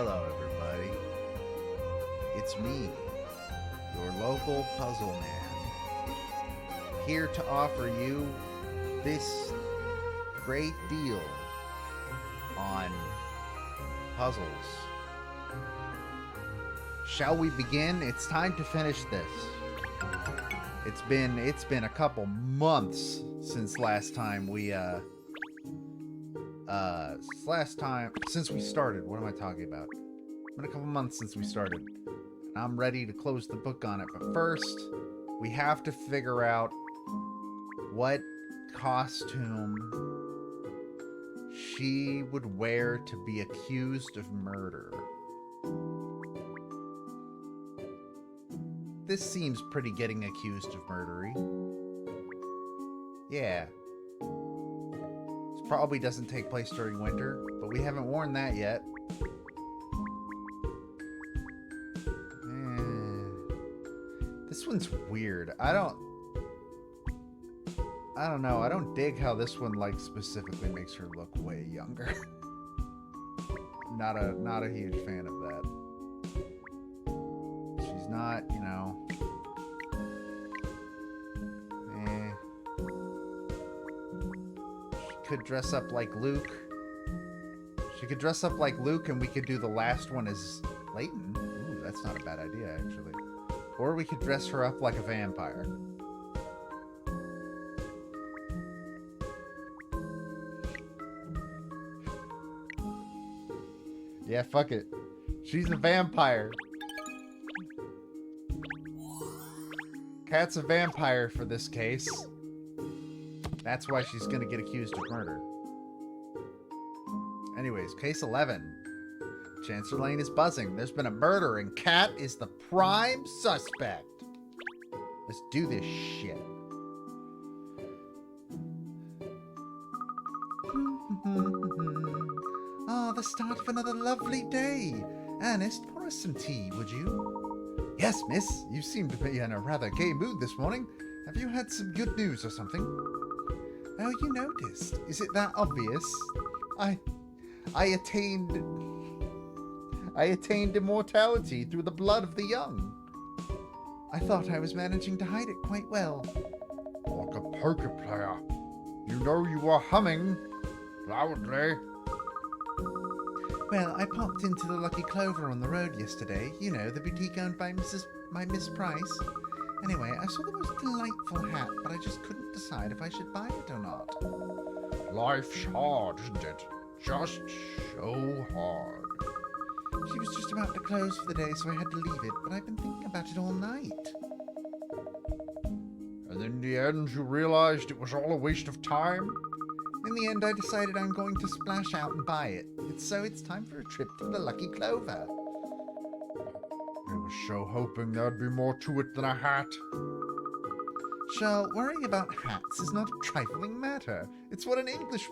Hello, everybody. It's me, your local puzzle man, here to offer you this great deal on puzzles. Shall we begin? It's time to finish this. It's been a couple months since last time we since we started. What am I talking about? It's been a couple months since we started. And I'm ready to close the book on it. But first, we have to figure out what costume she would wear to be accused of murder. This seems pretty getting accused of murdery. Yeah. This probably doesn't take place during winter, but we haven't worn that yet. This one's weird. I don't know. I don't dig how this one, like, specifically makes her look way younger. Not a huge fan of that. She's not, you know. She could dress up like Luke. She could dress up like Luke, and we could do the last one as Layton. Ooh, that's not a bad idea, actually. Or we could dress her up like a vampire. Yeah, fuck it. She's a vampire. Kat's a vampire for this case. That's why she's gonna get accused of murder. Anyways, case 11. Chancellor Lane is buzzing. There's been a murder and Kat is the prime suspect. Let's do this shit. Ah, the start of another lovely day. Ernest, pour us some tea, would you? Yes, miss. You seem to be in a rather gay mood this morning. Have you had some good news or something? Oh, you noticed. Is it that obvious? I attained immortality through the blood of the young. I thought I was managing to hide it quite well. Like a poker player. You know you were humming loudly. Well, I popped into the Lucky Clover on the road yesterday. You know, the boutique owned by Miss Price. Anyway, I saw the most delightful hat, but I just couldn't decide if I should buy it or not. Life's hard, isn't it? Just so hard. She was just about to close for the day, so I had to leave it, but I've been thinking about it all night. And in the end, you realized it was all a waste of time? In the end, I decided I'm going to splash out and buy it. It's time for a trip to the Lucky Clover. I was so hoping there'd be more to it than a hat. Shell, worrying about hats is not a trifling matter. It's what an English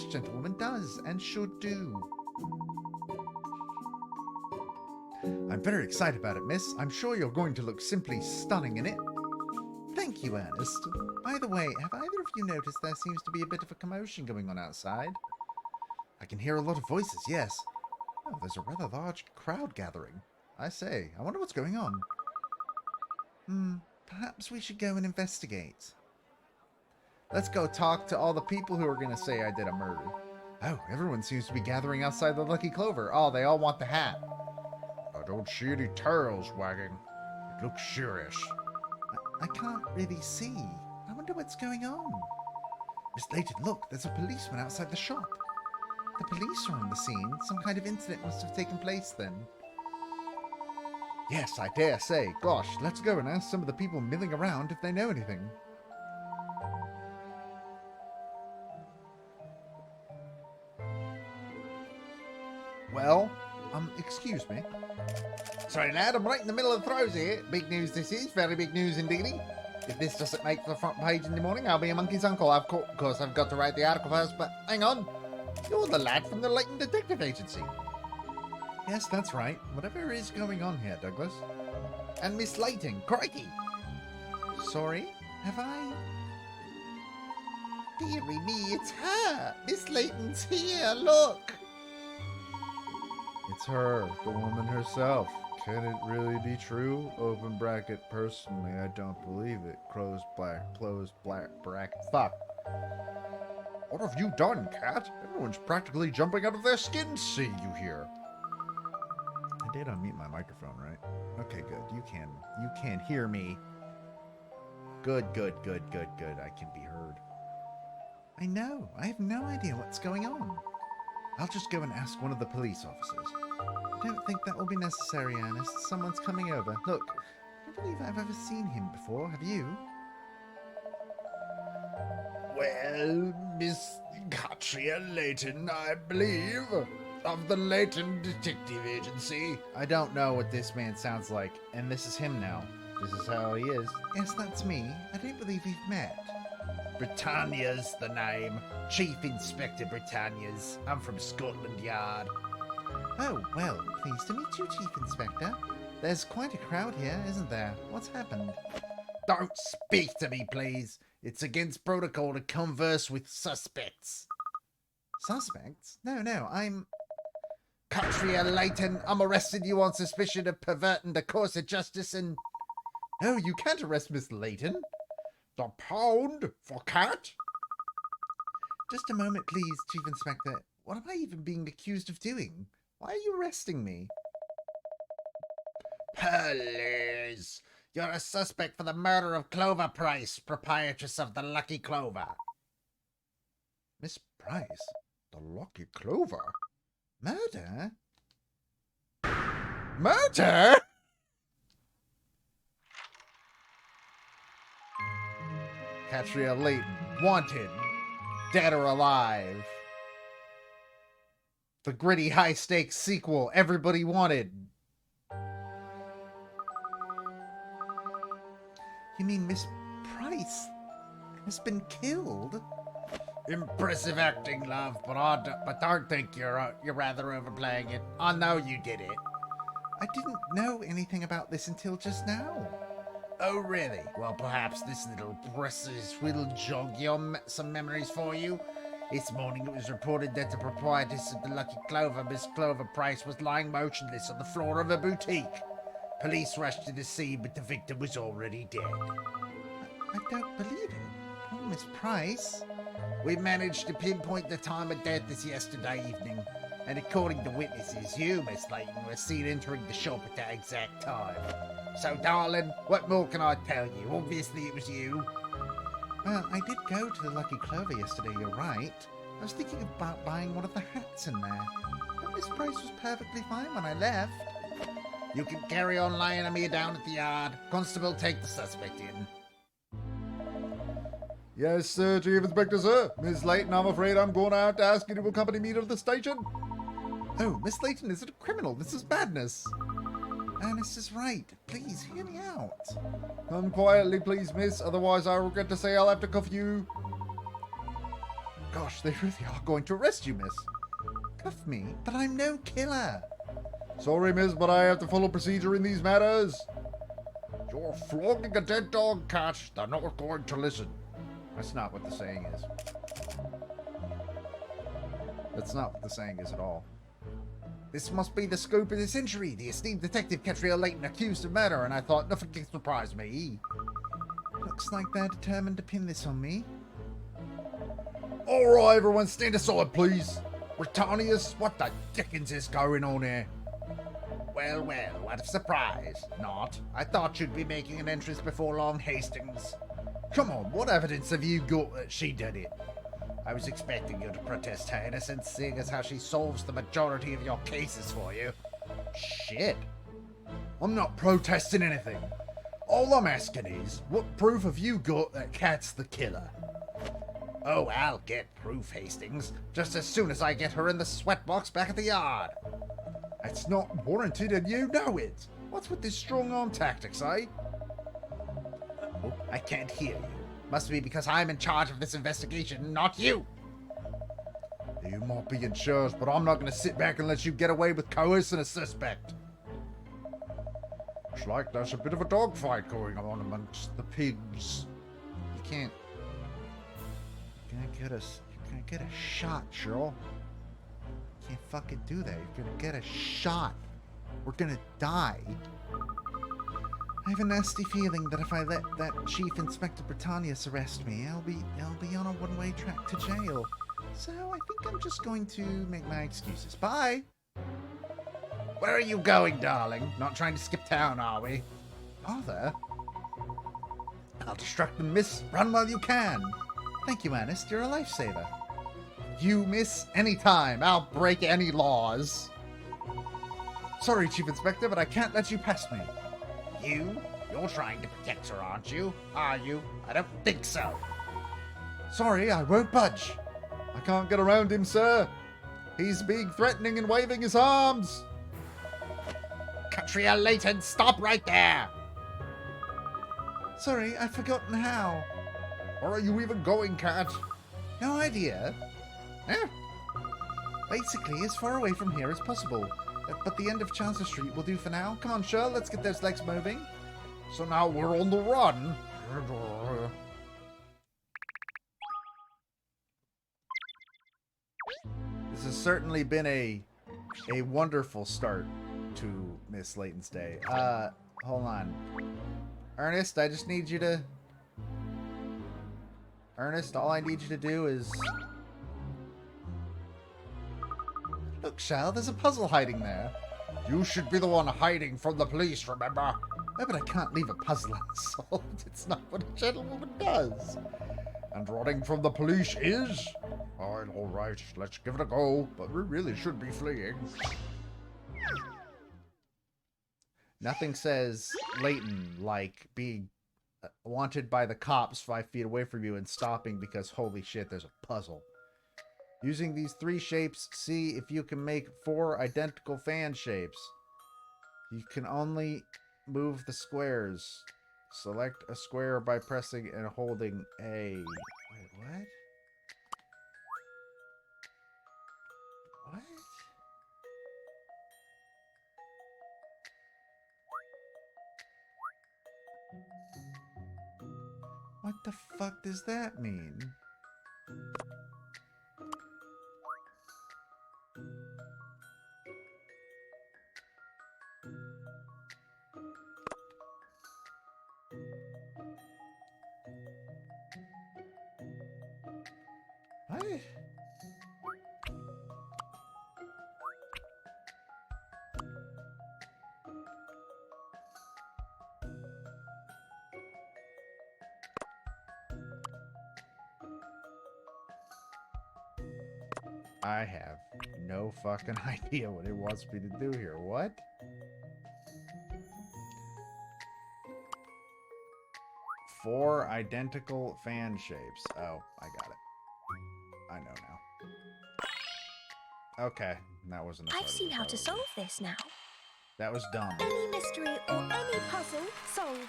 gentlewoman does and should do. I'm very excited about it, miss. I'm sure you're going to look simply stunning in it. Thank you, Ernest. By the way, have either of you noticed there seems to be a bit of a commotion going on outside? I can hear a lot of voices, yes. Oh, there's a rather large crowd gathering. I say, I wonder what's going on. Perhaps we should go and investigate. Let's go talk to all the people who are going to say I did a murder. Oh, everyone seems to be gathering outside the Lucky Clover. Oh, they all want the hat. I don't see any tails wagging. It looks serious. I can't really see. I wonder what's going on. Miss Layton, look, there's a policeman outside the shop. The police are on the scene. Some kind of incident must have taken place then. Yes, I dare say. Gosh, let's go and ask some of the people milling around if they know anything. Well, excuse me. Sorry, lad, I'm right in the middle of the throes here. Big news this is, very big news indeed. If this doesn't make the front page in the morning, I'll be a monkey's uncle. Of course, I've got to write the article first, but hang on. You're the lad from the Layton Detective Agency. Yes, that's right. Whatever is going on here, Douglas. And Miss Layton, crikey. Sorry, have I? Dearie me, it's her. Miss Layton's here, look. It's her, the woman herself. Can it really be true? Open bracket, personally, I don't believe it. Close black bracket. Fuck. What have you done, Cat? Everyone's practically jumping out of their skin to see you here. I did unmute my microphone, right? Okay, good. You can hear me. Good. I can be heard. I know. I have no idea what's going on. I'll just go and ask one of the police officers. I don't think that will be necessary, Ernest. Someone's coming over. Look, I don't believe I've ever seen him before. Have you? Well, Miss Katrielle Layton, I believe, of the Layton Detective Agency. I don't know what this man sounds like, and this is him now. This is how he is. Yes, that's me. I don't believe we've met. Britannia's the name. Chief Inspector Britannia's. I'm from Scotland Yard. Oh, well, pleased to meet you, Chief Inspector. There's quite a crowd here, isn't there? What's happened? Don't speak to me, please. It's against protocol to converse with suspects. Suspects? No, I'm... Katrielle Layton, I'm arresting you on suspicion of perverting the course of justice and... No, you can't arrest Miss Layton. The pound for Cat? Just a moment, please, Chief Inspector. What am I even being accused of doing? Why are you arresting me? Please. You're a suspect for the murder of Clover Price, proprietress of the Lucky Clover. Miss Price? The Lucky Clover? Murder? Murder? Katrielle Layton, wanted, dead or alive. The gritty high-stakes sequel everybody wanted. You mean Miss Price has been killed? Impressive acting, love, but don't think you're rather overplaying it. I know you did it. I didn't know anything about this until just now. Oh, really? Well, perhaps this little process will jog some memories for you. This morning it was reported that the proprietress of the Lucky Clover, Miss Clover Price, was lying motionless on the floor of a boutique. Police rushed to the scene, but the victim was already dead. I don't believe it. Poor Miss Price. We managed to pinpoint the time of death as yesterday evening, and according to witnesses, you, Miss Layton, were seen entering the shop at that exact time. So, darling, what more can I tell you? Obviously it was you. Well, I did go to the Lucky Clover yesterday, you're right. I was thinking about buying one of the hats in there. But Miss Price was perfectly fine when I left. You can carry on lying me down at the yard. Constable, take the suspect in. Yes, sir, Chief Inspector, sir. Miss Layton, I'm afraid I'm going out to ask you to accompany me to the station. Oh, Miss Layton isn't a criminal. This is madness. Ernest is right. Please, hear me out. Come quietly, please, miss. Otherwise, I regret to say I'll have to cuff you. Gosh, they really are going to arrest you, miss. Cuff me? But I'm no killer. Sorry, miss, but I have to follow procedure in these matters. You're flogging a dead dog, Cat. They're not going to listen. That's not what the saying is. That's not what the saying is at all. This must be the scoop of the century. The esteemed detective Katrielle Layton accused of murder, and I thought nothing can surprise me. Looks like they're determined to pin this on me. Alright, everyone, stand aside, please. Britannia's, what the dickens is going on here? Well, what a surprise. Not. I thought you'd be making an entrance before long, Hastings. Come on, what evidence have you got that she did it? I was expecting you to protest her innocence, seeing as how she solves the majority of your cases for you. Shit. I'm not protesting anything. All I'm asking is, what proof have you got that Kat's the killer? Oh, I'll get proof, Hastings, just as soon as I get her in the sweatbox back at the yard. It's not warranted and you know it. What's with this strong-arm tactics, eh? Oh, I can't hear you. Must be because I'm in charge of this investigation, not you. You might be in charge, but I'm not going to sit back and let you get away with coercing a suspect. Looks like there's a bit of a dogfight going on amongst the pigs. You can't... You're gonna get a shot, Cheryl. Can't fucking do that. You're gonna get a shot. We're gonna die. I have a nasty feeling that if I let that Chief Inspector Britannius arrest me, I'll be on a one-way track to jail. So I think I'm just going to make my excuses. Bye. Where are you going, darling? Not trying to skip town, are we? Father? I'll distract them, miss. Run while you can. Thank you, Ernest. You're a lifesaver. You miss any time. I'll break any laws. Sorry, Chief Inspector, but I can't let you past me. You're trying to protect her, aren't you? Are you? I don't think so. Sorry, I won't budge. I can't get around him, sir. He's being threatening and waving his arms. Katrielle, Layton, stop right there. Sorry, I've forgotten how. Where are you even going, Kat? No idea. Basically, as far away from here as possible. But the end of Chancellor Street will do for now. Come on, Shirl, let's get those legs moving. So now we're on the run. This has certainly been a wonderful start to Miss Layton's day. Hold on. Ernest, I just need you to... Ernest, all I need you to do is... Look, Shal, there's a puzzle hiding there. You should be the one hiding from the police, remember? No, but I can't leave a puzzle unsolved. It's not what a gentlewoman does. And running from the police is? Fine, all right, let's give it a go. But we really should be fleeing. Nothing says Layton like being wanted by the cops 5 feet away from you and stopping because, holy shit, there's a puzzle. Using these 3 shapes, see if you can make 4 identical fan shapes. You can only move the squares. Select a square by pressing and holding A. Wait, what? What? What the fuck does that mean? What? I have no fucking idea what it wants me to do here. What? Four identical fan shapes. Oh, I got it. I know now. Okay, that wasn't. I've seen how to solve this now. That was dumb. Any mystery or any puzzle solved.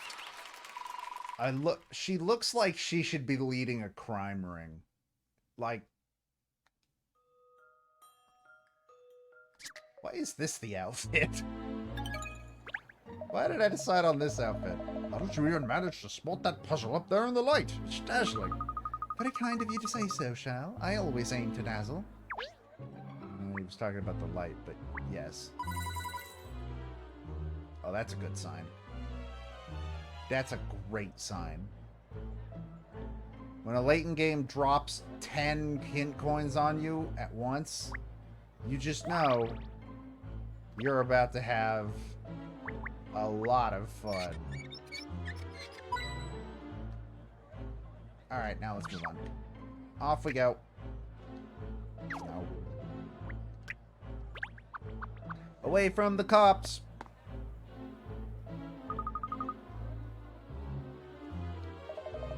She looks like she should be leading a crime ring. Like, why is this the outfit? Why did I decide on this outfit? How did you even manage to spot that puzzle up there in the light? It's dazzling. Very kind of you to say so, Shal. I always aim to dazzle. He was talking about the light, but yes. Oh, that's a good sign. That's a great sign. When a Layton game drops 10 hint coins on you at once, you just know you're about to have a lot of fun. Alright, now let's move on. Off we go. No. Away from the cops.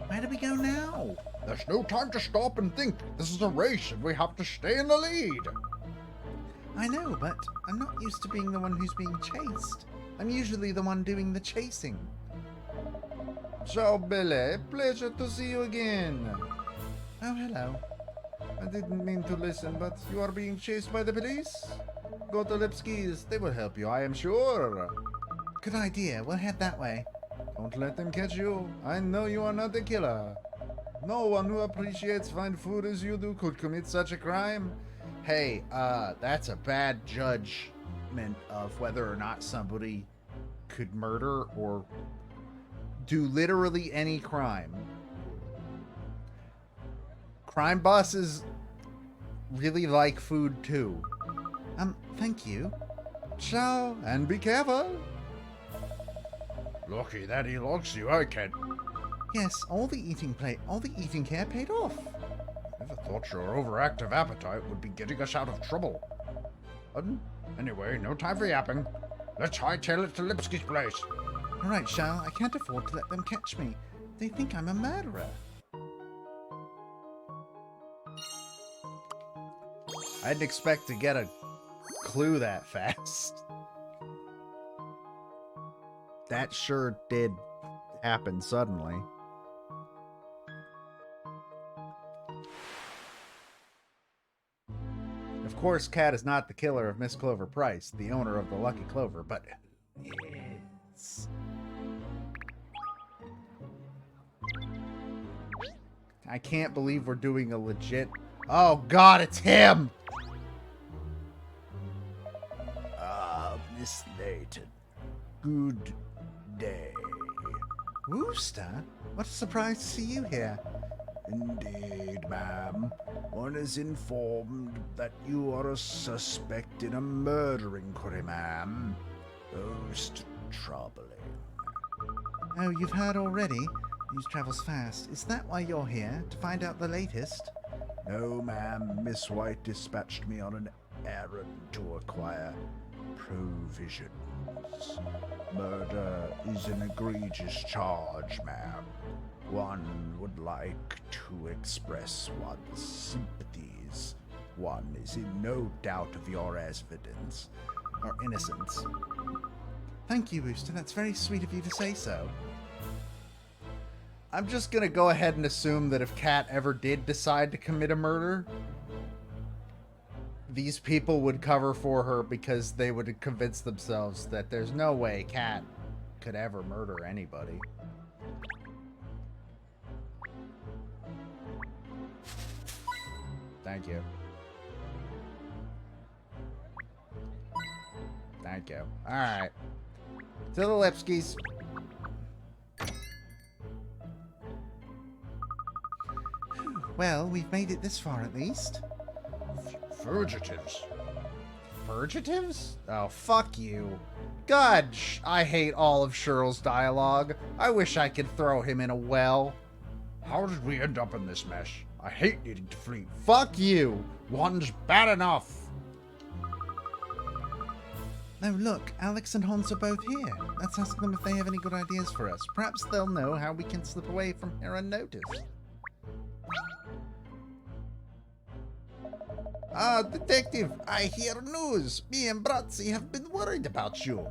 Where do we go now? There's no time to stop and think. This is a race and we have to stay in the lead. I know, but I'm not used to being the one who's being chased. I'm usually the one doing the chasing. Ciao, Billy. Pleasure to see you again. Oh, hello. I didn't mean to listen, but you are being chased by the police? Go to Lipski's. They will help you, I am sure. Good idea. We'll head that way. Don't let them catch you. I know you are not a killer. No one who appreciates fine food as you do could commit such a crime. Hey, that's a bad judgment of whether or not somebody could murder or do literally any crime. Crime bosses really like food too. Thank you. Ciao, and be careful. Lucky that he likes you, eh, kid? Yes, all the eating care paid off. Never thought your overactive appetite would be getting us out of trouble. Anyway, no time for yapping. Let's hightail it to Lipsky's place. All right, Shao, I can't afford to let them catch me. They think I'm a murderer. I didn't expect to get a clue that fast. That sure did happen suddenly. Of course, Cat is not the killer of Miss Clover Price, the owner of the Lucky Clover, but who is? I can't believe we're doing a legit... Oh God, it's him! Miss Layton. Good day. Wooster? What a surprise to see you here. Indeed, ma'am. One is informed that you are a suspect in a murder inquiry, ma'am. Most troubling. Oh, you've heard already? News travels fast. Is that why you're here? To find out the latest? No, ma'am. Miss White dispatched me on an errand to acquire provisions. Murder is an egregious charge, ma'am. One would like to express one's sympathies. One is in no doubt of your evidence. Or innocence. Thank you, Wooster. That's very sweet of you to say so. I'm just gonna go ahead and assume that if Kat ever did decide to commit a murder, these people would cover for her because they would convince themselves that there's no way Kat could ever murder anybody. Thank you. Thank you. Alright. To the Lipskys. Well, we've made it this far at least. Fugitives. Fugitives? Oh, fuck you. God, I hate all of Sheryl's dialogue. I wish I could throw him in a well. How did we end up in this mess? I hate needing to flee. Fuck you. One's bad enough. No, look, Alex and Hans are both here. Let's ask them if they have any good ideas for us. Perhaps they'll know how we can slip away from here unnoticed. Detective, I hear news. Me and Bratzi have been worried about you.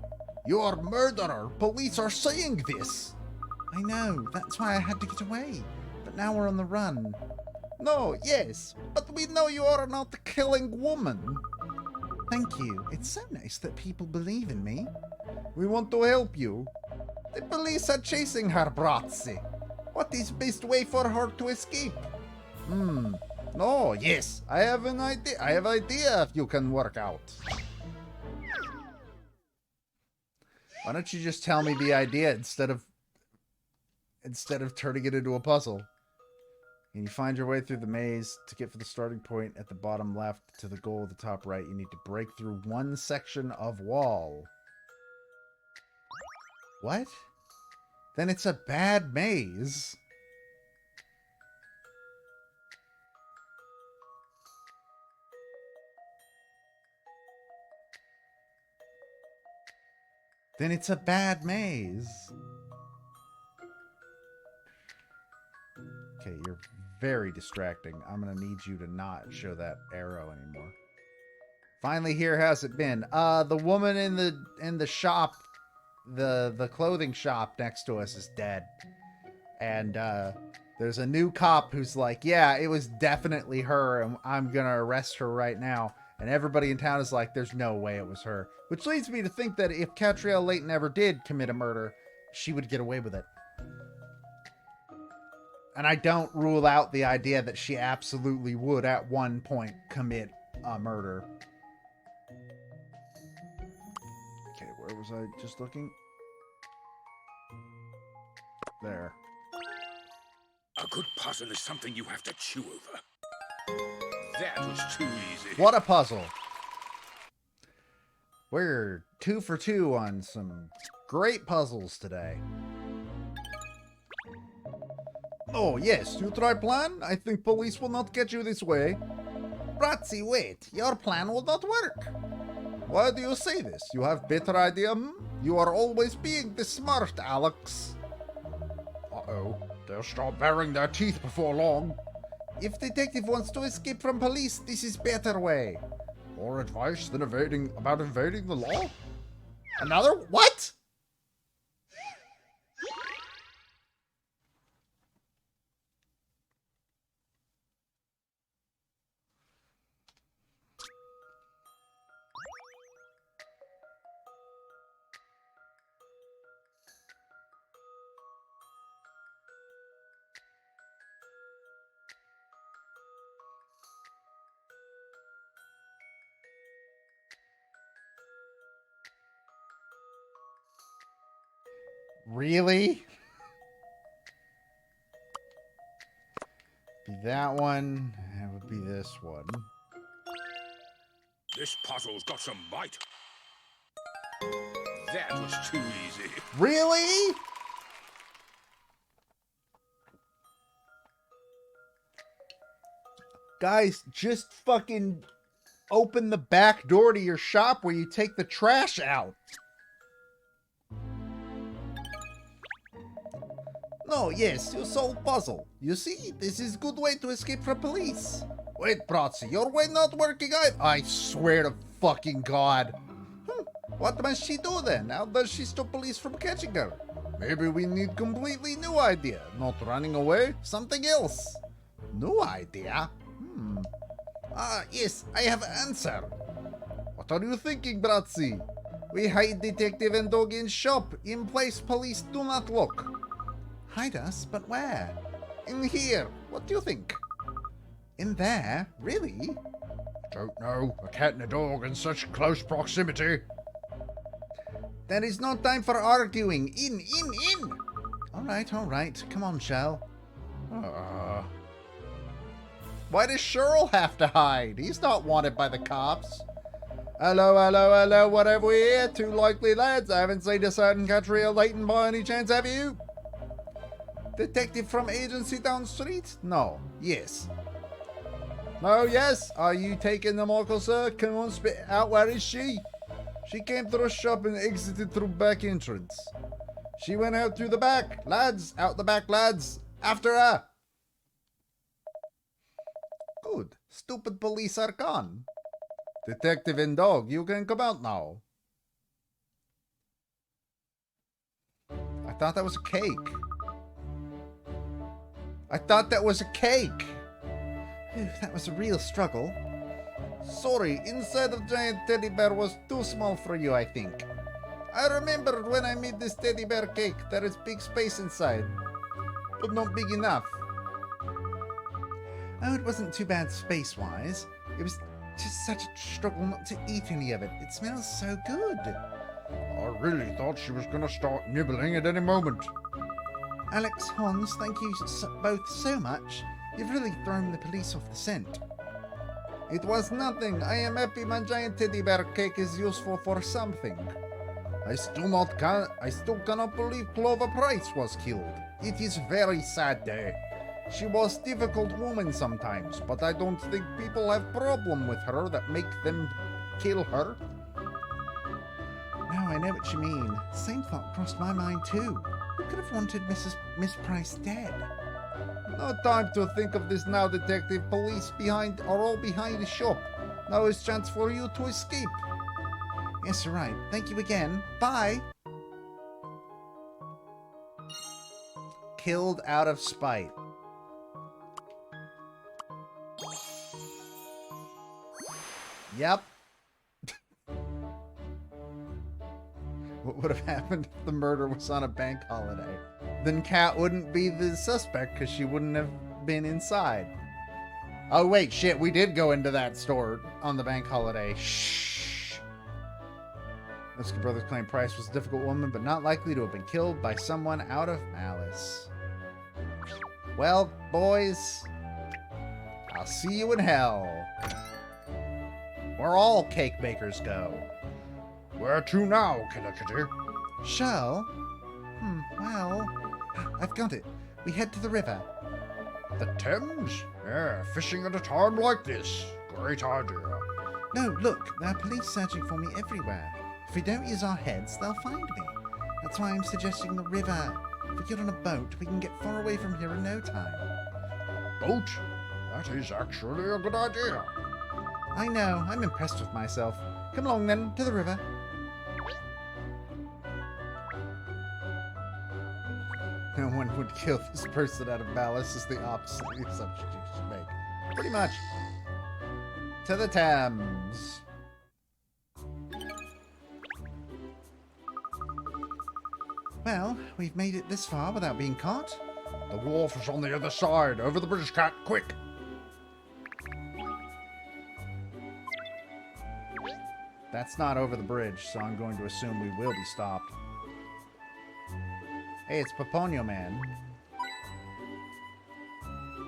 You're a murderer. Police are saying this. I know. That's why I had to get away. But now we're on the run. No, yes, but we know you are not a killing woman. Thank you. It's so nice that people believe in me. We want to help you. The police are chasing her, Bratzi. What is best way for her to escape? No, yes, I have an idea. I have idea if you can work out. Why don't you just tell me the idea instead of turning it into a puzzle? And you find your way through the maze. To get from the starting point at the bottom left to the goal at the top right, you need to break through one section of wall. What? Then it's a bad maze. Then it's a bad maze. Okay, you're very distracting. I'm gonna need you to not show that arrow anymore. Finally, here has it been. The woman in the shop, the clothing shop next to us is dead. And there's a new cop who's like, yeah, it was definitely her, and I'm gonna arrest her right now. And everybody in town is like, there's no way it was her. Which leads me to think that if Katrielle Layton ever did commit a murder, she would get away with it. And I don't rule out the idea that she absolutely would at one point commit murder. Okay, where was I just looking? There. A good puzzle is something you have to chew over. That was too easy. What a puzzle. We're 2 for 2 on some great puzzles today. Oh, yes, you try plan? I think police will not get you this way. Bratzy, wait. Your plan will not work. Why do you say this? You have better idea, hmm? You are always being this smart, Alex. Uh-oh. They'll start baring their teeth before long. If detective wants to escape from police, this is better way. More advice than evading the law? Another? What? Really? Be that one. That would be this one. This puzzle's got some bite. That was too easy. Really? Guys, just fucking open the back door to your shop where you take the trash out. No, yes, you solve puzzle. You see, this is good way to escape from police. Wait, Bratzy, your way not working either. I swear to fucking God. What must she do then? How does she stop police from catching her? Maybe we need completely new idea. Not running away, something else. New idea? Yes, I have answer. What are you thinking, Bratzy? We hide detective and dog in shop. In place police do not look. Hide us? But where? In here. What do you think? In there? Really? Don't know. A cat and a dog in such close proximity. There is no time for arguing. In. All right. Come on, Shell. Why does Cheryl have to hide? He's not wanted by the cops. Hello, what have we here? 2 likely lads. I haven't seen a certain Katrielle Layton by any chance, have you? Detective from agency down street? No. Yes. No, yes. Are you taking the Michael, sir? Come on, spit out. Where is she? She came through a shop and exited through back entrance. She went out through the back. Lads, out the back, lads. After her. Good. Stupid police are gone. Detective and dog, you can come out now. I thought that was a cake. Phew, that was a real struggle. Sorry, inside of giant teddy bear was too small for you, I think. I remember when I made this teddy bear cake, there is big space inside, but not big enough. Oh, it wasn't too bad space-wise. It was just such a struggle not to eat any of it. It smells so good. I really thought she was gonna start nibbling at any moment. Alex, Hans, thank you both so much. You've really thrown the police off the scent. It was nothing. I am happy my giant teddy bear cake is useful for something. I still cannot believe Clover Price was killed. It is very sad day. She was difficult woman sometimes, but I don't think people have problem with her that make them kill her. Now I know what you mean. Same thought crossed my mind too. Who could have wanted Miss Price dead? No time to think of this now, detective. Police are all behind the shop. Now is chance for you to escape. Yes, you're right. Thank you again. Bye. Killed out of spite. Yep. What would have happened if the murder was on a bank holiday? Then Kat wouldn't be the suspect because she wouldn't have been inside. Oh, wait, shit. We did go into that store on the bank holiday. Shh. Miska brothers claim Price was a difficult woman, but not likely to have been killed by someone out of malice. Well, boys, I'll see you in hell. Where all cake bakers go. Where to now, Killer Kitty? Shell? Well, I've got it. We head to the river. The Thames? Yeah, fishing at a time like this. Great idea. No, look, there are police searching for me everywhere. If we don't use our heads, they'll find me. That's why I'm suggesting the river. If we get on a boat, we can get far away from here in no time. Boat? That is actually a good idea. I know, I'm impressed with myself. Come along then, to the river. No one would kill this person out of malice is the opposite of the assumption you should make. Pretty much. To the Thames. Well, we've made it this far without being caught. The wharf is on the other side. Over the British cat, quick! That's not over the bridge, so I'm going to assume we will be stopped. Hey, it's Paponio Man.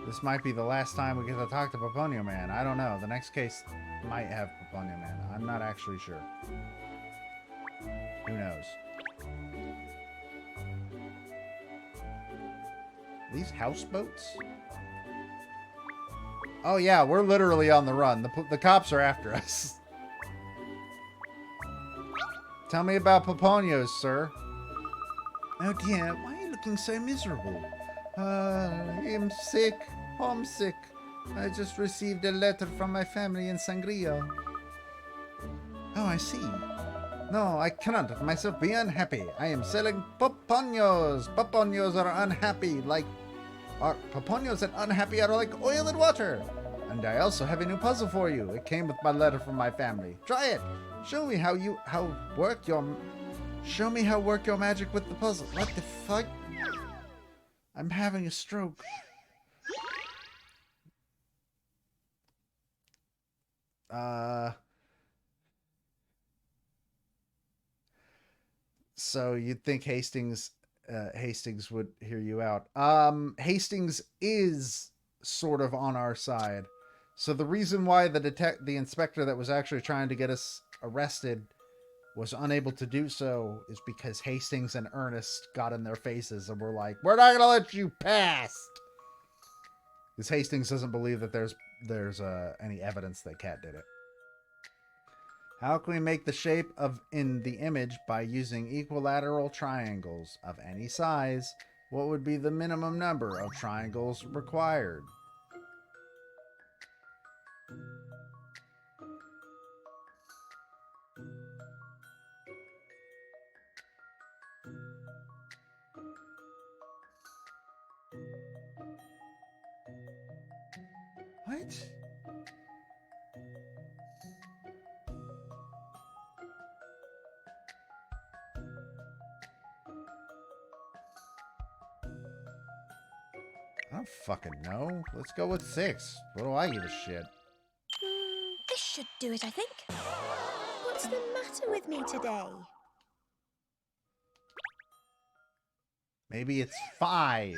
This might be the last time we get to talk to Paponio Man. I don't know. The next case might have Paponio Man. I'm not actually sure. Who knows? These houseboats? Oh yeah, we're literally on the run. The cops are after us. Tell me about Paponios, sir. Oh dear, why are you looking so miserable? I'm sick. Homesick. I just received a letter from my family in Sangria. Oh, I see. No, I cannot of myself be unhappy. I am selling Paponios. Paponios are unhappy like... Paponios and unhappy are like oil and water. And I also have a new puzzle for you. It came with my letter from my family. Try it. Show me how work your magic with the puzzle. What the fuck? I'm having a stroke. So you'd think Hastings would hear you out. Hastings is sort of on our side. So the reason why the inspector that was actually trying to get us arrested was unable to do so is because Hastings and Ernest got in their faces and were like, "We're not gonna let you pass." Because Hastings doesn't believe that there's any evidence that Cat did it. How can we make the shape in the image by using equilateral triangles of any size? What would be the minimum number of triangles required? What? I don't fucking know. Let's go with 6. What do I give a shit? This should do it, I think. What's the matter with me today? Maybe it's 5.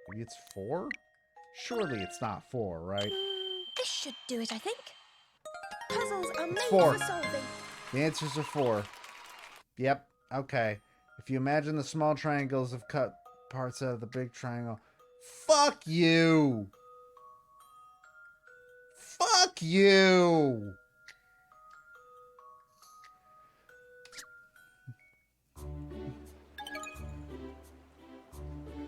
Maybe it's 4? Surely it's not 4, right? This should do it, I think. Puzzles are made 4. for solving. The answers are 4. Yep, okay. If you imagine the small triangles have cut parts out of the big triangle. Fuck you! Fuck you!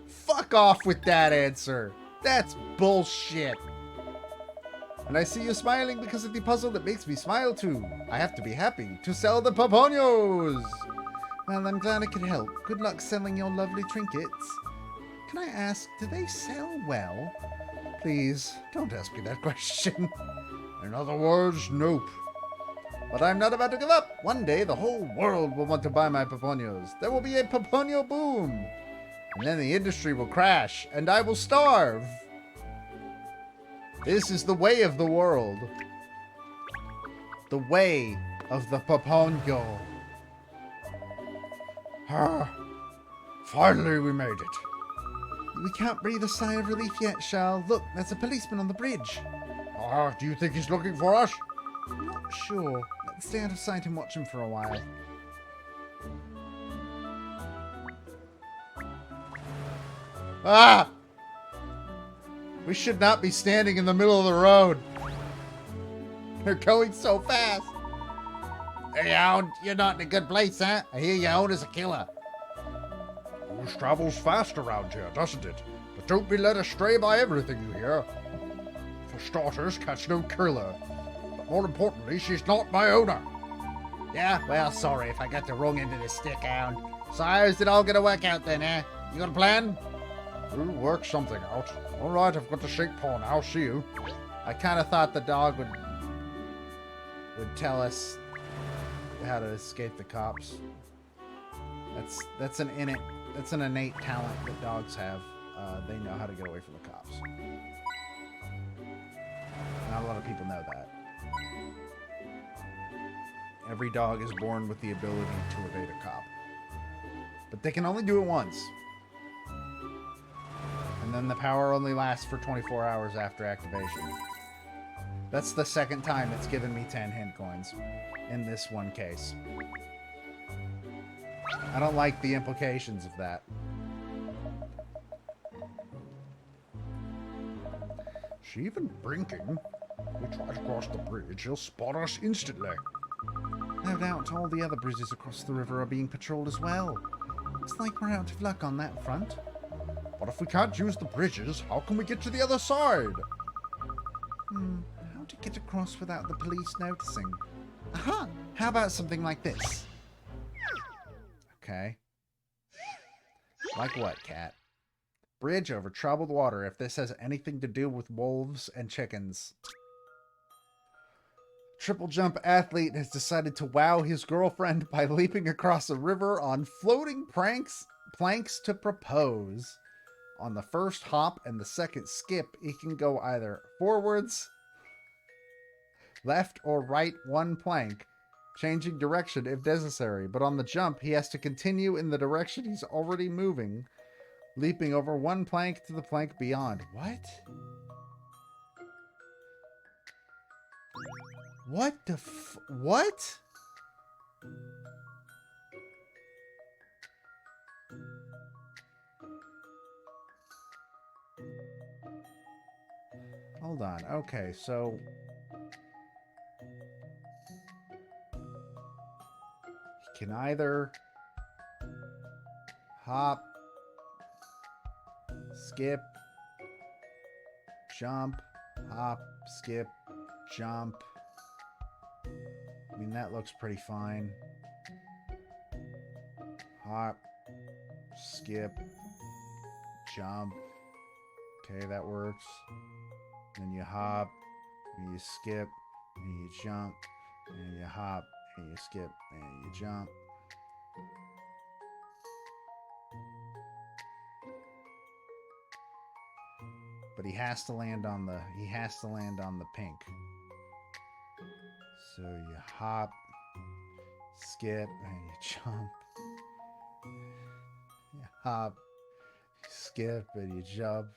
Fuck off with that answer. That's bullshit. And I see you smiling because of the puzzle that makes me smile too. I have to be happy to sell the Paponios. Well, I'm glad I could help. Good luck selling your lovely trinkets. Can I ask, do they sell well? Please, don't ask me that question. In other words, nope. But I'm not about to give up. One day, the whole world will want to buy my Paponios. There will be a Paponio boom. And then the industry will crash, and I will starve. This is the way of the world. The way of the Paponio. Ah, finally we made it. We can't breathe a sigh of relief yet, Charles. Look, there's a policeman on the bridge. Ah, do you think he's looking for us? I'm not sure. Let's stay out of sight and watch him for a while. Ah! We should not be standing in the middle of the road. They're going so fast. Hey, Hound, you're not in a good place, huh? I hear your owner's a killer. News travels fast around here, doesn't it? But don't be led astray by everything you hear. For starters, catch no killer. But more importantly, she's not my owner. Yeah, well, sorry if I got the wrong end of the stick, Hound. So how's it all gonna work out then, eh? You got a plan? We'll work something out. All right, I've got the shake paw now. See you. I kind of thought the dog would tell us how to escape the cops. That's an innate talent that dogs have. They know how to get away from the cops. Not a lot of people know that. Every dog is born with the ability to evade a cop. But they can only do it once. And then the power only lasts for 24 hours after activation. That's the second time it's given me 10 hint coins in this one case. I don't like the implications of that. She even blinking? We try to cross the bridge, he'll spot us instantly. No doubt all the other bridges across the river are being patrolled as well. Looks like we're out of luck on that front. But if we can't use the bridges, how can we get to the other side? How to get across without the police noticing? Aha! How about something like this? Okay. Like what, cat? Bridge over troubled water, if this has anything to do with wolves and chickens. Triple jump athlete has decided to wow his girlfriend by leaping across a river on floating planks to propose. On the first hop and the second skip, he can go either forwards, left, or right one plank, changing direction if necessary. But on the jump, he has to continue in the direction he's already moving, leaping over one plank to the plank beyond. What? What the what? Hold on. Okay, so he can either hop, skip, jump, hop, skip, jump. I mean, that looks pretty fine. Hop, skip, jump. Okay, that works. Then you hop, and you skip, and you jump, and you hop, and you skip, and you jump. But he has to land on the pink. So you hop, skip, and you jump. You hop, skip, and you jump,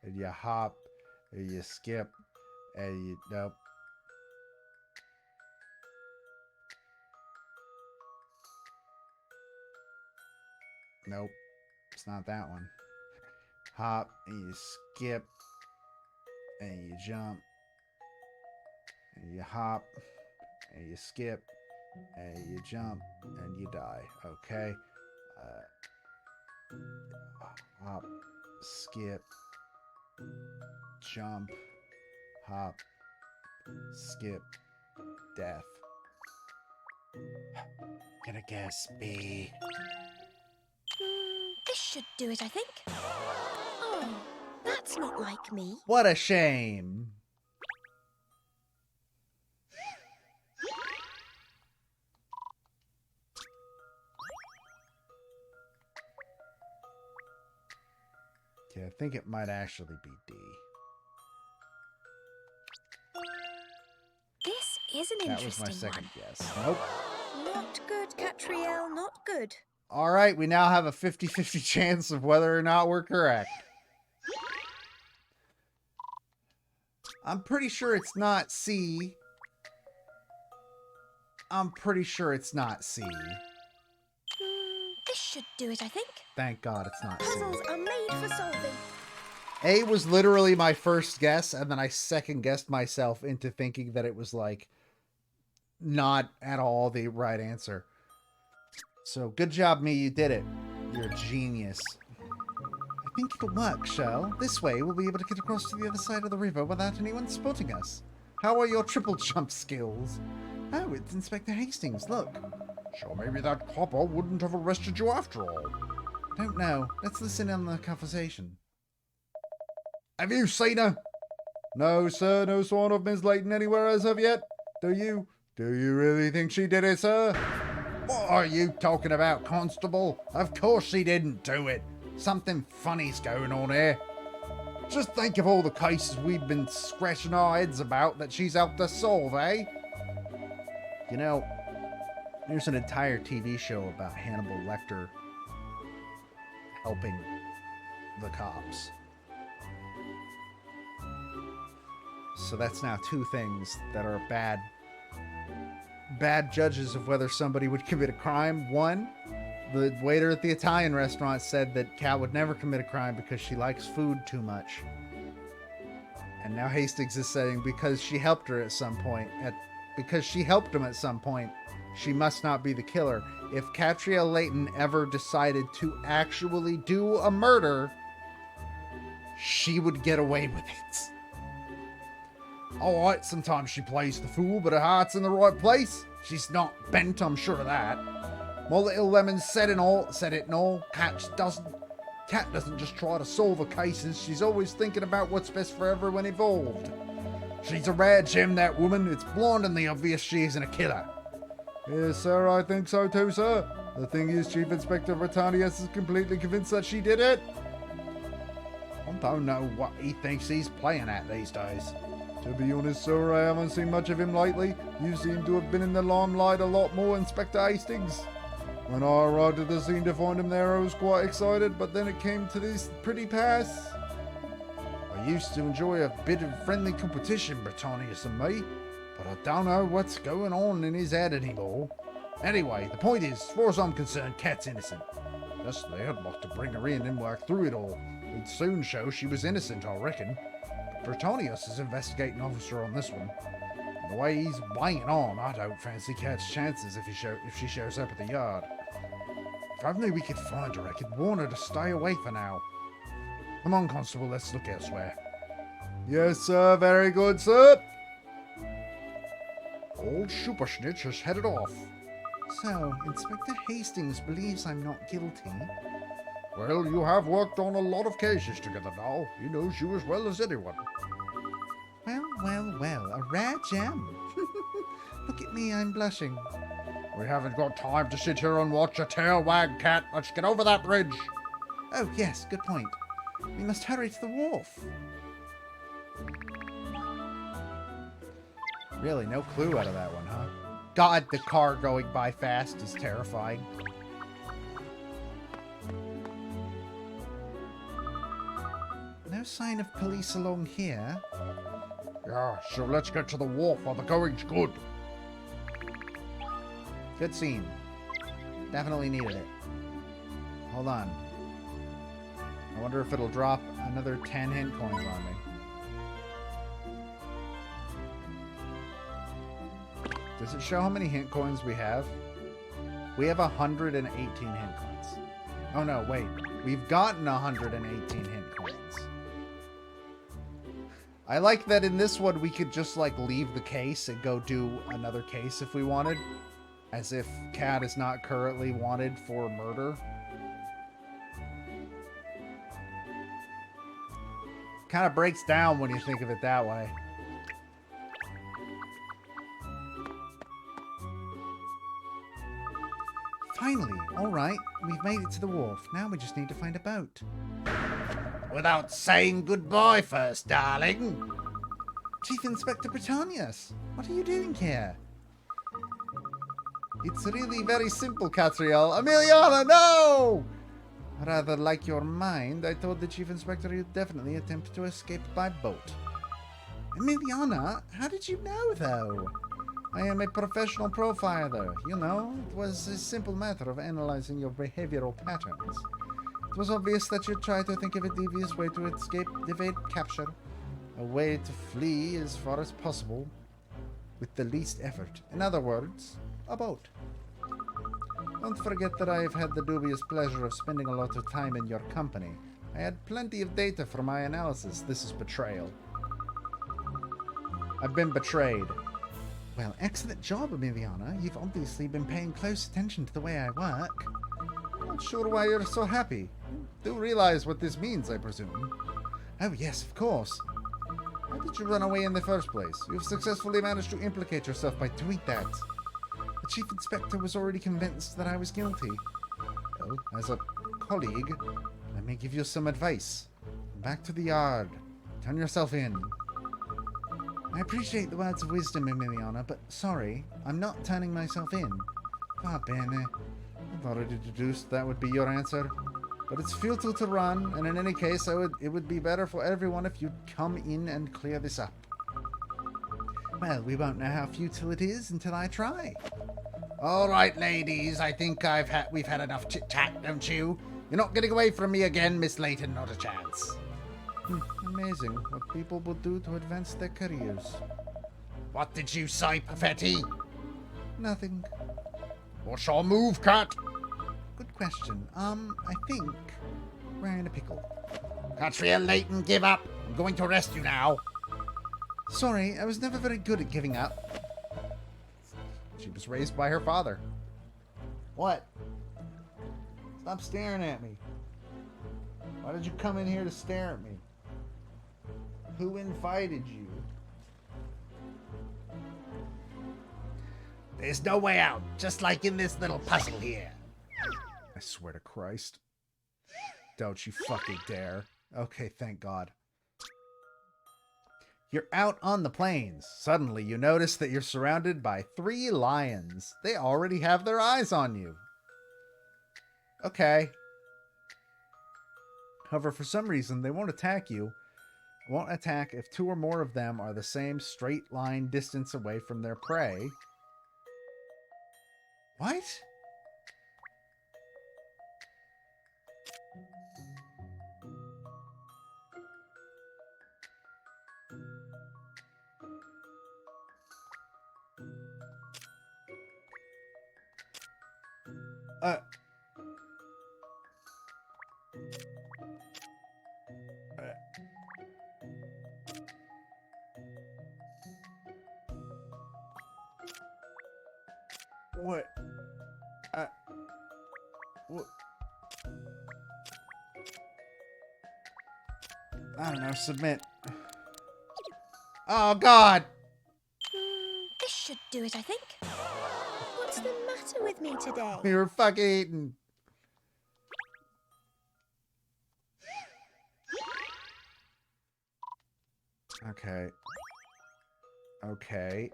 and you hop, and you skip, and you nope. Nope, it's not that one. Hop, and you skip, and you jump, and you hop, and you skip, and you jump, and you die. Okay. Hop, skip, jump, hop, skip, death. Gonna guess B. This should do it, I think. Oh, that's not like me. What a shame. Okay, I think it might actually be D. This is an That was interesting my second one. guess. Nope. Not good, Katrielle, not good. All right, we now have a 50-50 chance of whether or not we're correct. I'm pretty sure it's not C. I'm pretty sure it's not C. This should do it, I think. Thank God it's not C. Puzzles are made for solving. A was literally my first guess, and then I second guessed myself into thinking that it was like not at all the right answer. So good job, me. You did it. You're a genius. I think it'll work, Shell. This way, we'll be able to get across to the other side of the river without anyone spotting us. How are your triple jump skills? Oh, it's Inspector Hastings. Look. So maybe that copper wouldn't have arrested you after all. Don't know. Let's listen in on the conversation. Have you seen her? No, sir. No sign of Miss Layton anywhere as of yet. Do you really think she did it, sir? What are you talking about, Constable? Of course she didn't do it. Something funny's going on here. Just think of all the cases we've been scratching our heads about that she's helped us solve, eh? You know, there's an entire TV show about Hannibal Lecter helping the cops. So that's now two things that are bad judges of whether somebody would commit a crime. One, the waiter at the Italian restaurant said that Kat would never commit a crime because she likes food too much. And now Hastings is saying because she helped her at some point, because she helped him at some point, she must not be the killer. If Katrielle Layton ever decided to actually do a murder, she would get away with it. Alright, sometimes she plays the fool, but her heart's in the right place. She's not bent, I'm sure of that. My little lemon said it and all. Kat doesn't just try to solve her cases. She's always thinking about what's best for everyone involved. She's a rare gem, that woman. It's blindingly obvious she isn't a killer. Yes, sir, I think so too, sir. The thing is, Chief Inspector Britannius is completely convinced that she did it. I don't know what he thinks he's playing at these days. To be honest, sir, I haven't seen much of him lately. You seem to have been in the limelight a lot more, Inspector Hastings. When I arrived at the scene to find him there, I was quite excited, but then it came to this pretty pass. I used to enjoy a bit of friendly competition, Britannius and me, but I don't know what's going on in his head anymore. Anyway, the point is, as far as I'm concerned, Kat's innocent. Justly, I'd like to bring her in and work through it all. It'd soon show she was innocent, I reckon. But Britannius is investigating officer on this one. And the way he's banging on, I don't fancy Kat's chances if she shows up at the yard. If only we could find her, I could warn her to stay away for now. Come on, Constable, let's look elsewhere. Yes, sir, very good, sir. Old Super Snitch has headed off. So, Inspector Hastings believes I'm not guilty. Well, you have worked on a lot of cases together now. He knows you as well as anyone. Well, a rare gem. Look at me, I'm blushing. We haven't got time to sit here and watch your tail wag, Kat. Let's get over that bridge. Oh, yes, good point. We must hurry to the wharf. Really, no clue out of that one, huh? God, the car going by fast is terrifying. No sign of police along here. Yeah, so let's get to the wharf while the going's good. Good scene. Definitely needed it. Hold on. I wonder if it'll drop another 10 hint coins on me. Does it show how many hint coins we have? We have 118 hint coins. Oh no, wait. We've gotten 118 hint coins. I like that in this one we could just like leave the case and go do another case if we wanted. As if Cat is not currently wanted for murder. Kind of breaks down when you think of it that way. Finally, all right, we've made it to the wharf. Now we just need to find a boat. Without saying goodbye first, darling. Chief Inspector Britannius, what are you doing here? It's really very simple, Katrielle. Emiliana, no! Rather like your mind, I told the Chief Inspector you'd definitely attempt to escape by boat. Emiliana, how did you know, though? I am a professional profiler. You know, it was a simple matter of analyzing your behavioral patterns. It was obvious that you'd try to think of a devious way to escape, evade capture. A way to flee as far as possible with the least effort. In other words, a boat. Don't forget that I have had the dubious pleasure of spending a lot of time in your company. I had plenty of data for my analysis. This is betrayal. I've been betrayed. Well, excellent job, Emiliana. You've obviously been paying close attention to the way I work. Not sure why you're so happy. You do realize what this means, I presume. Oh, yes, of course. How did you run away in the first place? You've successfully managed to implicate yourself by doing that. The Chief Inspector was already convinced that I was guilty. Well, as a colleague, let me give you some advice. Back to the yard. Turn yourself in. I appreciate the words of wisdom, Emiliana, but sorry, I'm not turning myself in. Va bene. I've already deduced that would be your answer. But it's futile to run, and in any case, it would be better for everyone if you'd come in and clear this up. Well, we won't know how futile it is until I try. All right, ladies, I think we've had enough chit-chat, don't you? You're not getting away from me again, Miss Layton, not a chance. Amazing what people will do to advance their careers. What did you say, Perfetti? Nothing. What's your move, Cat? Good question. I think we're in a pickle. Katrielle, Layton, give up. I'm going to arrest you now. Sorry, I was never very good at giving up. She was raised by her father. What? Stop staring at me. Why did you come in here to stare at me? Who invited you? There's no way out, just like in this little puzzle here. I swear to Christ. Don't you fucking dare. Okay, thank God. You're out on the plains. Suddenly, you notice that you're surrounded by 3 lions. They already have their eyes on you. Okay. However, for some reason, they won't attack you. Won't attack if 2 or more of them are the same straight line distance away from their prey. What? What? What? I don't know, submit. Oh, God! This should do it, I think. What's the matter with me today? We were fucking eating. Okay. Okay.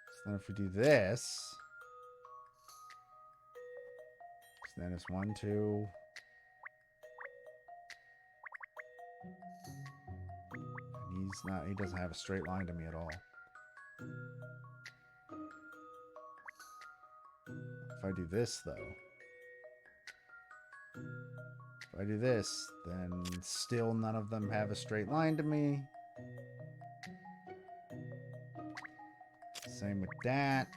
So then if we do this, so then it's 1, 2. He doesn't have a straight line to me at all. If I do this, though, if I do this, then still none of them have a straight line to me. Same with that.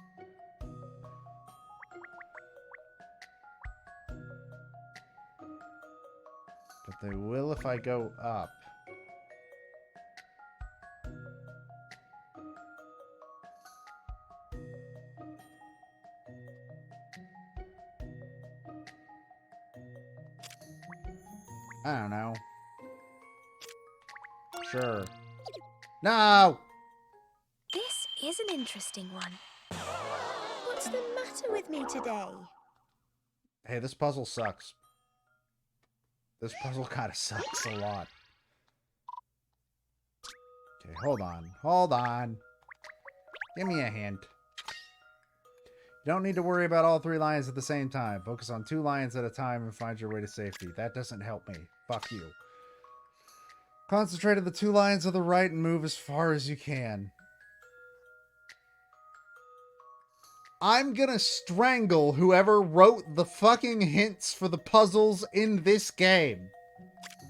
But they will if I go up. I don't know. Sure. No! This is an interesting one. What's the matter with me today? Hey, this puzzle sucks. This puzzle kind of sucks a lot. Okay, hold on. Hold on. Give me a hint. You don't need to worry about all 3 lions at the same time. Focus on 2 lions at a time and find your way to safety. That doesn't help me. Fuck you. Concentrate on the 2 lions on the right and move as far as you can. I'm gonna strangle whoever wrote the fucking hints for the puzzles in this game.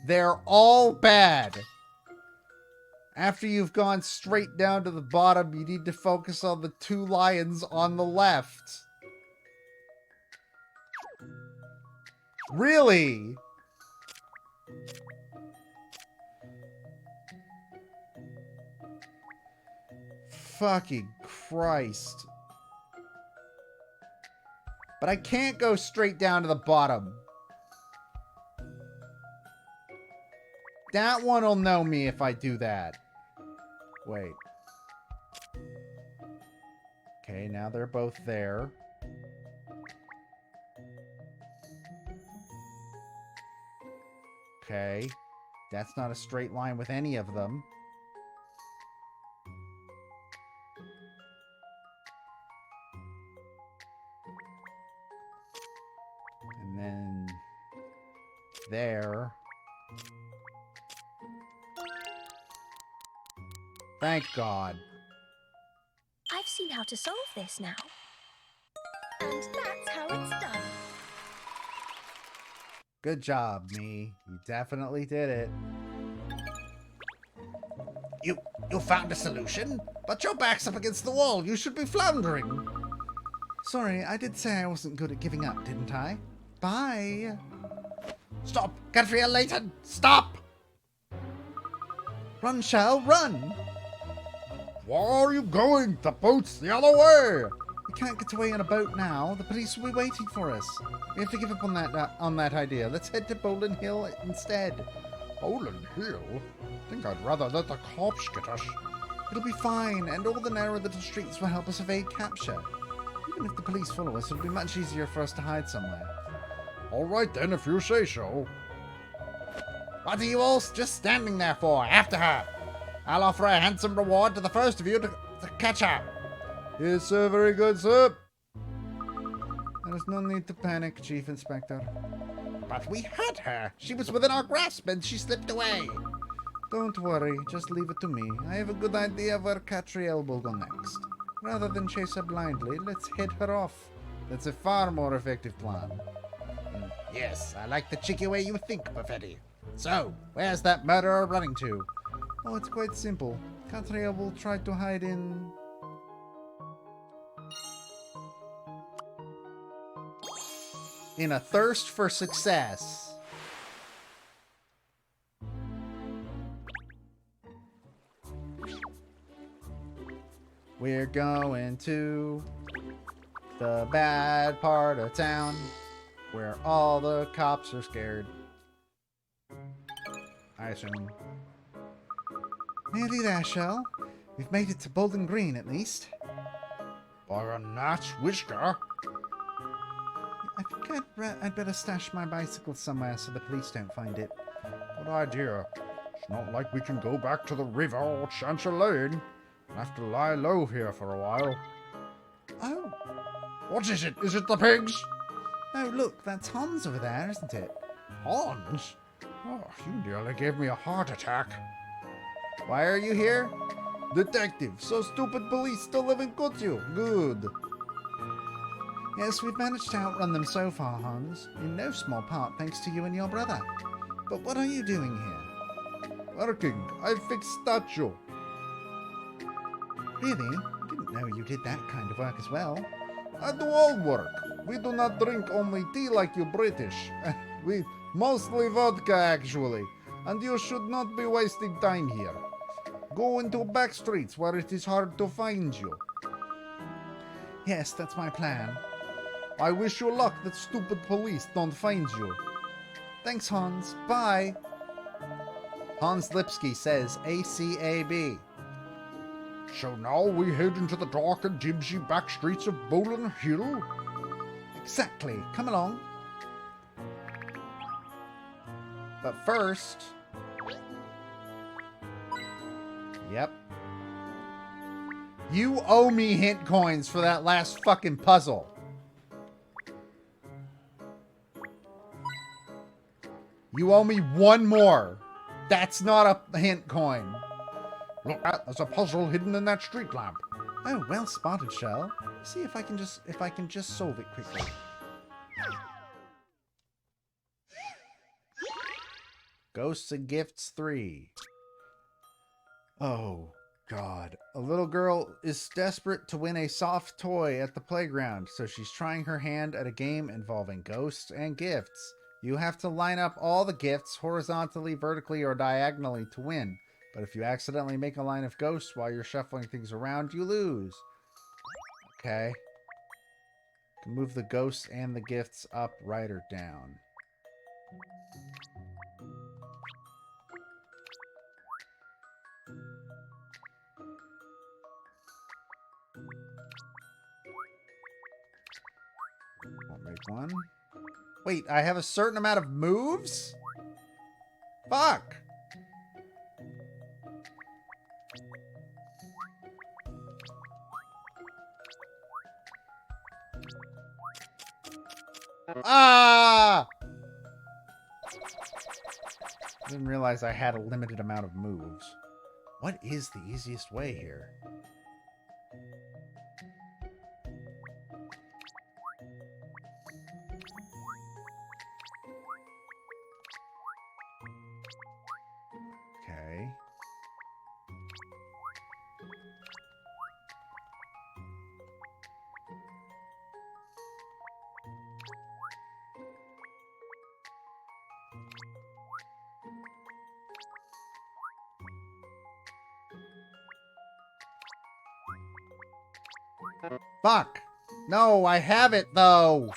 They're all bad. After you've gone straight down to the bottom, you need to focus on the 2 lions on the left. Really? Fucking Christ. But I can't go straight down to the bottom. That one will know me if I do that. Wait. Okay, now they're both there. Okay. That's not a straight line with any of them. And then there. Thank God. I've seen how to solve this now. And that's how it's done. Good job, me. You definitely did it. You found a solution? But your back's up against the wall. You should be floundering. Sorry, I did say I wasn't good at giving up, didn't I? Bye. Stop! Katrielle, Layton! Stop! Run, Shell, run! Where are you going? The boat's the other way! We can't get away on a boat now. The police will be waiting for us. We have to give up on that idea. Let's head to Bowling Hill instead. Bowling Hill? Think I'd rather let the cops get us. It'll be fine, and all the narrow little streets will help us evade capture. Even if the police follow us, it'll be much easier for us to hide somewhere. All right then, if you say so. What are you all just standing there for? After her! I'll offer a handsome reward to the first of you to catch her. Yes, sir. Very good, sir. There is no need to panic, Chief Inspector. But we had her. She was within our grasp and she slipped away. Don't worry. Just leave it to me. I have a good idea of where Katrielle will go next. Rather than chase her blindly, let's head her off. That's a far more effective plan. Yes, I like the cheeky way you think, Buffetti. So, where's that murderer running to? Oh, it's quite simple. Katrielle will try to hide in... in a thirst for success. We're going to the bad part of town where all the cops are scared. I assume. Nearly there, Shell. We've made it to Bowling Green, at least. By a gnat's whisker. I think I'd better stash my bicycle somewhere so the police don't find it. Good idea. It's not like we can go back to the river or Chancellor Lane. We'll have to lie low here for a while. Oh. What is it? Is it the pigs? Oh, look, that's Hans over there, isn't it? Hans? Oh, you nearly gave me a heart attack. Why are you here? Detective, so stupid police still haven't got you. Good. Yes, we've managed to outrun them so far, Hans. In no small part thanks to you and your brother. But what are you doing here? Working. I fixed statue. Really? I didn't know you did that kind of work as well. I do all work. We do not drink only tea like you British. We Mostly vodka, actually. And you should not be wasting time here. Go into back streets where it is hard to find you. Yes, that's my plan. I wish you luck that stupid police don't find you. Thanks, Hans. Bye. Hans Lipsky says ACAB. So now we head into the dark and dingy back streets of Bowling Hill? Exactly. Come along. But first... Yep. You owe me hint coins for that last fucking puzzle. You owe me one more. That's not a hint coin. Look, there's a puzzle hidden in that street lamp. Oh, well spotted, Shell. See if I can just solve it quickly. Ghosts and Gifts 3. Oh, God. A little girl is desperate to win a soft toy at the playground, so she's trying her hand at a game involving ghosts and gifts. You have to line up all the gifts horizontally, vertically, or diagonally to win. But if you accidentally make a line of ghosts while you're shuffling things around, you lose. Okay. You can move the ghosts and the gifts up, right, or down. I'll make one. Wait, I have a certain amount of moves? Fuck! Ah! Didn't realize I had a limited amount of moves. What is the easiest way here? Okay. Fuck! No, I have it, though!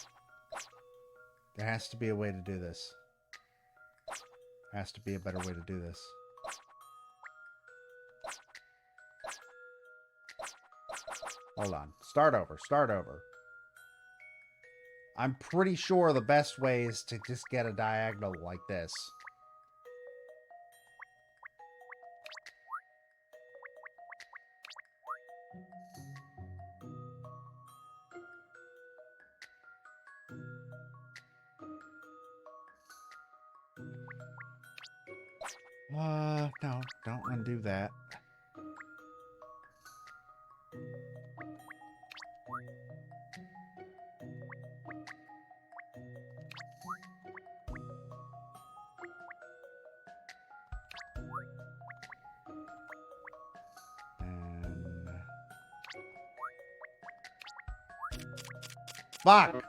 There has to be a way to do this. Has to be a better way to do this. Hold on. Start over. Start over. I'm pretty sure the best way is to just get a diagonal like this. No, don't undo that. And... Fuck!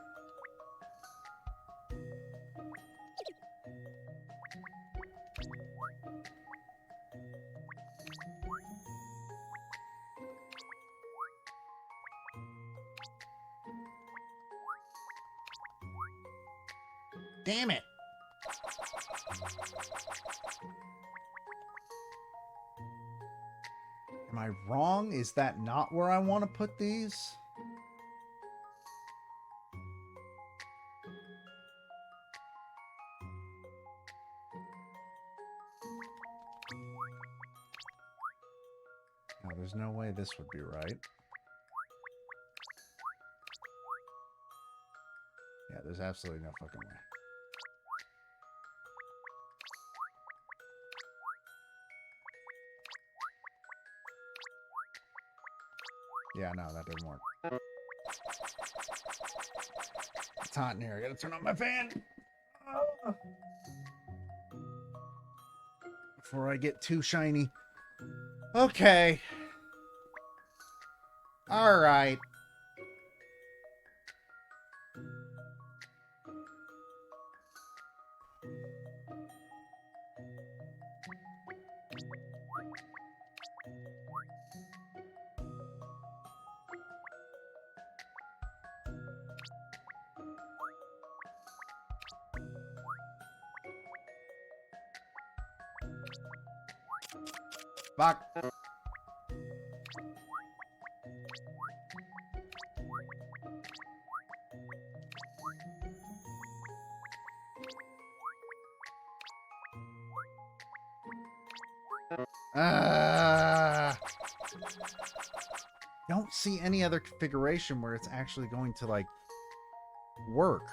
Damn it! Am I wrong? Is that not where I want to put these? No, there's no way this would be right. Yeah, there's absolutely no fucking way. Yeah, no, that doesn't work. It's hot in here. I gotta turn on my fan. Before I get too shiny. Okay. Alright. Fuck. Don't see any other configuration where it's actually going to, like, work.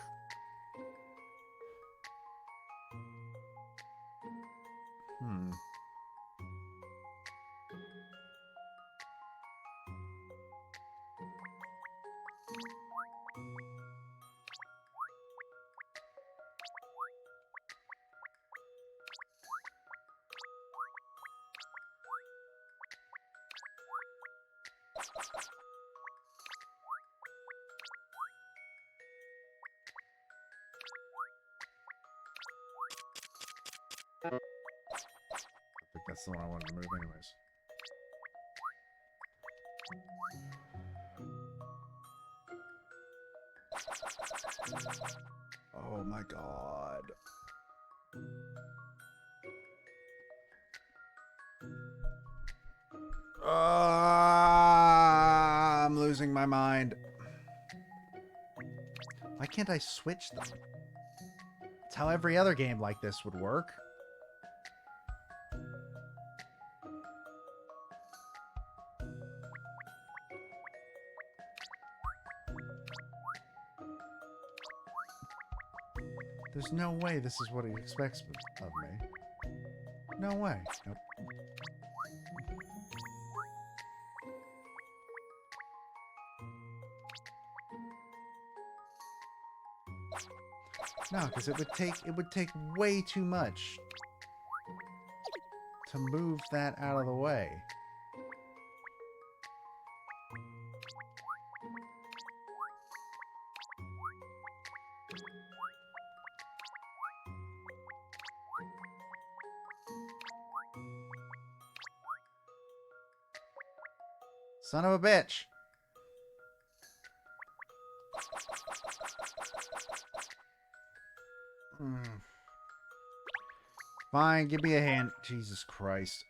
I think that's the one I wanted to move anyways. Oh my god. I'm losing my mind. Why can't I switch them? It's how every other game like this would work. There's no way this is what he expects of me. No way. Nope. No, because it would take way too much to move that out of the way. Son of a bitch. Fine, give me a hand. Jesus Christ.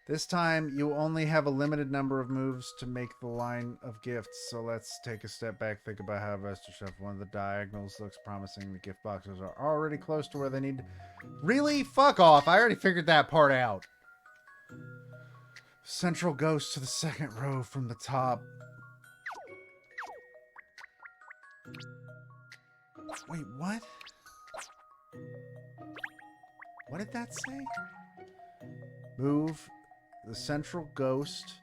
This time, you only have a limited number of moves to make the line of gifts, so let's take a step back, think about how best to shuffle. One of the diagonals looks promising. The gift boxes are already close to where they need to... Really? Fuck off. I already figured that part out. Central ghost to the second row from the top. Wait, what? What did that say? Move the central ghost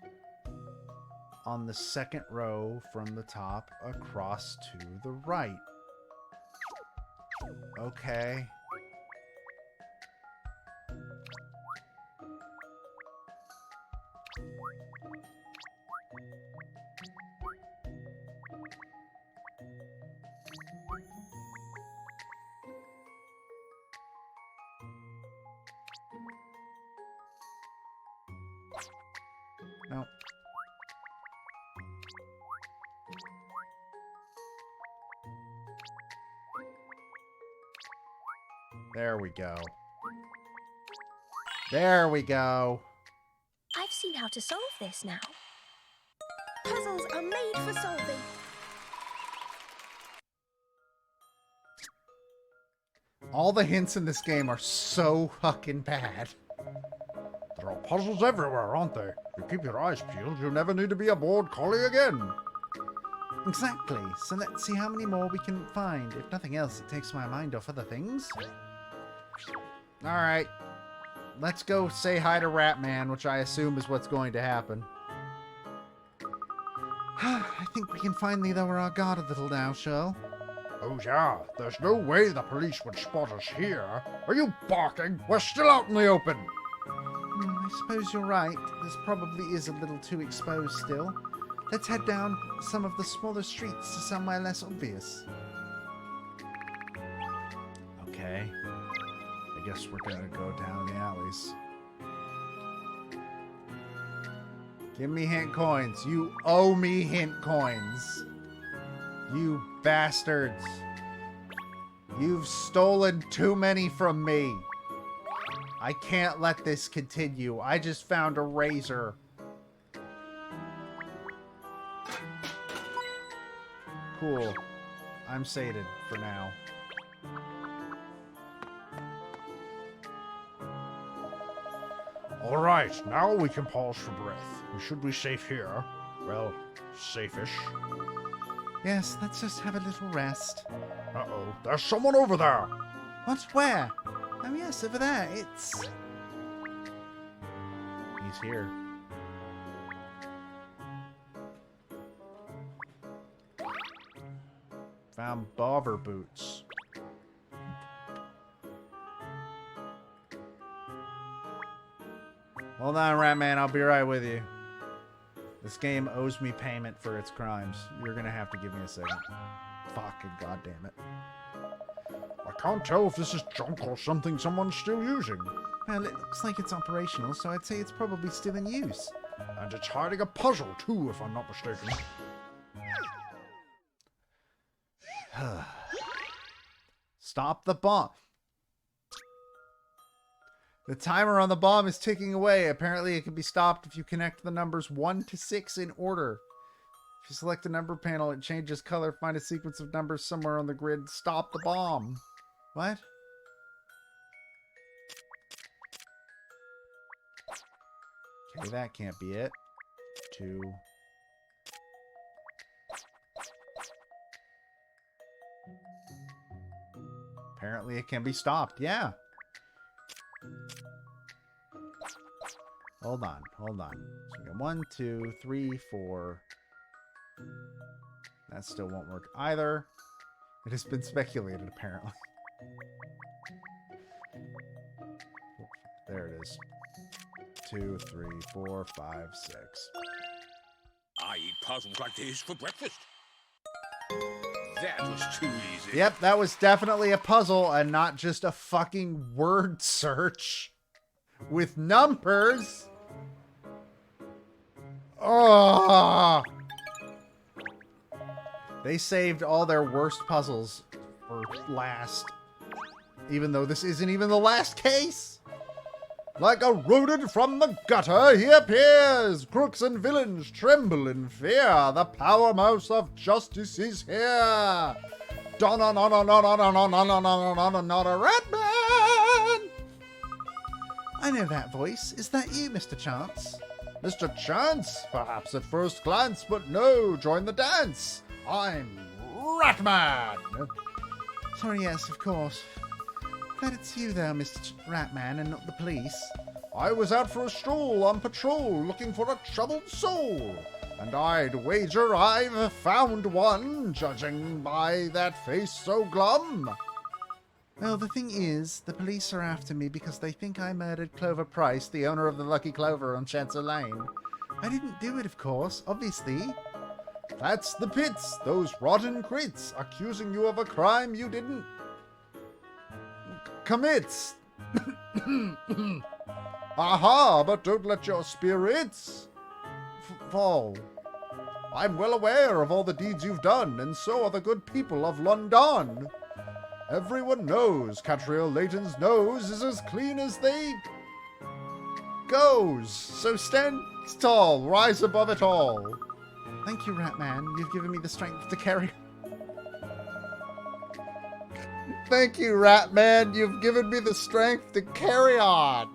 on the second row from the top across to the right. Okay. No. There we go. There we go. I've seen how to solve this now. Puzzles are made for solving. All the hints in this game are so fucking bad. There are puzzles everywhere, aren't there? If you keep your eyes peeled, you'll never need to be a bored collie again. Exactly. So let's see how many more we can find. If nothing else, it takes my mind off other things. Alright. Let's go say hi to Ratman, which I assume is what's going to happen. I think we can finally lower our guard a little now, Shirl. Oh yeah, there's no way the police would spot us here. Are you barking? We're still out in the open. I suppose you're right. This probably is a little too exposed still. Let's head down some of the smaller streets to somewhere less obvious. Okay. I guess we're gonna go down the alleys. Give me hint coins. You owe me hint coins. You bastards. You've stolen too many from me. I can't let this continue. I just found a razor. Cool. I'm sated for now. All right, now we can pause for breath. We should be safe here. Well, safe-ish. Yes, let's just have a little rest. Uh-oh, there's someone over there. What? Where? Oh, yes, over there. It's... He's here. Found bobber boots. Hold on, Ratman. I'll be right with you. This game owes me payment for its crimes. You're gonna have to give me a second. Fucking goddamn it. I can't tell if this is junk or something someone's still using. Well, it looks like it's operational, so I'd say it's probably still in use. And it's hiding a puzzle, too, if I'm not mistaken. Stop the bomb. The timer on the bomb is ticking away. Apparently, it can be stopped if you connect the numbers 1 to 6 in order. If you select a number panel, it changes color. Find a sequence of numbers somewhere on the grid. Stop the bomb. What? Okay, that can't be it. 2. Apparently, it can be stopped. Yeah. Hold on. So we got 1, 2, 3, 4. That still won't work either. It has been speculated, apparently. There it is. 2, 3, 4, 5, 6. I eat puzzles like this for breakfast. That was too easy. Yep, that was definitely a puzzle and not just a fucking word search with numbers. Oh! They saved all their worst puzzles for last. Even though this isn't even the last case. Like a rodent from the gutter, he appears. Crooks and villains tremble in fear. The power mouse of justice is here. Not a rat man. I know that voice. Is that you, Mr. Chance? Mr. Chance? Perhaps at first glance, but no, join the dance. I'm Ratman. Sorry, yes, of course. Glad it's you though, Mr. Ratman, and not the police. I was out for a stroll on patrol, looking for a troubled soul. And I'd wager I've found one, judging by that face so glum. Well, the thing is, the police are after me because they think I murdered Clover Price, the owner of the Lucky Clover on Chancellor Lane. I didn't do it, of course, obviously. That's the pits, those rotten crits, accusing you of a crime you didn't commit. Aha, but don't let your spirits fall. I'm well aware of all the deeds you've done, and so are the good people of London. Everyone knows Katrielle Layton's nose is as clean as they goes. So stand tall, rise above it all. Thank you, Ratman. You've given me the strength to carry... Thank you, Ratman. You've given me the strength to carry on.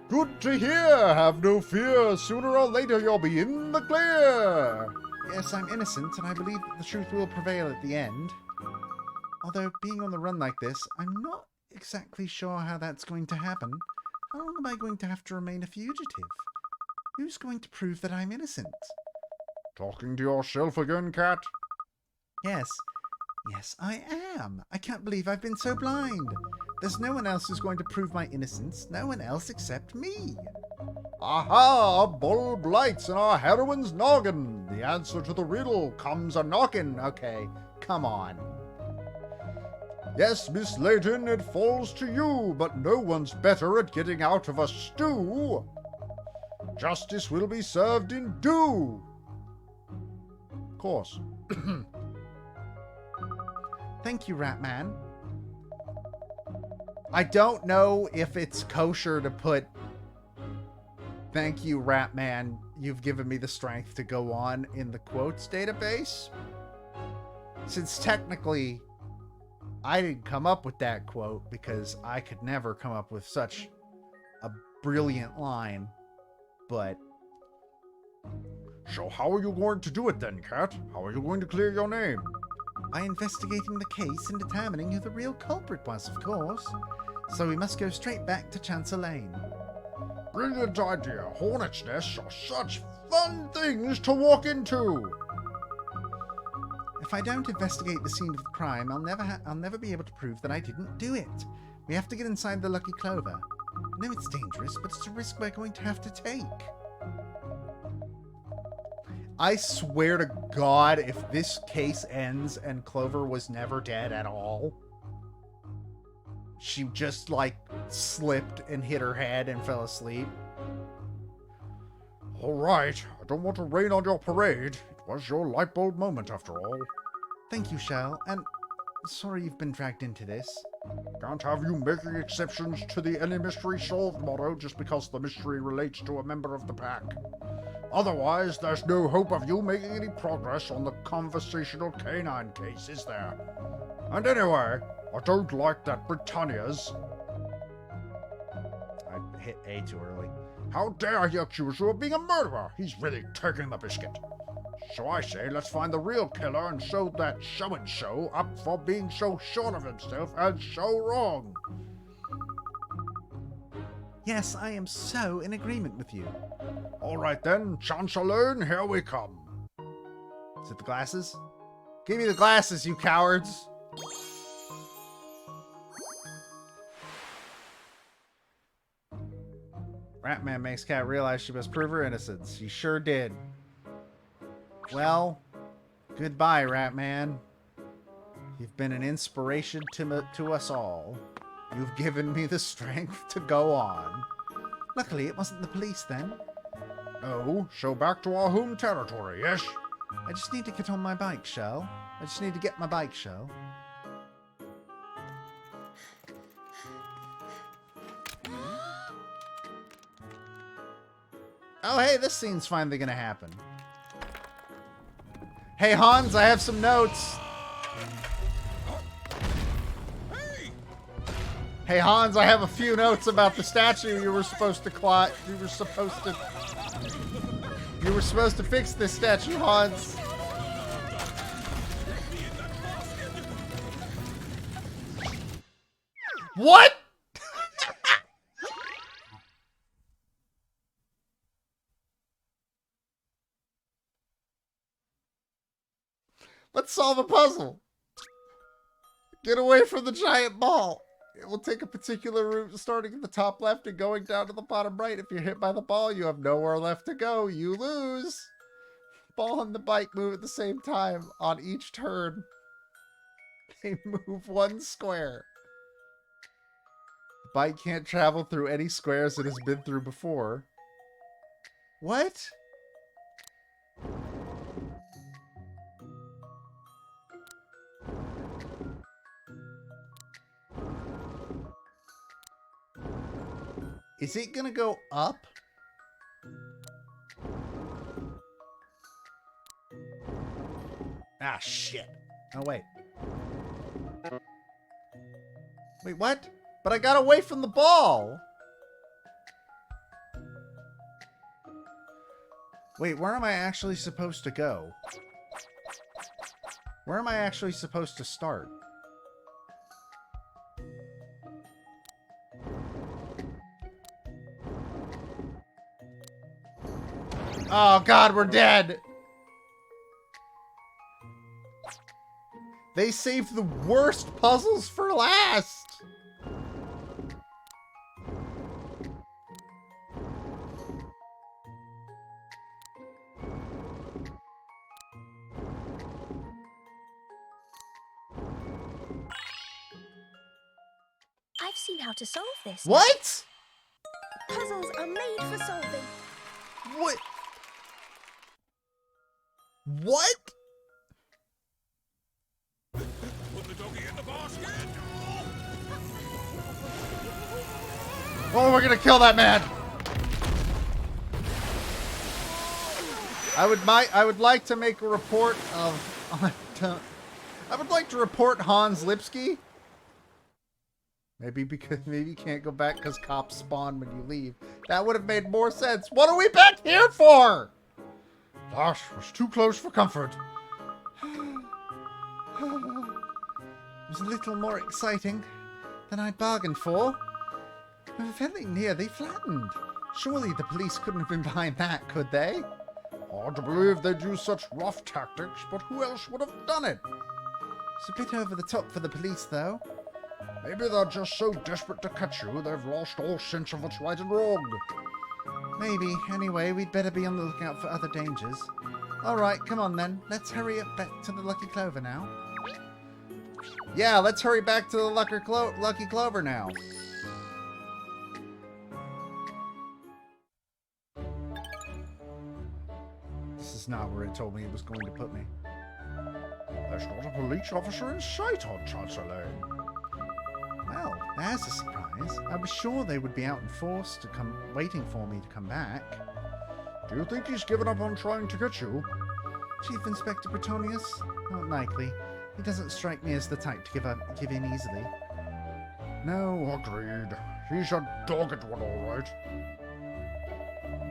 Good to hear. Have no fear. Sooner or later, you'll be in the clear. Yes, I'm innocent, and I believe that the truth will prevail at the end. Although, being on the run like this, I'm not exactly sure how that's going to happen. How long am I going to have to remain a fugitive? Who's going to prove that I'm innocent? Talking to yourself again, Cat? Yes. Yes, I am. I can't believe I've been so blind. There's no one else who's going to prove my innocence. No one else except me. Aha! A bulb lights in our heroine's noggin. The answer to the riddle comes a-knockin'. Okay, come on. Yes, Miss Layton, it falls to you, but no one's better at getting out of a stew. Justice will be served in due. Of course. Thank you, Ratman. I don't know if it's kosher to put, "Thank you, Ratman. You've given me the strength to go on," in the quotes database. Since technically, I didn't come up with that quote because I could never come up with such a brilliant line. But So how are you going to do it then, Cat? How are you going to clear your name? by investigating the case and determining who the real culprit was, of course. So we must go straight back to Chancellor Lane. Brilliant idea. Hornet's nests are such fun things to walk into. If I don't investigate the scene of the crime, I'll never be able to prove that I didn't do it. We have to get inside the Lucky Clover. I know it's dangerous, but it's a risk we're going to have to take. I swear to God, if this case ends and Clover was never dead at all, she just, like, slipped and hit her head and fell asleep. All right. I don't want to rain on your parade. It was your light bulb moment, after all. Thank you, Shell, and sorry you've been dragged into this. Can't have you making exceptions to the any mystery solved motto just because the mystery relates to a member of the pack. Otherwise, there's no hope of you making any progress on the conversational canine case, is there? And anyway, I don't like that Britannia's... I hit A too early. How dare he accuse you of being a murderer? He's really taking the biscuit. So I say let's find the real killer and show that so-and-so up for being so short of himself and so wrong. Yes, I am so in agreement with you. All right then, Chancellor Lane, here we come. Is it the glasses? Give me the glasses, you cowards! Ratman makes Cat realize she must prove her innocence. She sure did. Well, goodbye, Ratman. You've been an inspiration to us all. You've given me the strength to go on. Luckily, it wasn't the police then. No, so back to our home territory, yes? I just need to get on my bike, Shell. I just need to get my bike, Shell. Oh, hey, this scene's finally gonna happen. Hey, Hans, I have some notes. Hey, Hans, I have a few notes about the statue you were supposed to You were supposed to fix this statue, Hans. What? Let's solve a puzzle. Get away from the giant ball. It will take a particular route starting at the top left and going down to the bottom right. If you're hit by the ball, you have nowhere left to go. You lose. Ball and the bike move at the same time on each turn. They move one square. The bike can't travel through any squares it has been through before. What? Is it gonna go up? Ah, shit. Oh, wait. Wait, what? But I got away from the ball! Wait, where am I actually supposed to go? Where am I actually supposed to start? Oh god, we're dead! They saved the worst puzzles for last! I've seen how to solve this. What? Puzzles are made for solving. What? What? Put the doggy in the basket. we're gonna kill that man. I would like to make a report of. I would like to report Hans Lipsky. Maybe you can't go back because cops spawn when you leave. That would have made more sense. What are we back here for? That was too close for comfort. It was a little more exciting than I'd bargained for. We were very nearly flattened. Surely the police couldn't have been behind that, could they? Hard to believe they'd use such rough tactics, but who else would have done it? It's a bit over the top for the police, though. Maybe they're just so desperate to catch you, they've lost all sense of what's right and wrong. Maybe. Anyway, we'd better be on the lookout for other dangers. Alright, come on then. Let's hurry up back to the Lucky Clover now. Yeah, let's hurry back to the Lucky Clover now. This is not where it told me it was going to put me. There's not a police officer in sight on Chancellor Lane. Well, there's a surprise. I was sure they would be out in force waiting for me to come back. Do you think he's given up on trying to get you? Chief Inspector Bretonius? Not likely. He doesn't strike me as the type to give in easily. No, agreed. He's a dogged one, all right.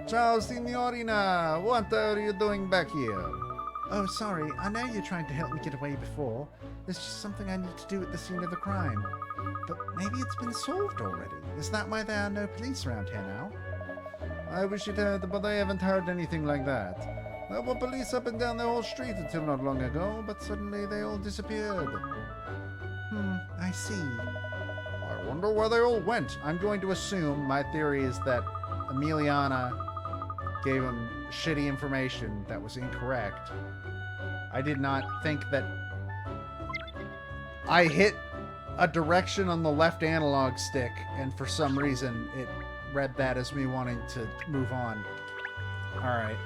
Ciao, signorina! What are you doing back here? Oh, sorry. I know you're trying to help me get away before. There's just something I need to do at the scene of the crime. But maybe it's been solved already. Is that why there are no police around here now? I wish it had, but I haven't heard anything like that. There were police up and down the whole street until not long ago, but suddenly they all disappeared. I see. I wonder where they all went. I'm going to assume, my theory is that Emiliana gave him shitty information that was incorrect. I did not think that... I hit a direction on the left analog stick, and for some reason it read that as me wanting to move on. Alright.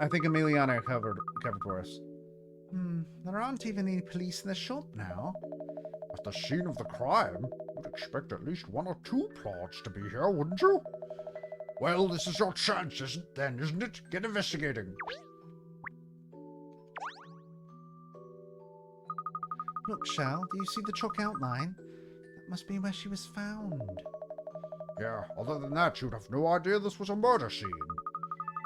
I think Emiliana covered for us. There aren't even any police in the shop now. At the scene of the crime, you'd expect at least one or two plots to be here, wouldn't you? Well, this is your chance, isn't it? Get investigating. Look, Shal, do you see the chalk outline? That must be where she was found. Yeah, other than that, you'd have no idea this was a murder scene.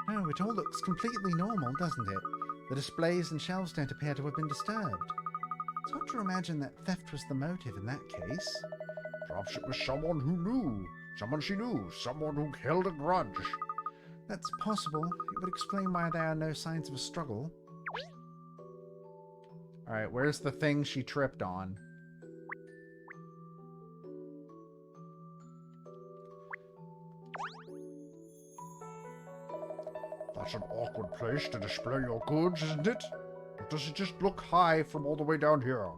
No, it all looks completely normal, doesn't it? The displays and shelves don't appear to have been disturbed. It's hard to imagine that theft was the motive in that case. Perhaps it was someone who knew. Someone she knew. Someone who held a grudge. That's possible. It would explain why there are no signs of a struggle. Alright, where's the thing she tripped on? That's an awkward place to display your goods, isn't it? Or does it just look high from all the way down here?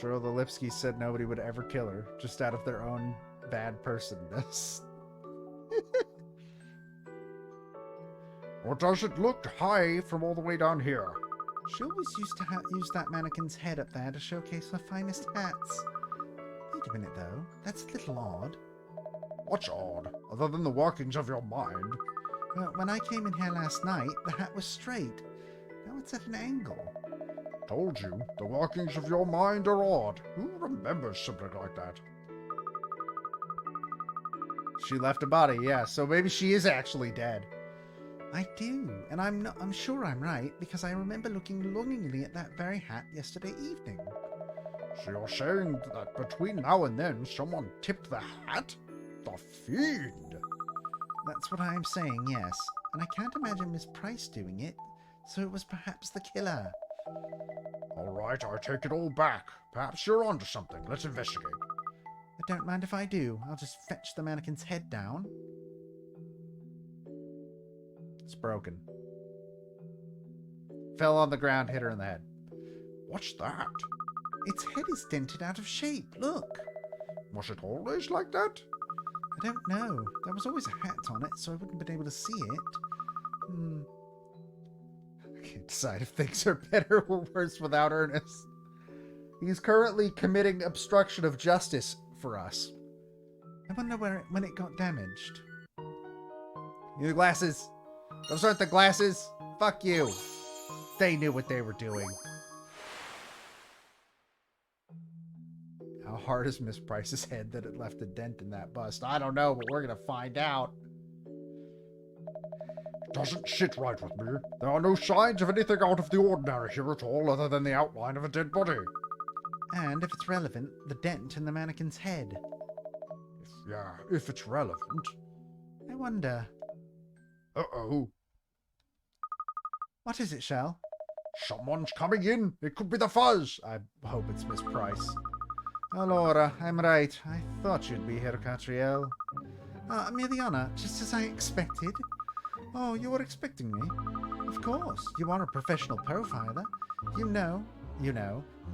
Sure, the Lipskys said nobody would ever kill her, just out of their own bad personness. Or does it look high from all the way down here? She always used to use that mannequin's head up there to showcase her finest hats. Wait a minute, though. That's a little odd. What's odd, other than the workings of your mind? Well, when I came in here last night, the hat was straight. Now it's at an angle. Told you, the workings of your mind are odd. Who remembers something like that? She left a body, yeah, so maybe she is actually dead. I do, and I'm sure I'm right, because I remember looking longingly at that very hat yesterday evening. So you're saying that between now and then, someone tipped the hat? The fiend! That's what I'm saying, yes. And I can't imagine Miss Price doing it, so it was perhaps the killer. All right, I take it all back. Perhaps you're onto something. Let's investigate. I don't mind if I do. I'll just fetch the mannequin's head down. It's broken. Fell on the ground, hit her in the head. What's that? Its head is dented out of shape. Look. Was it always like that? I don't know. There was always a hat on it, so I wouldn't have been able to see it. I can't decide if things are better or worse without Ernest. He's currently committing obstruction of justice for us. I wonder when it got damaged. New glasses. Those aren't the glasses. Fuck you. They knew what they were doing. How hard is Miss Price's head that it left a dent in that bust? I don't know, but we're gonna find out. Doesn't sit right with me. There are no signs of anything out of the ordinary here at all, other than the outline of a dead body. And if it's relevant, the dent in the mannequin's head. If it's relevant. I wonder. Uh-oh. What is it, Shell? Someone's coming in. It could be the fuzz. I hope it's Miss Price. Oh, Laura, I'm right. I thought you'd be here, Katrielle. Millionaire, just as I expected. Oh, you were expecting me? Of course. You are a professional profiler. You know.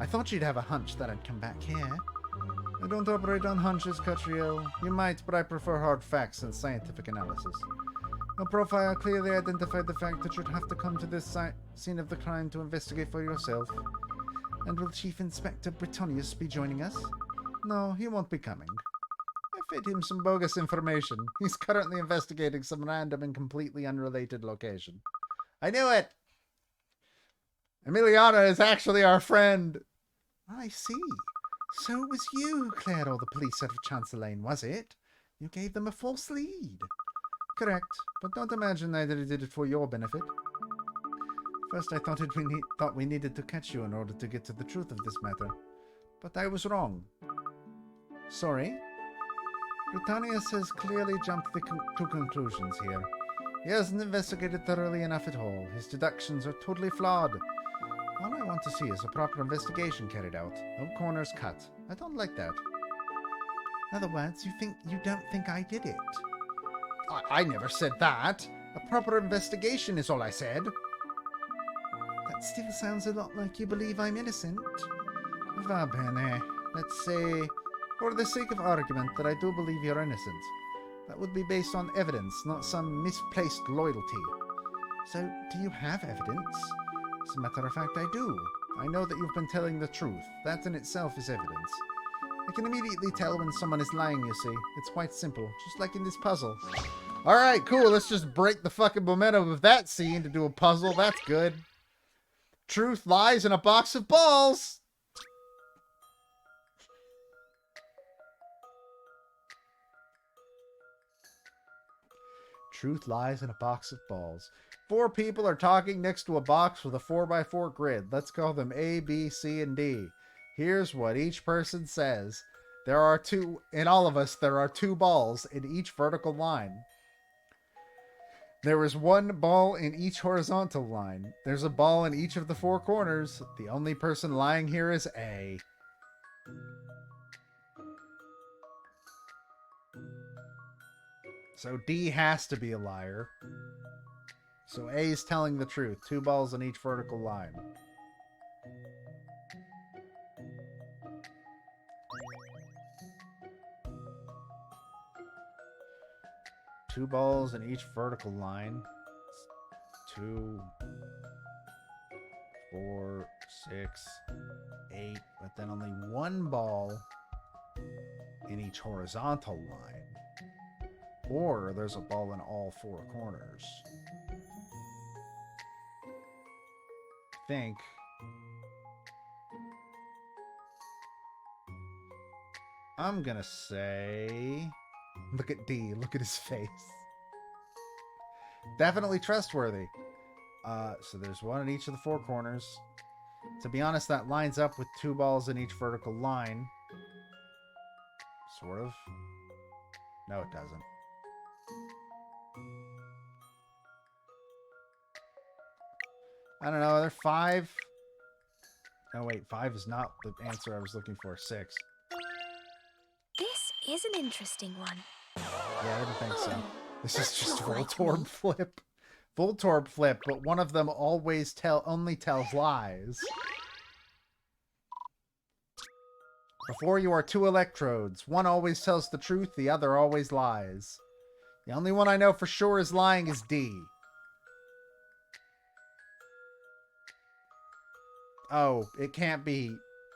I thought you'd have a hunch that I'd come back here. I don't operate on hunches, Katrielle. You might, but I prefer hard facts and scientific analysis. A profile clearly identified the fact that you'd have to come to this scene of the crime to investigate for yourself. And will Chief Inspector Britonius be joining us? No, he won't be coming. I fed him some bogus information. He's currently investigating some random and completely unrelated location. I knew it! Emiliana is actually our friend. I see. So it was you who cleared all the police out of Chancellor Lane, was it? You gave them a false lead. Correct, but don't imagine I did it for your benefit. First I thought we needed to catch you in order to get to the truth of this matter. But I was wrong. Sorry? Britannius has clearly jumped to conclusions here. He hasn't investigated thoroughly enough at all. His deductions are totally flawed. All I want to see is a proper investigation carried out. No corners cut. I don't like that. In other words, you don't think I did it? I never said that. A proper investigation is all I said. That still sounds a lot like you believe I'm innocent. Va bene. Let's say, for the sake of argument, that I do believe you're innocent. That would be based on evidence, not some misplaced loyalty. So, do you have evidence? As a matter of fact, I do. I know that you've been telling the truth. That in itself is evidence. I can immediately tell when someone is lying, you see. It's quite simple, just like in this puzzle. Alright, cool. Let's just break the fucking momentum of that scene to do a puzzle. That's good. Truth lies in a box of balls! Truth lies in a box of balls. 4 people are talking next to a box with a 4x4 grid. Let's call them A, B, C, and D. Here's what each person says. In all of us, there are 2 balls in each vertical line. There is 1 ball in each horizontal line. There's a ball in each of the 4 corners. The only person lying here is A. So D has to be a liar. So A is telling the truth. 2 balls in each vertical line. Two balls in each vertical line. 2, 4, 6, 8. But then only 1 ball in each horizontal line. Or there's a ball in all 4 corners. Think. I'm gonna say... Look at D. Look at his face. Definitely trustworthy. So there's 1 in each of the 4 corners. To be honest, that lines up with 2 balls in each vertical line. Sort of. No, it doesn't. I don't know. Are there 5? Oh, wait. 5 is not the answer I was looking for. 6. This is an interesting one. Yeah, I didn't think so. This is just Voltorb flip. Voltorb flip, but one of them only tells lies. Before you are 2 electrodes. One always tells the truth, the other always lies. The only one I know for sure is lying is D. Oh, it can't be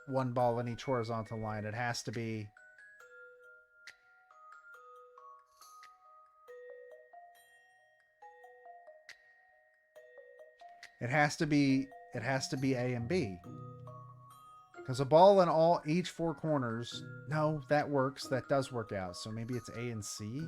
one ball in each horizontal line. It has to be... It has to be A and B. Because a ball in each four corners... No, that works. That does work out. So maybe it's A and C?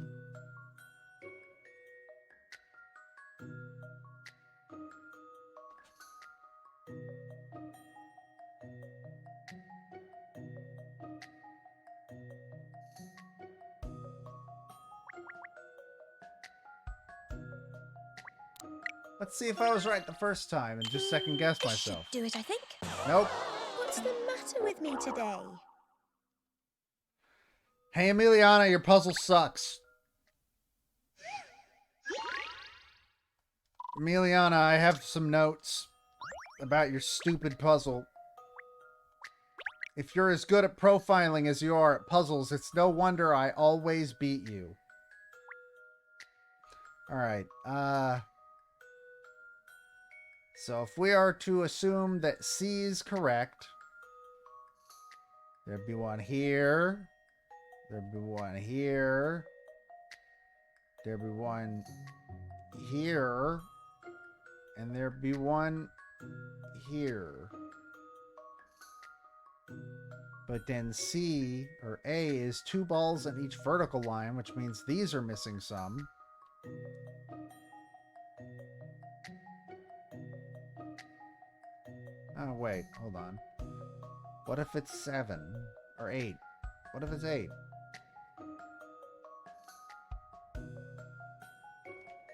Let's see if I was right the first time and just second guess This should myself. do it, I think. Nope. What's the matter with me today? Hey, Emiliana, your puzzle sucks. Emiliana, I have some notes about your stupid puzzle. If you're as good at profiling as you are at puzzles, it's no wonder I always beat you. Alright, so if we are to assume that C is correct, there'd be one here, there'd be one here, there'd be one here, and there'd be one here. But then C, or A, is 2 balls in each vertical line, which means these are missing some. Oh, wait, hold on. What if it's 7? Or 8? What if it's 8?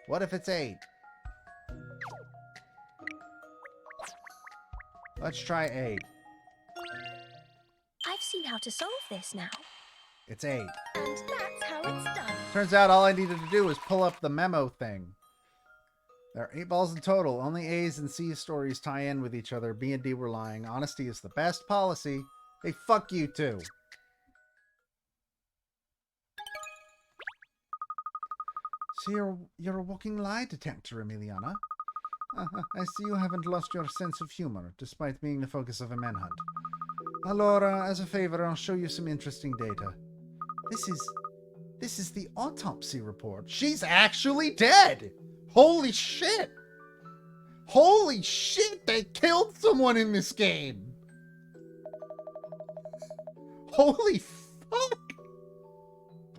What if it's 8? Let's try 8. I've seen how to solve this now. It's 8. And that's how it's done. Turns out all I needed to do was pull up the memo thing. There are 8 balls in total. Only A's and C's stories tie in with each other. B and D were lying. Honesty is the best policy. Hey, fuck you too. So you're a walking lie detector, Emiliana. I see you haven't lost your sense of humor, despite being the focus of a manhunt. Allora, as a favor, I'll show you some interesting data. This is the autopsy report. She's actually dead! Holy shit! Holy shit! They killed someone in this game! Holy fuck!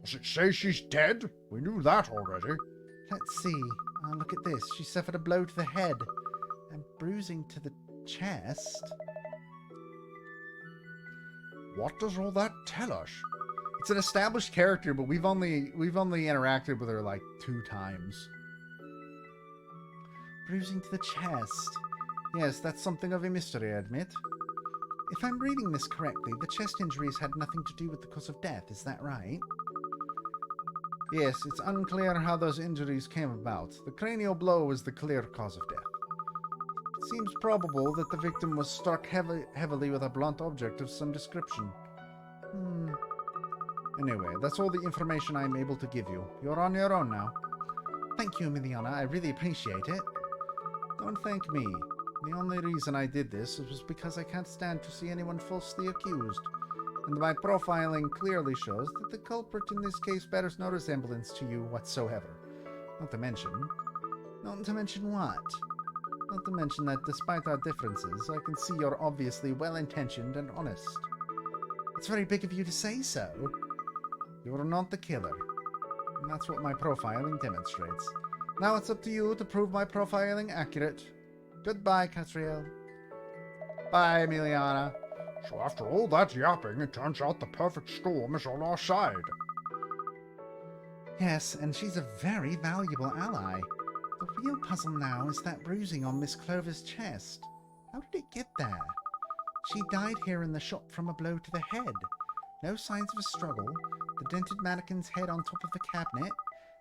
Does it say she's dead? We knew that already. Let's see. Look at this. She suffered a blow to the head and bruising to the chest. What does all that tell us? It's an established character, but we've only interacted with her like 2 times. Bruising to the chest. Yes, that's something of a mystery, I admit. If I'm reading this correctly, the chest injuries had nothing to do with the cause of death, is that right? Yes, it's unclear how those injuries came about. The cranial blow was the clear cause of death. It seems probable that the victim was struck heavily with a blunt object of some description. Anyway, that's all the information I'm able to give you. You're on your own now. Thank you, Emiliana. I really appreciate it. Don't thank me. The only reason I did this was because I can't stand to see anyone falsely accused. And my profiling clearly shows that the culprit in this case bears no resemblance to you whatsoever. Not to mention what? Not to mention that despite our differences, I can see you're obviously well-intentioned and honest. It's very big of you to say so. You're not the killer. And that's what my profiling demonstrates. Now it's up to you to prove my profiling accurate. Goodbye, Katrielle. Bye, Emiliana. So after all that yapping, it turns out the perfect storm is on our side. Yes, and she's a very valuable ally. The real puzzle now is that bruising on Miss Clover's chest. How did it get there? She died here in the shop from a blow to the head. No signs of a struggle, the dented mannequin's head on top of the cabinet,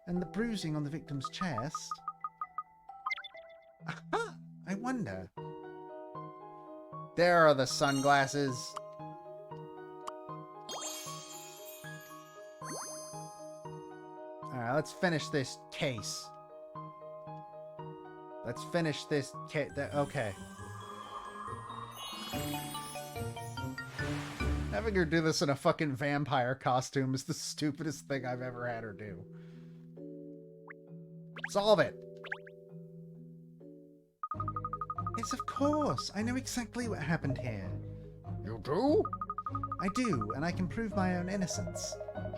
and the bruising on the victim's chest. Aha! I wonder. There are the sunglasses. Alright, let's finish this case. Let's finish this case. Okay. Having her do this in a fucking vampire costume is the stupidest thing I've ever had her do. Solve it. Yes, of course. I know exactly what happened here. You do? I do, and I can prove my own innocence.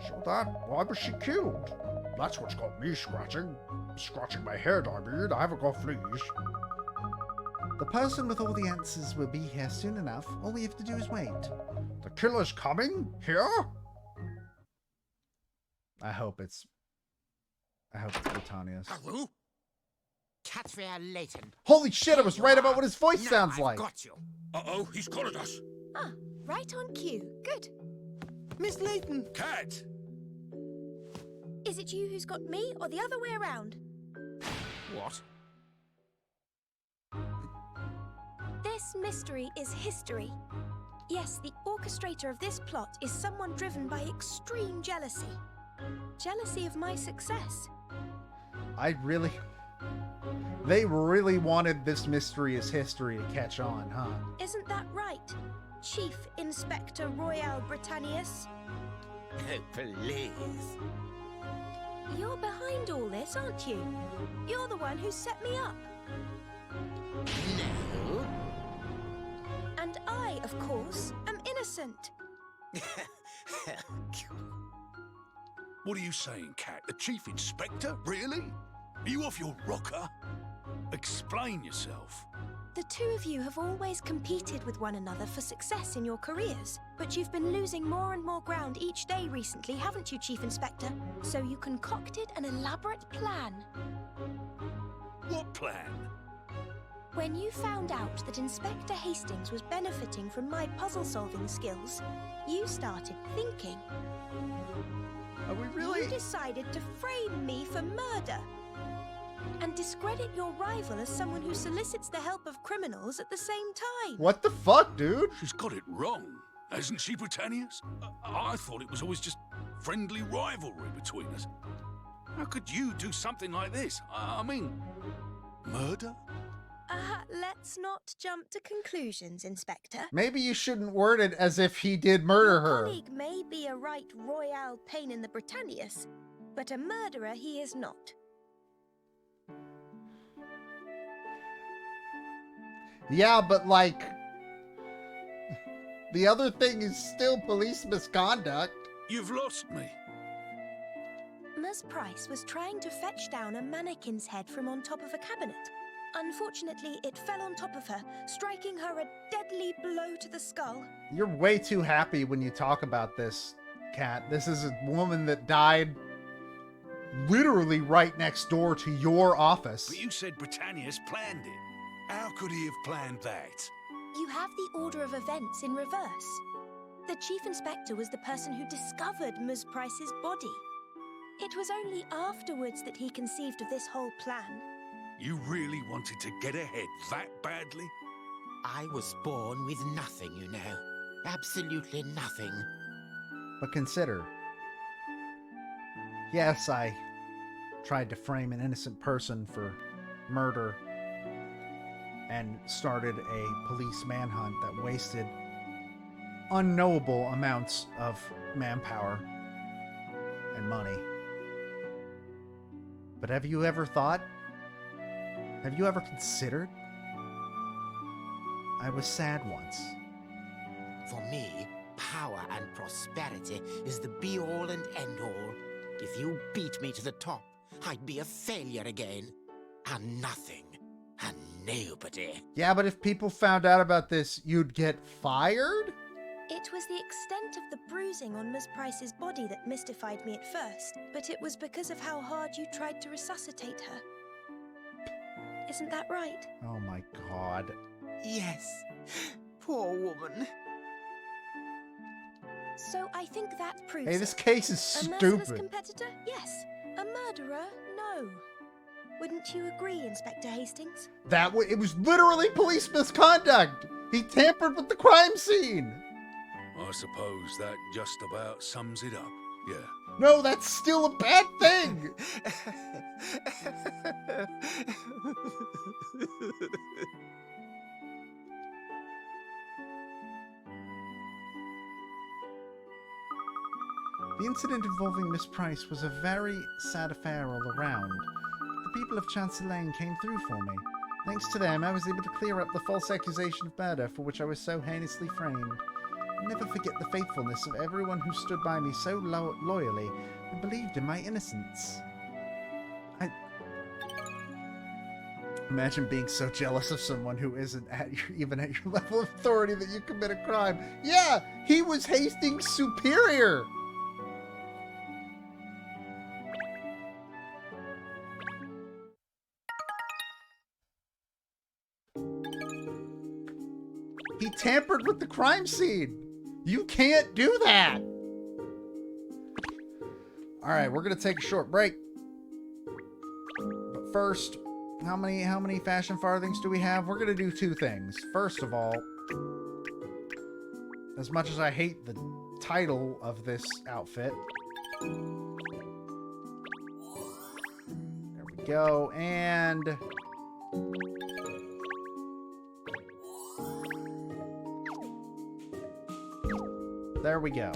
So that, why was she killed? That's what's got me scratching. Scratching my head, I mean. I haven't got fleas. The person with all the answers will be here soon enough. All we have to do is wait. The killer's coming? Here? I hope it's Britannia's. Hello? Katrielle Layton. Holy shit, I was right about what his voice Now sounds I've like. got you. Uh-oh, he's collared us. Ah, right on cue. Good. Miss Layton. Cat! Is it you who's got me, or the other way around? What? This mystery is history. Yes, the orchestrator of this plot is someone driven by extreme jealousy. Jealousy of my success. They really wanted this mystery as history to catch on, huh? Isn't that right, Chief Inspector Royale Britannius? Oh, please. You're behind all this, aren't you? You're the one who set me up. No. And I, of course, am innocent. What are you saying, Cat? The Chief Inspector? Really? Are you off your rocker? Explain yourself. The two of you have always competed with one another for success in your careers, but you've been losing more and more ground each day recently, haven't you, Chief Inspector? So you concocted an elaborate plan. What plan? When you found out that Inspector Hastings was benefiting from my puzzle-solving skills, you started thinking. Are we really? You decided to frame me for murder and discredit your rival as someone who solicits the help of criminals at the same time. What the fuck, dude? She's got it wrong, hasn't she, Britannius? I thought it was always just friendly rivalry between us. How could you do something like this? I mean, murder? Let's not jump to conclusions, Inspector. Maybe you shouldn't word it as if he did murder Your her. colleague may be a right royale pain in the Britannius, but a murderer he is not. Yeah, but like, the other thing is still police misconduct. You've lost me. Ms. Price was trying to fetch down a mannequin's head from on top of a cabinet. Unfortunately, it fell on top of her, striking her a deadly blow to the skull. You're way too happy when you talk about this, Kat. This is a woman that died literally right next door to your office. But you said Britannius planned it. How could he have planned that? You have the order of events in reverse. The Chief Inspector was the person who discovered Ms. Price's body. It was only afterwards that he conceived of this whole plan. You really wanted to get ahead that badly? I was born with nothing, you know. Absolutely nothing. But consider, yes, I tried to frame an innocent person for murder and started a police manhunt that wasted unknowable amounts of manpower and money. But have you ever thought? Have you ever considered? I was sad once. For me, power and prosperity is the be-all and end-all. If you beat me to the top, I'd be a failure again. A nothing. A nobody. Yeah, but if people found out about this, you'd get fired? It was the extent of the bruising on Miss Price's body that mystified me at first, but it was because of how hard you tried to resuscitate her. Isn't that right? Oh my god. Yes. Poor woman. So I think that proves Hey, this it. case is A merciless stupid. competitor? Yes. A murderer? No. Wouldn't you agree, Inspector Hastings? It was literally police misconduct. He tampered with the crime scene. I suppose that just about sums it up, yeah. No, that's still a bad thing. The incident involving Miss Price was a very sad affair all around. The people of Chancellor Lane came through for me. Thanks to them, I was able to clear up the false accusation of murder for which I was so heinously framed. I'll never forget the faithfulness of everyone who stood by me so loyally and believed in my innocence. Imagine being so jealous of someone who isn't even at your level of authority that you commit a crime. Yeah, he was Hastings' superior. He tampered with the crime scene. You can't do that. All right, we're gonna take a short break. But first, how many fashion farthings do we have? We're gonna do two things. First of all, as much as I hate the title of this outfit, there we go, and there we go.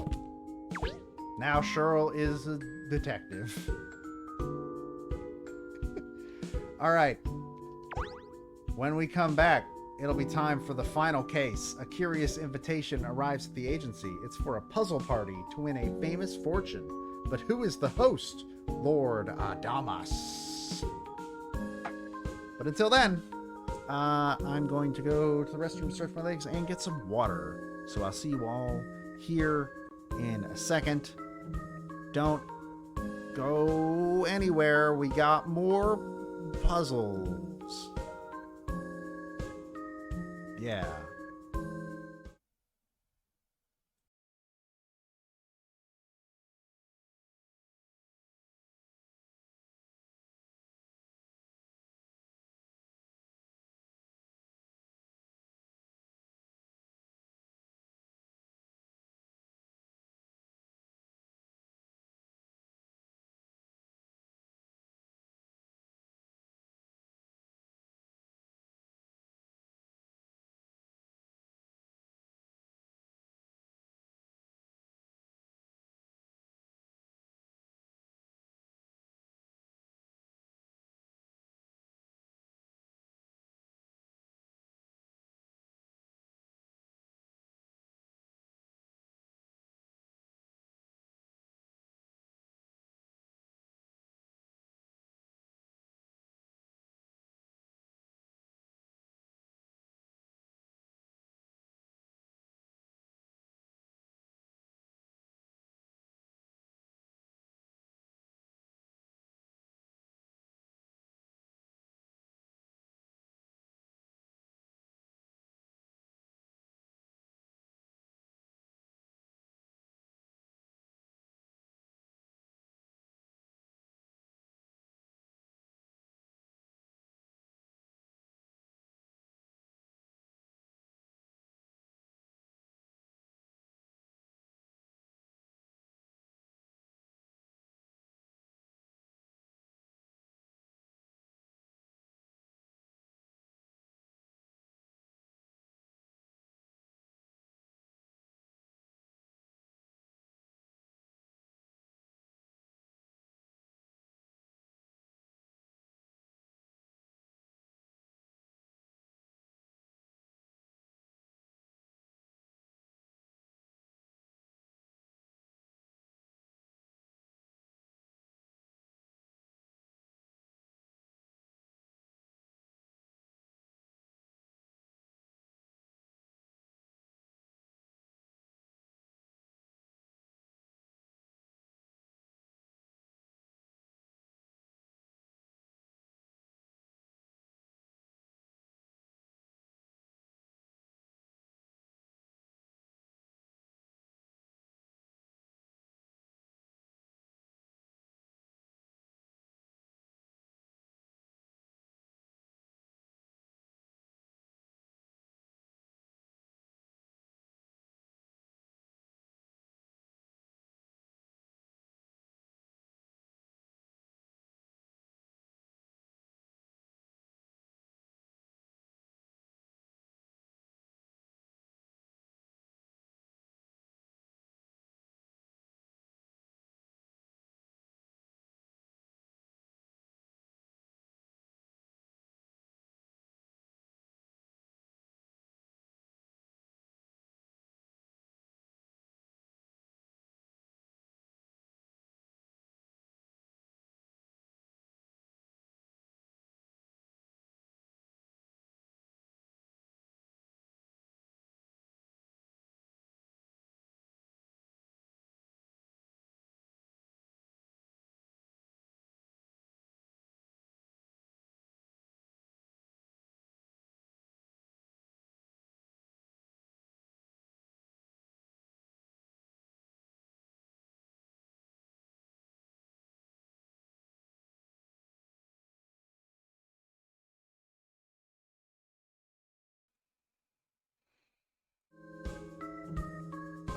Now Cheryl is a detective. All right. When we come back, it'll be time for the final case. A curious invitation arrives at the agency. It's for a puzzle party to win a famous fortune. But who is the host? Lord Adamas. But until then, I'm going to go to the restroom, stretch my legs, and get some water. So I'll see you all here in a second. Don't go anywhere. We got more puzzles. Yeah.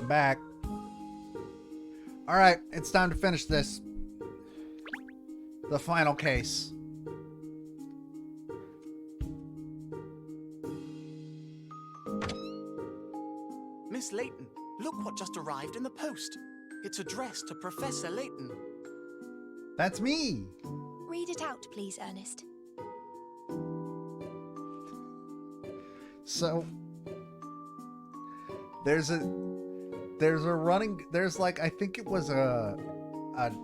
I'm back. Alright, it's time to finish this. The final case. Miss Layton, look what just arrived in the post. It's addressed to Professor Layton. That's me. Read it out, please, Ernest. So there's like, I think it was an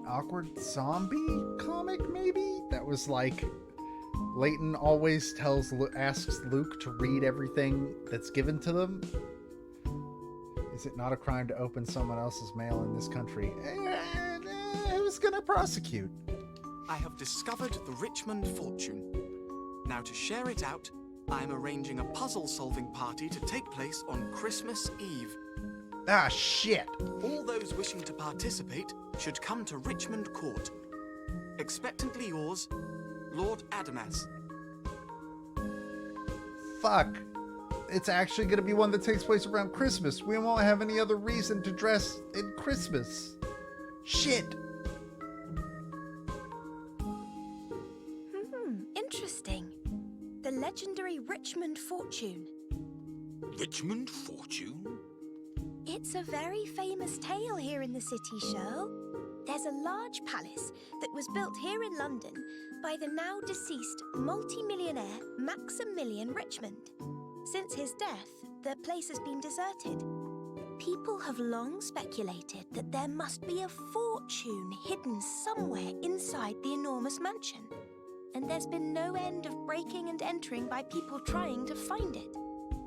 awkward zombie comic, maybe, that was like Layton always asks Luke to read everything that's given to them. Is it not a crime to open someone else's mail in this country? Who's gonna prosecute? I have discovered the Richmond fortune. Now, to share it out, I am arranging a puzzle-solving party to take place on Christmas Eve. Ah, shit. All those wishing to participate should come to Richmond Court. Expectantly yours, Lord Adamas. Fuck. It's actually going to be one that takes place around Christmas. We won't have any other reason to dress in Christmas. Shit. Interesting. The legendary Richmond fortune. Richmond fortune? It's a very famous tale here in the city, Shirl. There's a large palace that was built here in London by the now deceased multi-millionaire Maximilian Richmond. Since his death, the place has been deserted. People have long speculated that there must be a fortune hidden somewhere inside the enormous mansion. And there's been no end of breaking and entering by people trying to find it.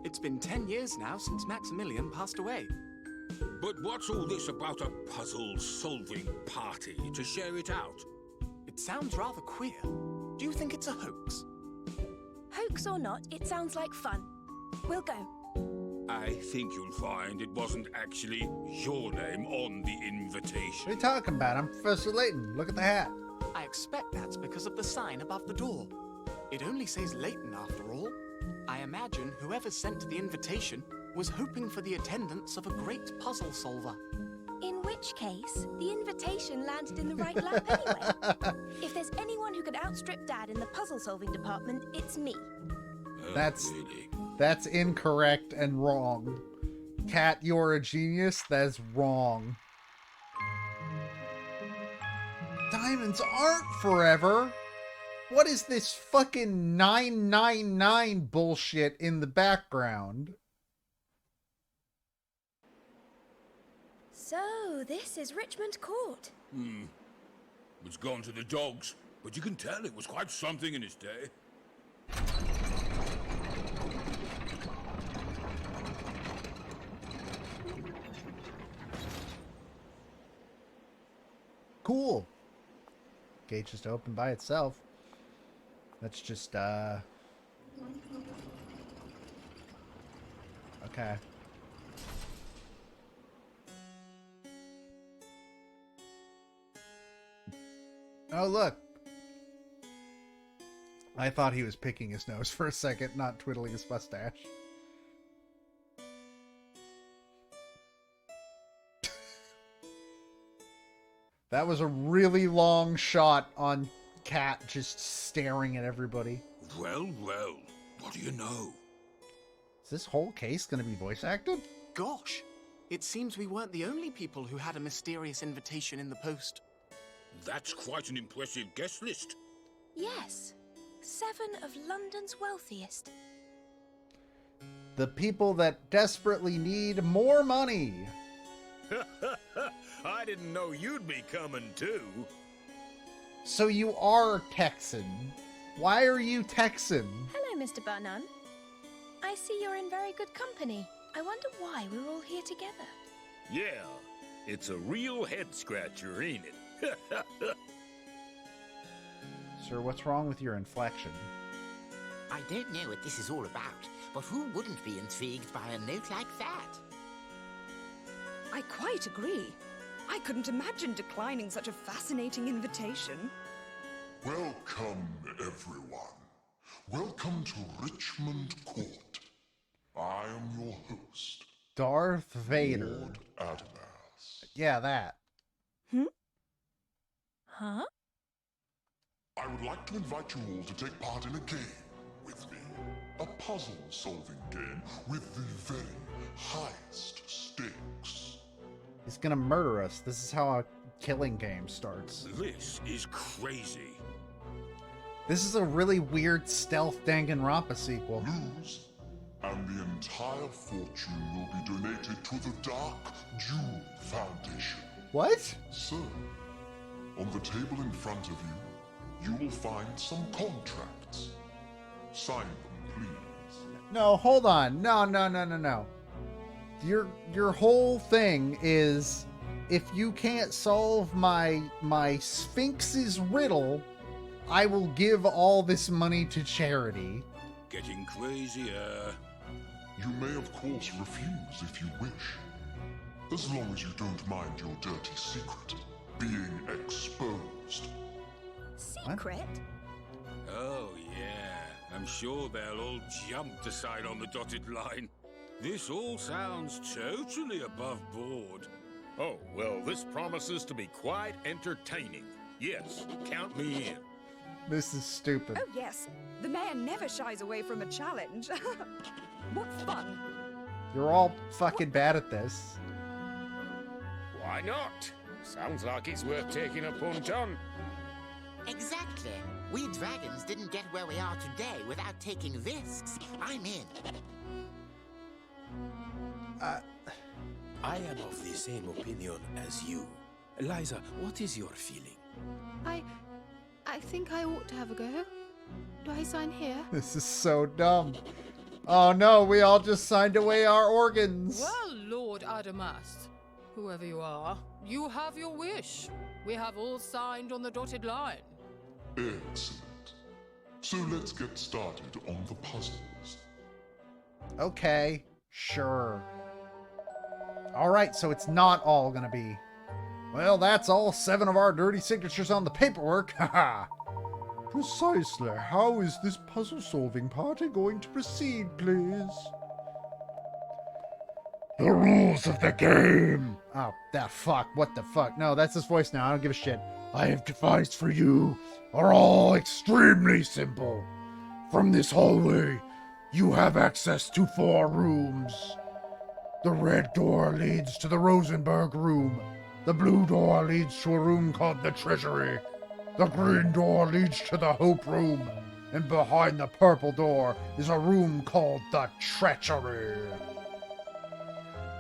It's been 10 years now since Maximilian passed away. But what's all this about a puzzle-solving party to share it out? It sounds rather queer. Do you think it's a hoax? Hoax or not, it sounds like fun. We'll go. I think you'll find it wasn't actually your name on the invitation. What are you talking about? I'm Professor Layton. Look at the hat. I expect that's because of the sign above the door. It only says Layton after all. I imagine whoever sent the invitation was hoping for the attendance of a great puzzle solver. In which case, the invitation landed in the right lap anyway. If there's anyone who could outstrip Dad in the puzzle-solving department, it's me. Really? That's incorrect and wrong. Kat, you're a genius. That's wrong. Diamonds aren't forever. What is this fucking 999 bullshit in the background? So, this is Richmond Court. It's gone to the dogs, but you can tell it was quite something in its day. Cool. Gate just opened by itself. Let's just, okay. Oh, look. I thought he was picking his nose for a second, not twiddling his mustache. That was a really long shot on Kat just staring at everybody. Well, well, what do you know? Is this whole case going to be voice acted? Gosh, it seems we weren't the only people who had a mysterious invitation in the post. That's quite an impressive guest list. Yes, 7 of London's wealthiest. The people that desperately need more money. I didn't know you'd be coming too. So you are Texan. Why are you Texan? Hello, Mr. Barnum. I see you're in very good company. I wonder why we're all here together. Yeah, it's a real head-scratcher, ain't it? Sir, what's wrong with your inflection? I don't know what this is all about, but who wouldn't be intrigued by a note like that? I quite agree. I couldn't imagine declining such a fascinating invitation. Welcome, everyone. Welcome to Richmond Court. I am your host, Darth Vader. Lord Adamas. Yeah, that. Huh? I would like to invite you all to take part in a game with me. A puzzle-solving game with the very highest stakes. He's gonna murder us. This is how a killing game starts. This is crazy. This is a really weird stealth Danganronpa sequel. Lose, and the entire fortune will be donated to the Dark Jewel Foundation. What? So, on the table in front of you, you will find some contracts. Sign them, please. No, hold on. No. Your whole thing is, if you can't solve my Sphinx's riddle, I will give all this money to charity. Getting crazier. You may, of course, refuse if you wish. As long as you don't mind your dirty secret being exposed. Secret? Oh, yeah. I'm sure they'll all jump to sign on the dotted line. This all sounds totally above board. Oh, well, this promises to be quite entertaining. Yes, count me in. This is stupid. Oh, yes. The mayor never shies away from a challenge. What fun. You're all fucking bad at this. Why not? Sounds like it's worth taking a punt on. Exactly. We dragons didn't get where we are today without taking risks. I'm in. I am of the same opinion as you. Liza, what is your feeling? I think I ought to have a go. Do I sign here? This is so dumb. Oh no, we all just signed away our organs. Well, Lord Adamas, whoever you are, you have your wish. We have all signed on the dotted line. Excellent. So let's get started on the puzzles. Okay, sure. Alright, so it's not all gonna be... Well, that's all 7 of our dirty signatures on the paperwork, haha! Precisely. How is this puzzle-solving party going to proceed, please? The rules of the game! Oh, that fuck. What the fuck? No, that's his voice now. I don't give a shit. I have devised for you are all extremely simple. From this hallway, you have access to 4 rooms. The red door leads to the Rosenberg room. The blue door leads to a room called the Treasury. The green door leads to the Hope room. And behind the purple door is a room called the Treachery.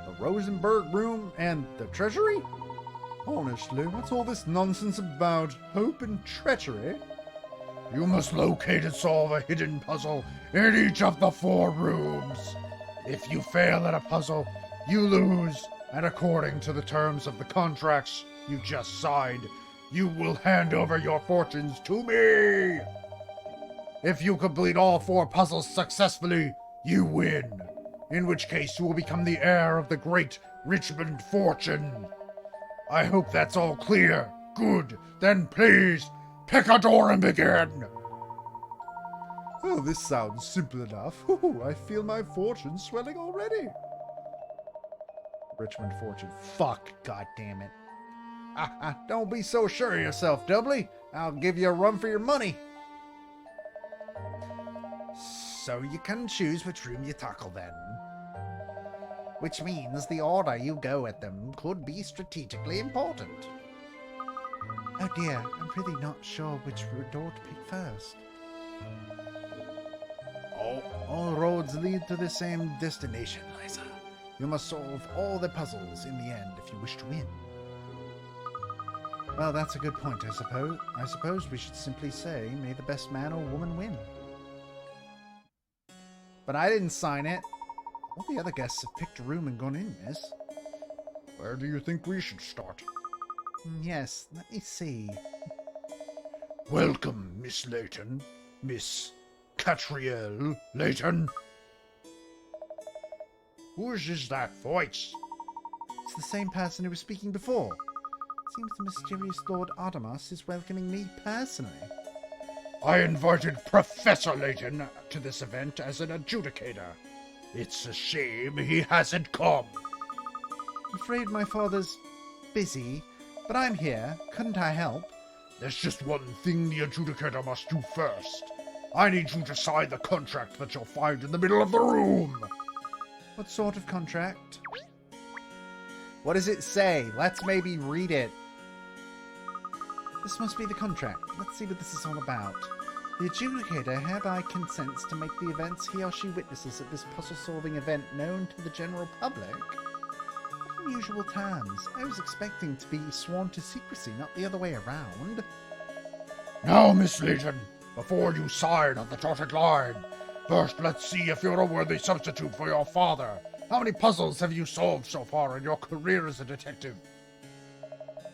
The Rosenberg room and the Treasury? Honestly, what's all this nonsense about hope and treachery? You must locate and solve a hidden puzzle in each of the 4 rooms. If you fail at a puzzle, you lose, and according to the terms of the contracts you just signed, you will hand over your fortunes to me. If you complete all 4 puzzles successfully, you win, in which case you will become the heir of the great Richmond fortune. I hope that's all clear. Good. Then please, pick a door and begin. Oh, this sounds simple enough. Ooh, I feel my fortune swelling already. Richmond fortune. Fuck, goddammit. Don't be so sure of yourself, Dudley. I'll give you a run for your money. So you can choose which room you tackle then. Which means the order you go at them could be strategically important. Oh dear, I'm really not sure which door to pick first. All roads lead to the same destination, Liza. You must solve all the puzzles in the end if you wish to win. Well, that's a good point, I suppose. I suppose we should simply say, may the best man or woman win. But I didn't sign it. All the other guests have picked a room and gone in, miss. Where do you think we should start? Yes, let me see. Welcome, Miss Layton. Miss Katrielle Layton. Whose is that voice? It's the same person who was speaking before. It seems the mysterious Lord Adamas is welcoming me personally. I invited Professor Layton to this event as an adjudicator. It's a shame he hasn't come. I'm afraid my father's busy, but I'm here. Couldn't I help? There's just one thing the adjudicator must do first. I need you to sign the contract that you'll find in the middle of the room. What sort of contract? What does it say? Let's maybe read it. This must be the contract. Let's see what this is all about. The adjudicator hereby consents to make the events he or she witnesses at this puzzle-solving event known to the general public. What unusual terms. I was expecting to be sworn to secrecy, not the other way around. Now, Miss Layton, before you sign on the dotted line, first let's see if you're a worthy substitute for your father. How many puzzles have you solved so far in your career as a detective?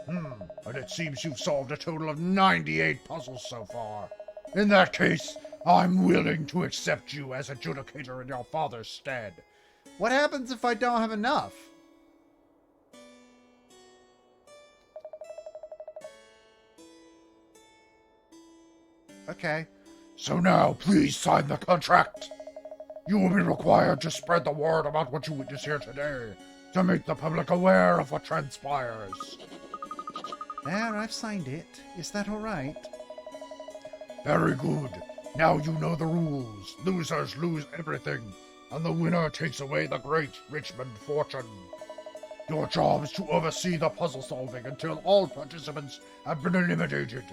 And it seems you've solved a total of 98 puzzles so far. In that case, I'm willing to accept you as adjudicator in your father's stead. What happens if I don't have enough? Okay. So now, please sign the contract. You will be required to spread the word about what you witnessed here today, to make the public aware of what transpires. There, I've signed it. Is that all right? Very good. Now you know the rules. Losers lose everything, and the winner takes away the great Richmond fortune. Your job is to oversee the puzzle solving until all participants have been eliminated,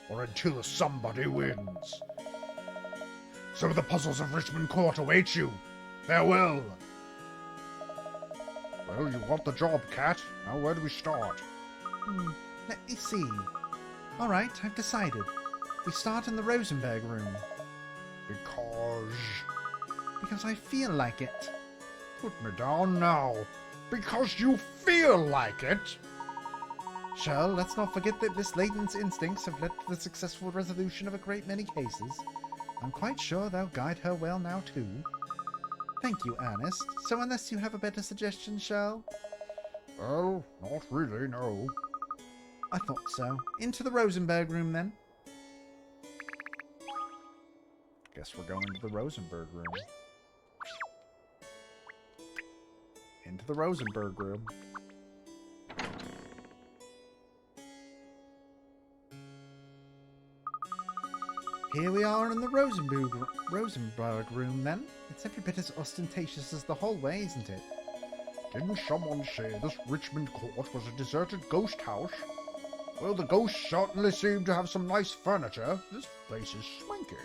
or until somebody wins. So the puzzles of Richmond Court await you. Farewell. Well, you want the job, Cat. Now where do we start? Let me see. All right, I've decided. We start in the Rosenberg room. Because I feel like it. Put me down now. Because you feel like it? Shall, let's not forget that Miss Layton's instincts have led to the successful resolution of a great many cases. I'm quite sure they'll guide her well now, too. Thank you, Ernest. So unless you have a better suggestion, Shall? Well, not really, no. I thought so. Into the Rosenberg room, then. Guess we're going to the Rosenberg room. Into the Rosenberg room. Here we are in the Rosenberg room, then. It's every bit as ostentatious as the hallway, isn't it? Didn't someone say this Richmond Court was a deserted ghost house? Well, the ghosts certainly seem to have some nice furniture. This place is swanky.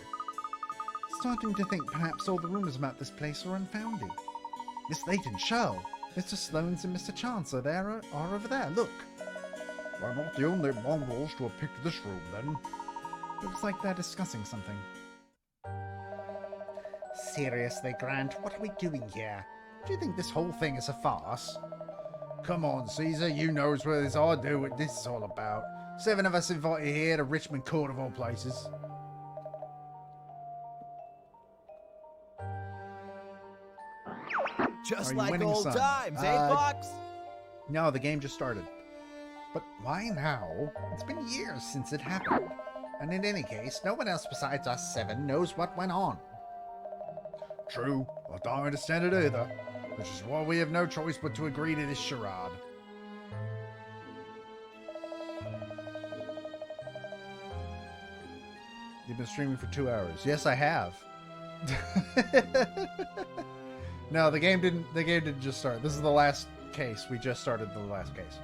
Starting to think perhaps all the rumours about this place are unfounded. Miss Layton, Shell, Mr. Sloanes and Mr. Chancellor there are over there, look. They're not the only mongrels to have picked this room, then. Looks like they're discussing something. Seriously, Grant, what are we doing here? Do you think this whole thing is a farce? Come on, Caesar, you know as well as I do what this is all about. 7 of us invited here to Richmond Court of all places. Just like old times, eh, Fox? No, the game just started. But why now? It's been years since it happened. And in any case, no one else besides us 7 knows what went on. True, I don't understand it either. Which is why we have no choice but to agree to this charade. You've been streaming for 2 hours. Yes, I have. No, the game didn't just start. This is the last case. We just started the last case.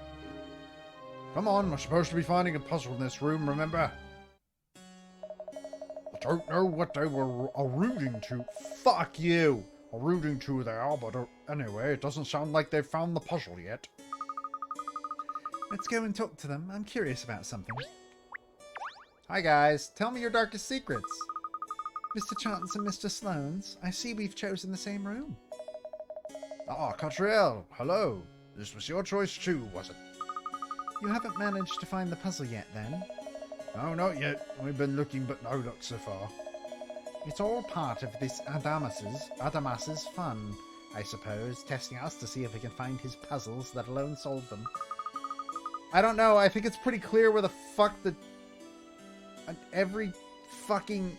Come on, we're supposed to be finding a puzzle in this room, remember? I don't know what they were alluding to. Fuck you! Alluding to there, but anyway, it doesn't sound like they've found the puzzle yet. Let's go and talk to them. I'm curious about something. Hi guys, tell me your darkest secrets. Mr. Chance and Mr. Sloanes, I see we've chosen the same room. Ah, Katrielle, hello. This was your choice too, was it? You haven't managed to find the puzzle yet, then? No, not yet. We've been looking, but no luck so far. It's all part of this Adamas's fun, I suppose, testing us to see if we can find his puzzles, let alone solve them. I don't know, I think it's pretty clear where the fuck every fucking...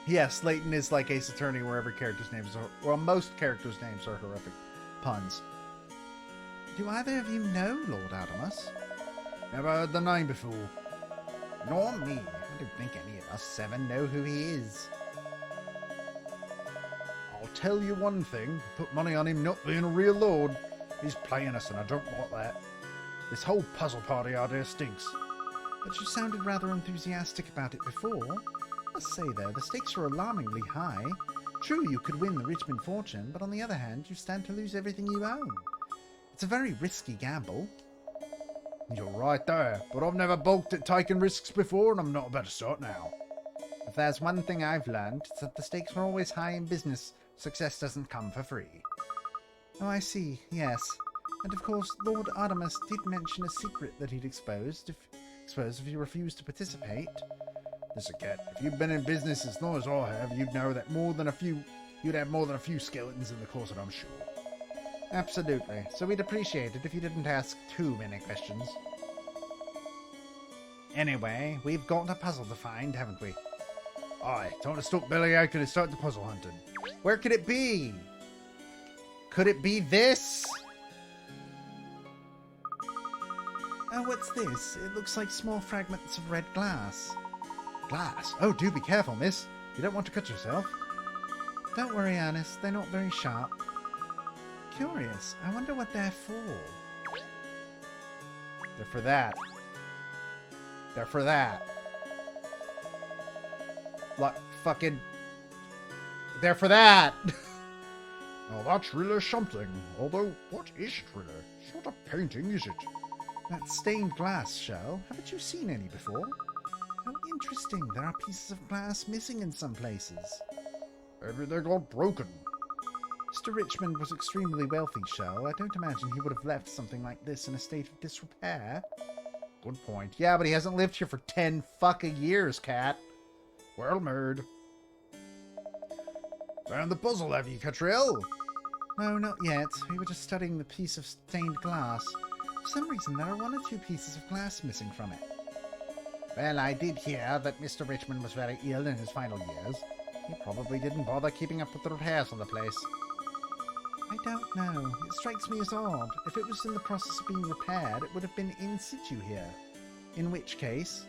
Yes, Layton is like Ace Attorney, where every character's name is... Well, most characters' names are horrific. puns. Do either of you know Lord Adamus? Never heard the name before. Nor me. I don't think any of us 7 know who he is. I'll tell you one thing. Put money on him not being a real lord. He's playing us and I don't like that. This whole puzzle party idea stinks. But you sounded rather enthusiastic about it before. I must say, though, the stakes are alarmingly high. True, you could win the Richmond fortune, but on the other hand, you stand to lose everything you own. It's a very risky gamble. You're right there, but I've never balked at taking risks before, and I'm not about to start now. If there's one thing I've learned, it's that the stakes are always high in business. Success doesn't come for free. Oh, I see, yes. And of course, Lord Artemis did mention a secret that he'd exposed if you refused to participate. Listen, Cat, if you've been in business as long as I have, you'd know that you'd have more than a few skeletons in the closet, I'm sure. Absolutely. So we'd appreciate it if you didn't ask too many questions. Anyway, we've got a puzzle to find, haven't we? Aye, time to stop bellyaching and start the puzzle hunting. Where could it be? Could it be this? Oh, what's this? It looks like small fragments of red glass. Glass? Oh, do be careful, miss. You don't want to cut yourself. Don't worry, Ernest. They're not very sharp. Curious. I wonder what they're for. They're for that. They're for that. What fucking... They're for that! Oh, that's really something. Although, what is it really? It's not a painting, is it? That stained glass shell. Haven't you seen any before? How interesting. There are pieces of glass missing in some places. Maybe they got broken. Mr. Richmond was extremely wealthy, Shell. I don't imagine he would have left something like this in a state of disrepair. Good point. Yeah, but he hasn't lived here for 10 fucking years, Cat. Well made. Found the puzzle, have you, Katrielle? No, not yet. We were just studying the piece of stained glass. For some reason, there are 1 or 2 pieces of glass missing from it. Well, I did hear that Mr. Richmond was very ill in his final years. He probably didn't bother keeping up with the repairs on the place. I don't know. It strikes me as odd. If it was in the process of being repaired, it would have been in situ here. In which case,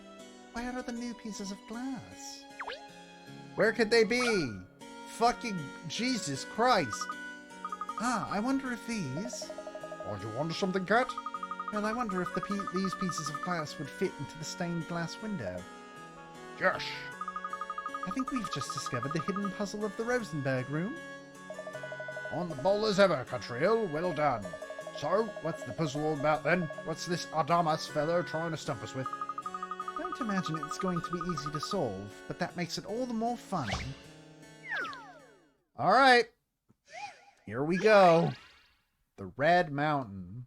why are the new pieces of glass? Where could they be? Fucking Jesus Christ. Ah, I wonder if these... Oh, you wonder something, Cat? Well, I wonder if these pieces of glass would fit into the stained glass window. Yes. I think we've just discovered the hidden puzzle of the Rosenberg room. On the ball as ever, Katrielle. Well done. So, what's the puzzle all about then? What's this Adamas fellow trying to stump us with? Don't imagine it's going to be easy to solve, but that makes it all the more fun. Alright. Here we go. The Red Mountain.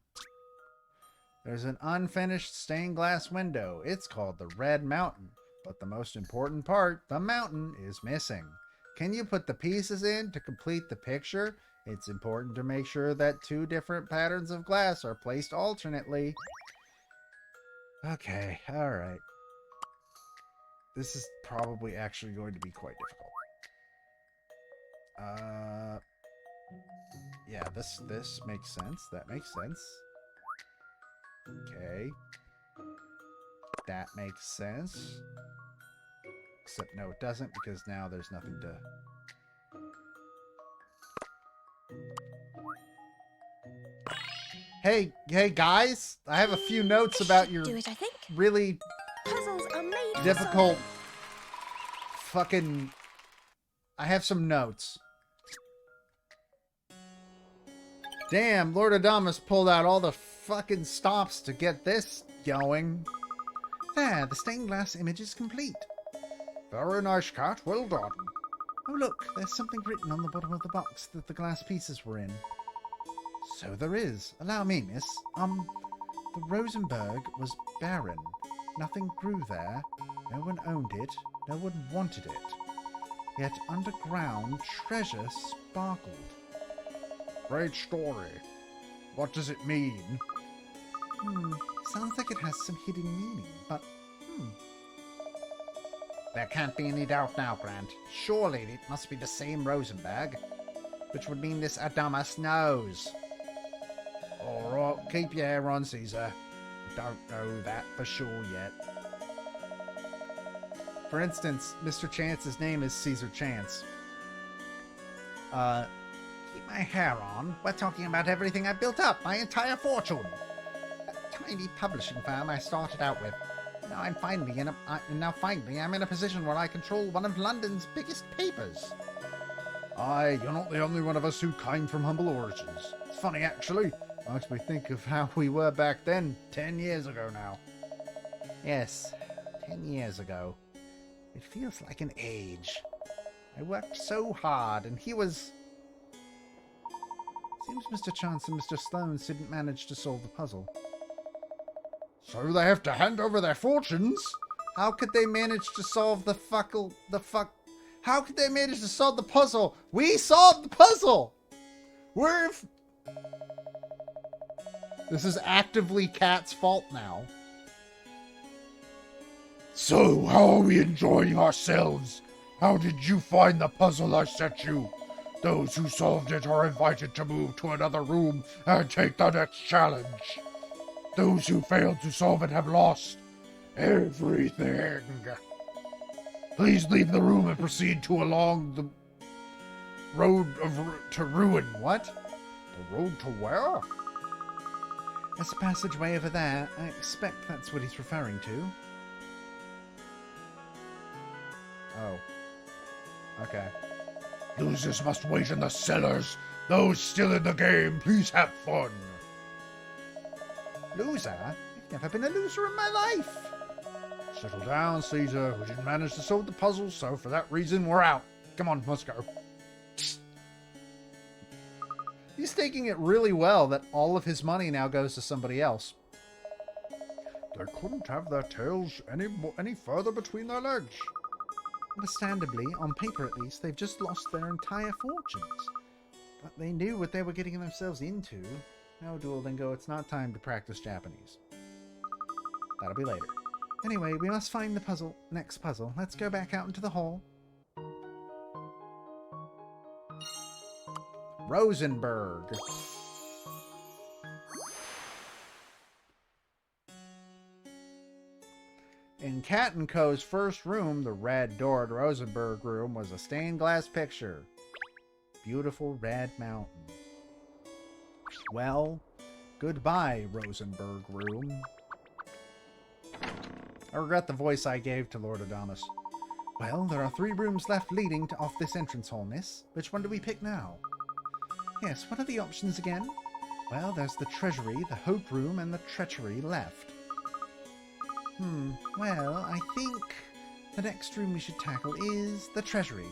There's an unfinished stained glass window. It's called the Red Mountain. But the most important part, the mountain, is missing. Can you put the pieces in to complete the picture? It's important to make sure that 2 different patterns of glass are placed alternately. Okay, alright. This is probably actually going to be quite difficult. Yeah, this makes sense. That makes sense. Okay. That makes sense. Except no, it doesn't, because now there's nothing to... Hey guys! I have a few notes about your really Puzzles are made difficult fucking... I have some notes. Damn, Lord Adamus pulled out all the fucking stops to get this going. There, the stained glass image is complete. Very nice, Cat. Well done. Oh look, there's something written on the bottom of the box that the glass pieces were in. So there is. Allow me, miss. The Rosenberg was barren. Nothing grew there. No one owned it. No one wanted it. Yet underground treasure sparkled. Great story. What does it mean? Sounds like it has some hidden meaning, but There can't be any doubt now, Grant. Surely it must be the same Rosenberg. which would mean this Adamas knows. Alright, keep your hair on, Caesar. Don't know that for sure yet. For instance, Mr. Chance's name is Caesar Chance. Keep my hair on. We're talking about everything I built up, my entire fortune. That tiny publishing firm I started out with. Now I'm finally I'm in a position where I control one of London's biggest papers. Aye, you're not the only one of us who came from humble origins. It's funny, actually. Makes me think of how we were back then, 10 years ago now. Yes, 10 years ago. It feels like an age. I worked so hard, and he was... Seems Mr. Chance and Mr. Sloanes didn't manage to solve the puzzle. So they have to hand over their fortunes? How could they manage to solve How could they manage to solve the puzzle? We solved the puzzle! This is actively Kat's fault now. So, how are we enjoying ourselves? How did you find the puzzle I set you? Those who solved it are invited to move to another room and take the next challenge. Those who failed to solve it have lost everything. Please leave the room and proceed along the road to ruin. What? The road to where? There's a passageway over there. I expect that's what he's referring to. Oh. Okay. Losers must wait in the cellars. Those still in the game, please have fun. Loser? I've never been a loser in my life. Settle down, Caesar. We didn't manage to solve the puzzle, so for that reason, we're out. Come on, let's go. He's taking it really well that all of his money now goes to somebody else. They couldn't have their tails any further between their legs. Understandably, on paper at least, they've just lost their entire fortunes. But they knew what they were getting themselves into. Now, Duolingo, it's not time to practice Japanese. That'll be later. Anyway, we must find the next puzzle. Let's go back out into the hall. Rosenberg. In Cat & Co.'s first room, the red-doored Rosenberg room, was a stained glass picture. Beautiful red mountain. Well, goodbye, Rosenberg room. I regret the voice I gave to Lord Adonis. Well, there are 3 rooms left leading off this entrance hall, miss. Which one do we pick now? Yes, what are the options again? Well, there's the treasury, the hope room, and the treachery left. Well, I think the next room we should tackle is the treasury.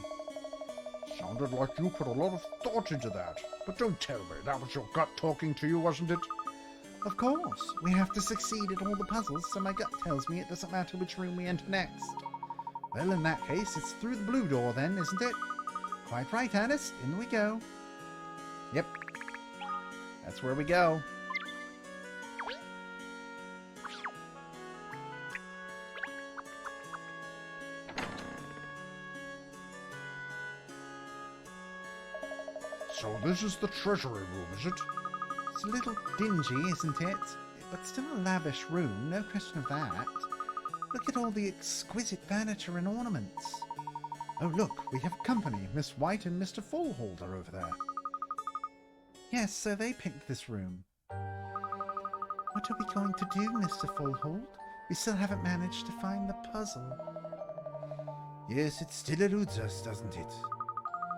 Sounded like you put a lot of thought into that. But don't tell me, that was your gut talking to you, wasn't it? Of course. We have to succeed at all the puzzles, so my gut tells me it doesn't matter which room we enter next. Well, in that case, it's through the blue door then, isn't it? Quite right, Alice. In we go. Yep. That's where we go. So this is the treasury room, is it? It's a little dingy, isn't it? But still a lavish room, no question of that. Look at all the exquisite furniture and ornaments. Oh, look, we have company. Miss White and Mr. Fullhold are over there. Yes, so they picked this room. What are we going to do, Mr. Fullhold? We still haven't managed to find the puzzle. Yes, it still eludes us, doesn't it?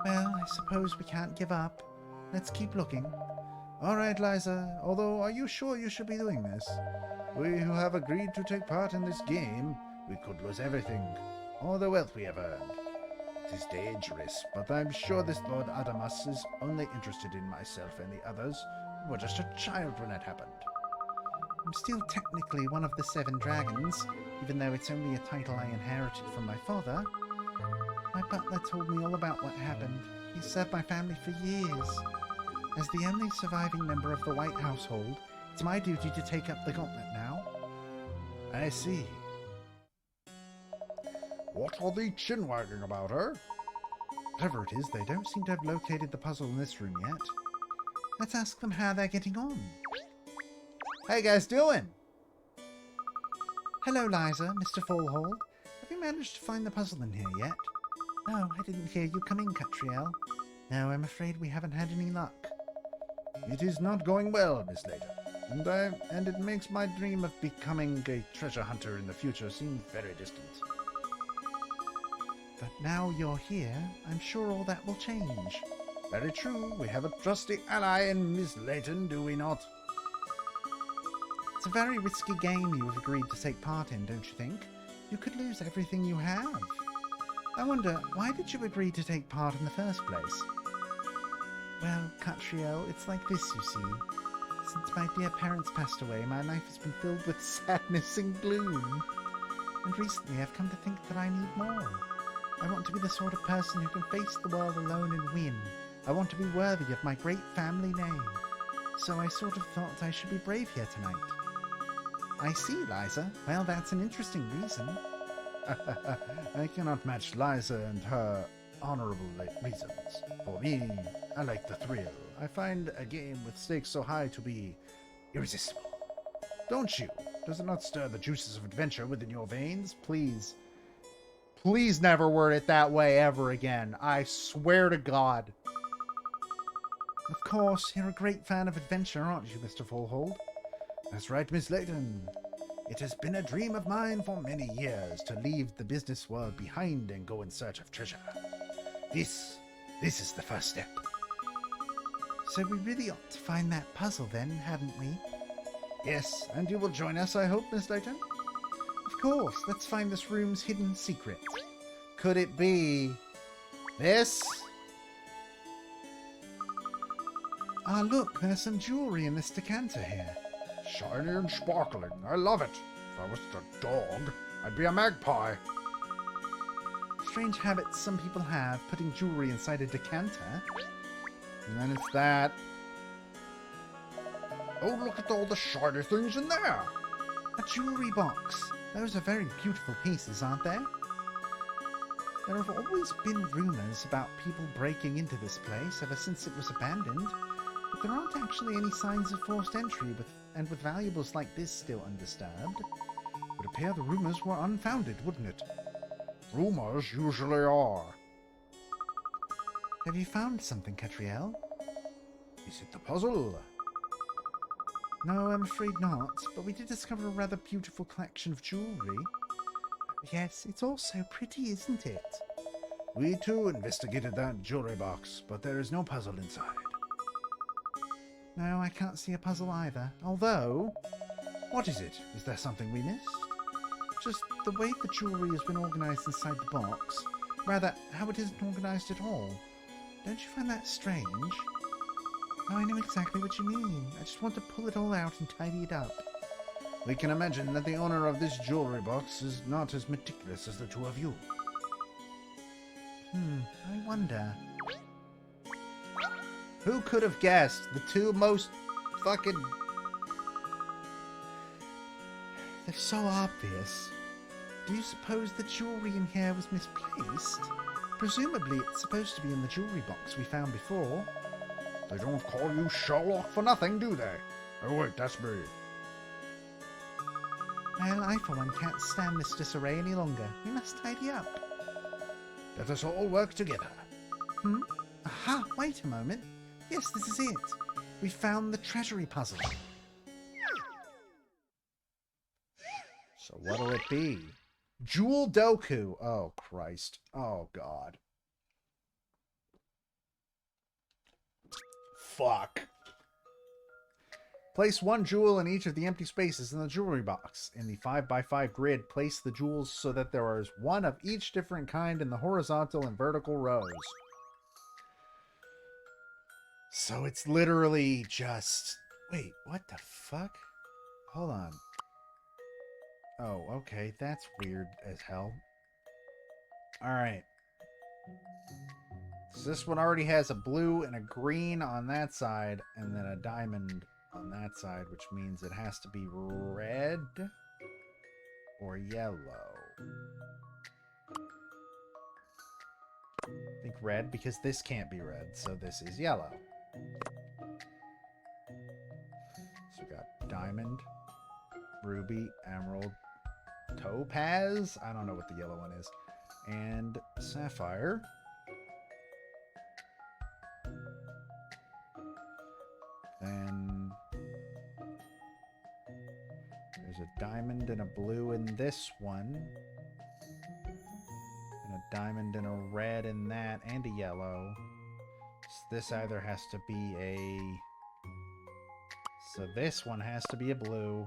Well, I suppose we can't give up. Let's keep looking. All right, Liza, although are you sure you should be doing this? We who have agreed to take part in this game, we could lose everything, all the wealth we have earned. It is dangerous, but I'm sure this Lord Adamas is only interested in myself and the others, who were just a child when it happened. I'm still technically one of the 7 dragons, even though it's only a title I inherited from my father. My butler told me all about what happened. He served my family for years. As the only surviving member of the White household, it's my duty to take up the gauntlet now. I see. What are they chin-wagging about, eh? Whatever it is, they don't seem to have located the puzzle in this room yet. Let's ask them how they're getting on. How you guys doing? Hello, Liza, Mr. Fallhold. Have you managed to find the puzzle in here yet? No, I didn't hear you come in, Katrielle. No, I'm afraid we haven't had any luck. It is not going well, Miss Layton, and it makes my dream of becoming a treasure hunter in the future seem very distant. But now you're here, I'm sure all that will change. Very true. We have a trusty ally in Miss Layton, do we not? It's a very risky game you have agreed to take part in, don't you think? You could lose everything you have. I wonder, why did you agree to take part in the first place? Well, Katrielle, it's like this, you see. Since my dear parents passed away, my life has been filled with sadness and gloom. And recently I've come to think that I need more. I want to be the sort of person who can face the world alone and win. I want to be worthy of my great family name. So I sort of thought I should be brave here tonight. I see, Liza. Well, that's an interesting reason. I cannot match Liza and her honorable reasons. For me, I like the thrill. I find a game with stakes so high to be irresistible. Don't you? Does it not stir the juices of adventure within your veins? Please. Please never word it that way ever again. I swear to God. Of course, you're a great fan of adventure, aren't you, Mr. Fallhold? That's right, Miss Layton. It has been a dream of mine for many years to leave the business world behind and go in search of treasure. This is the first step. So we really ought to find that puzzle then, hadn't we? Yes, and you will join us, I hope, Miss Layton? Of course. Let's find this room's hidden secret. Could it be this? Ah, look, there's some jewelry in this decanter here. Shiny and sparkling. I love it. If I was a dog, I'd be a magpie. Strange habits some people have, putting jewelry inside a decanter. And then it's that. Oh, look at all the shiny things in there. A jewelry box. Those are very beautiful pieces, aren't they? There have always been rumors about people breaking into this place ever since it was abandoned. But there aren't actually any signs of forced entry, with valuables like this still undisturbed. It would appear the rumors were unfounded, wouldn't it? Rumors usually are. Have you found something, Katrielle? Is it the puzzle? No, I'm afraid not, but we did discover a rather beautiful collection of jewelry. Yes, it's all so pretty, isn't it? We too investigated that jewelry box, but there is no puzzle inside. No, I can't see a puzzle either, although... What is it? Is there something we missed? Just the way the jewelry has been organised inside the box. Rather, how it isn't organised at all. Don't you find that strange? Oh, I know exactly what you mean. I just want to pull it all out and tidy it up. We can imagine that the owner of this jewelry box is not as meticulous as the two of you. I wonder. Who could have guessed the two most fucking... They're so obvious. Do you suppose the jewelry in here was misplaced? Presumably it's supposed to be in the jewelry box we found before. They don't call you Sherlock for nothing, do they? Oh wait, that's me. Well, I for one can't stand this disarray any longer. We must tidy up. Let us all work together. Aha, wait a moment. Yes, this is it. We found the treasury puzzle. So what'll it be? Jewel Doku. Oh, Christ. Oh, God. Fuck. Place one jewel in each of the empty spaces in the jewelry box. In the 5x5 grid, place the jewels so that there is one of each different kind in the horizontal and vertical rows. So it's literally just... Wait, what the fuck? Hold on. Oh, okay. That's weird as hell. Alright. So this one already has a blue and a green on that side, and then a diamond on that side, which means it has to be red or yellow. I think red, because this can't be red, so this is yellow. So we got diamond, ruby, emerald, topaz. I don't know what the yellow one is. And sapphire. Then there's a diamond and a blue in this one. And a diamond and a red in that, and a yellow. So this either has to be a... So this one has to be a blue.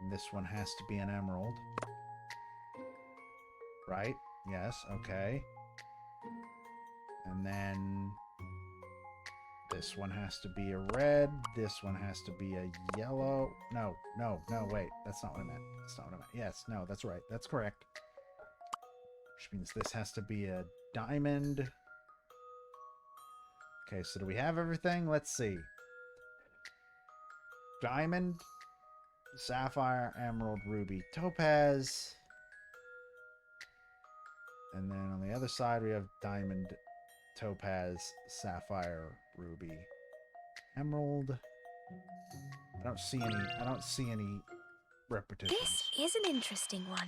And this one has to be an emerald. Right? Yes, okay. And then this one has to be a red. This one has to be a yellow. No, wait. That's not what I meant. That's not what I meant. Yes, no, that's right. That's correct. Which means this has to be a diamond. Okay, so do we have everything? Let's see. Diamond, sapphire, emerald, ruby, topaz. And then on the other side we have diamond, topaz, sapphire, ruby, emerald. I don't see any repetitions. This is an interesting one.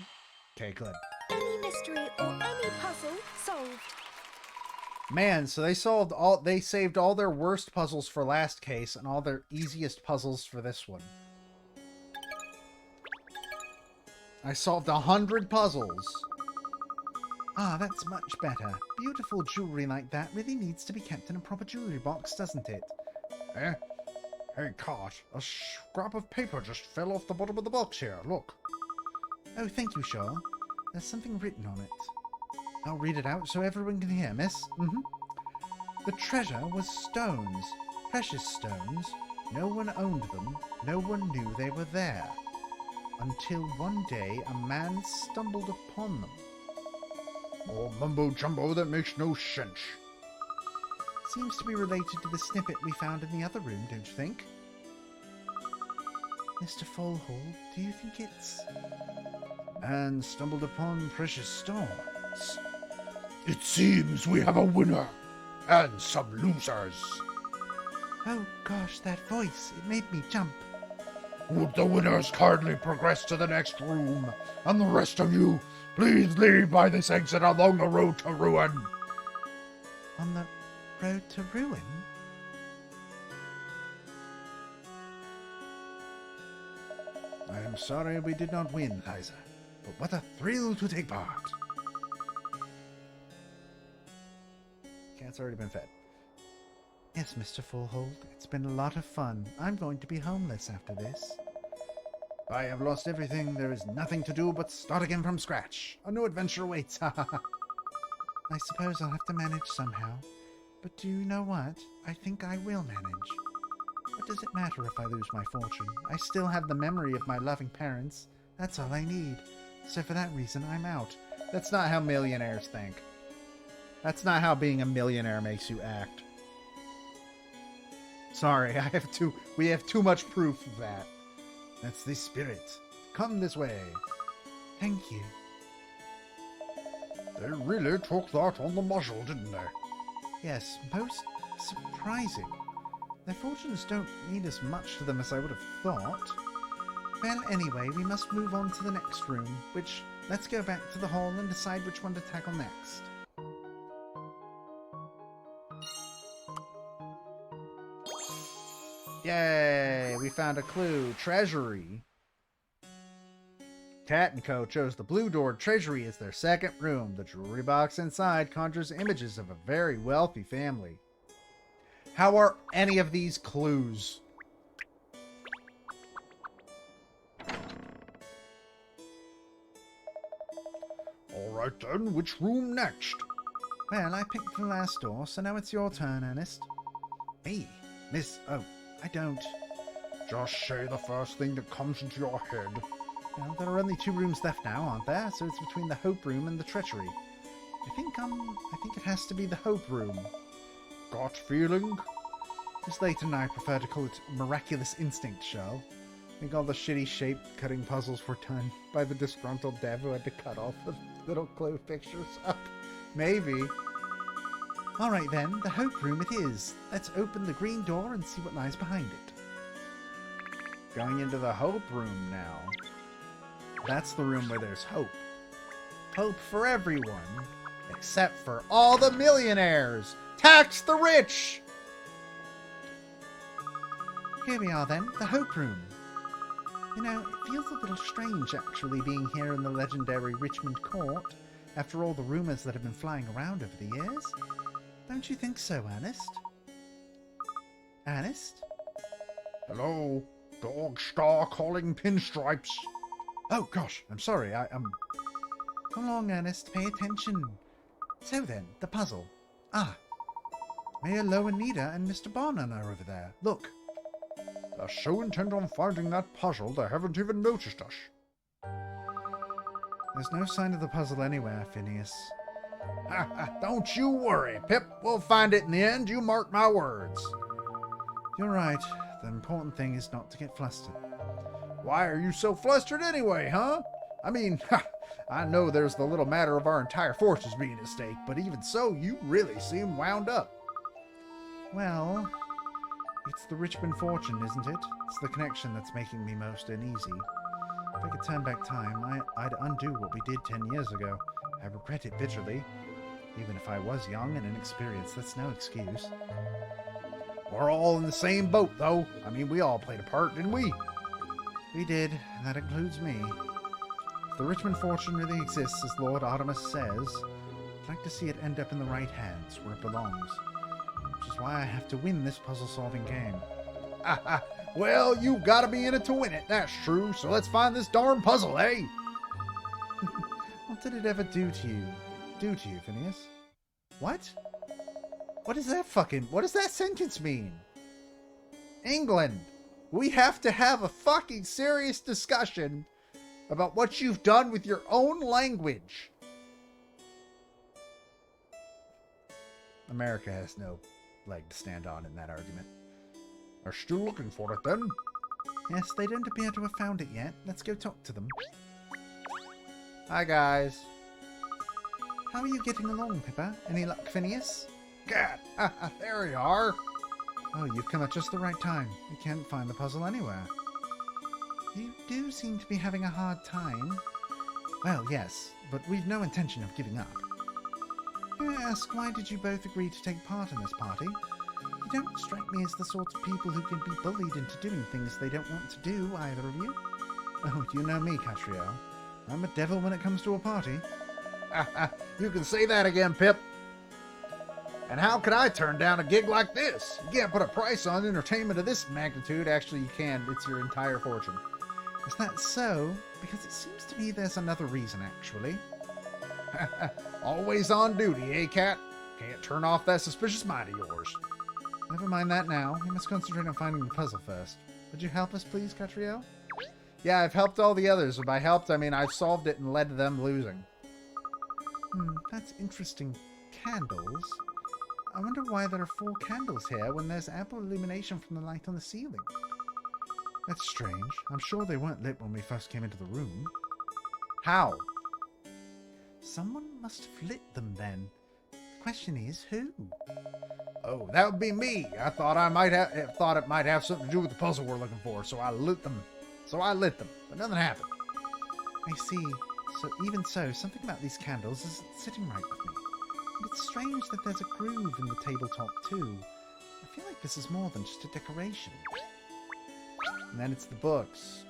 Okay, good. Any mystery or any puzzle solved. Man, so they saved all their worst puzzles for last case and all their easiest puzzles for this one. I solved 100 puzzles. Ah, that's much better. Beautiful jewelry like that really needs to be kept in a proper jewelry box, doesn't it? Eh? Hey, Cart, a scrap of paper just fell off the bottom of the box here. Look. Oh, thank you, Shaw. There's something written on it. I'll read it out so everyone can hear, miss. The treasure was stones, precious stones. No one owned them. No one knew they were there. Until one day a man stumbled upon them. Oh, mumbo-jumbo, that makes no sense. Seems to be related to the snippet we found in the other room, don't you think? Mr. Fallhall, do you think it's... And stumbled upon precious stones. It seems we have a winner and some losers. Oh gosh, that voice, it made me jump. Would the winners kindly progress to the next room, and the rest of you, please leave by this exit along the road to ruin. On the road to ruin? I am sorry we did not win, Liza, but what a thrill to take part. Cat's already been fed. Yes, Mr. Fullhold, it's been a lot of fun. I'm going to be homeless after this. I have lost everything. There is nothing to do but start again from scratch. A new adventure awaits. I suppose I'll have to manage somehow. But do you know what? I think I will manage. What does it matter if I lose my fortune? I still have the memory of my loving parents. That's all I need. So for that reason, I'm out. That's not how millionaires think. That's not how being a millionaire makes you act. Sorry, we have too much proof of that. That's the spirit. Come this way. Thank you. They really took that on the muzzle, didn't they? Yes, most surprising. Their fortunes don't need as much to them as I would have thought. Well, anyway, we must move on to the next room, let's go back to the hall and decide which one to tackle next. Yay! We found a clue. Treasury. Cat and Co. chose the blue door. Treasury is their second room. The jewelry box inside conjures images of a very wealthy family. How are any of these clues? Alright then, which room next? Well, I picked the last door, so now it's your turn, Ernest. Me? Miss... Oh, I don't. Just say the first thing that comes into your head. Well, there are only 2 rooms left now, aren't there? So it's between the Hope Room and the Treachery. I think it has to be the Hope Room. Got feeling? Miss Layton and I prefer to call it Miraculous Instinct Show. I think all the shitty shape-cutting puzzles were done by the disgruntled dev who had to cut all the little clue pictures up. Maybe. Alright then, the Hope Room it is. Let's open the green door and see what lies behind it. Going into the hope room now. That's the room where there's hope. Hope for everyone, except for all the millionaires. Tax the rich! Here we are then, the hope room. You know, it feels a little strange actually being here in the legendary Richmond Court, after all the rumors that have been flying around over the years. Don't you think so, Ernest? Ernest? Hello? Dog Star calling pinstripes. Oh, gosh, I'm sorry, Come along, Ernest, pay attention. So then, the puzzle. Ah, Mayor Lowenida and Mr. Barnum are over there. Look. They're so intent on finding that puzzle, they haven't even noticed us. There's no sign of the puzzle anywhere, Phineas. Don't you worry, Pip. We'll find it in the end, you mark my words. You're right. The important thing is not to get flustered. Why are you so flustered anyway, huh? I mean, I know there's the little matter of our entire forces being at stake, but even so, you really seem wound up. Well, it's the Richmond fortune, isn't it? It's the connection that's making me most uneasy. If I could turn back time, I'd undo what we did 10 years ago. I regret it bitterly. Even if I was young and inexperienced, that's no excuse. We're all in the same boat, though. I mean, we all played a part, didn't we? We did, and that includes me. If the Richmond fortune really exists, as Lord Artemis says, I'd like to see it end up in the right hands, where it belongs. Which is why I have to win this puzzle-solving game. Well, you gotta be in it to win it, that's true. So let's find this darn puzzle, eh? What did it ever do to you? Phineas? What? What does that sentence mean? England, we have to have a fucking serious discussion about what you've done with your own language. America has no leg to stand on in that argument. Are still looking for it, then? Yes, they don't appear to have found it yet. Let's go talk to them. Hi, guys. How are you getting along, Pippa? Any luck, Phineas? Gad! There you are! Oh, you've come at just the right time. We can't find the puzzle anywhere. You do seem to be having a hard time. Well, yes, but we've no intention of giving up. May I ask, why did you both agree to take part in this party? You don't strike me as the sort of people who can be bullied into doing things they don't want to do, either of you. Oh, you know me, Katrielle. I'm a devil when it comes to a party. You can say that again, Pip. And how could I turn down a gig like this? You can't put a price on entertainment of this magnitude. Actually, you can. It's your entire fortune. Is that so? Because it seems to me there's another reason, actually. Always on duty, eh, Cat? Can't turn off that suspicious mind of yours. Never mind that now. We must concentrate on finding the puzzle first. Would you help us, please, Katrielle? Yeah, I've helped all the others. By helped, I mean I've solved it and led to them losing. That's interesting. Candles? I wonder why there are 4 candles here when there's ample illumination from the light on the ceiling. That's strange. I'm sure they weren't lit when we first came into the room. How? Someone must have lit them then. The question is, who? Oh, that would be me. I thought it might have something to do with the puzzle we're looking for, so I lit them. But nothing happened. I see. So even so, something about these candles isn't sitting right with me. And it's strange that there's a groove in the tabletop too. I feel like this is more than just a decoration. And then it's the books.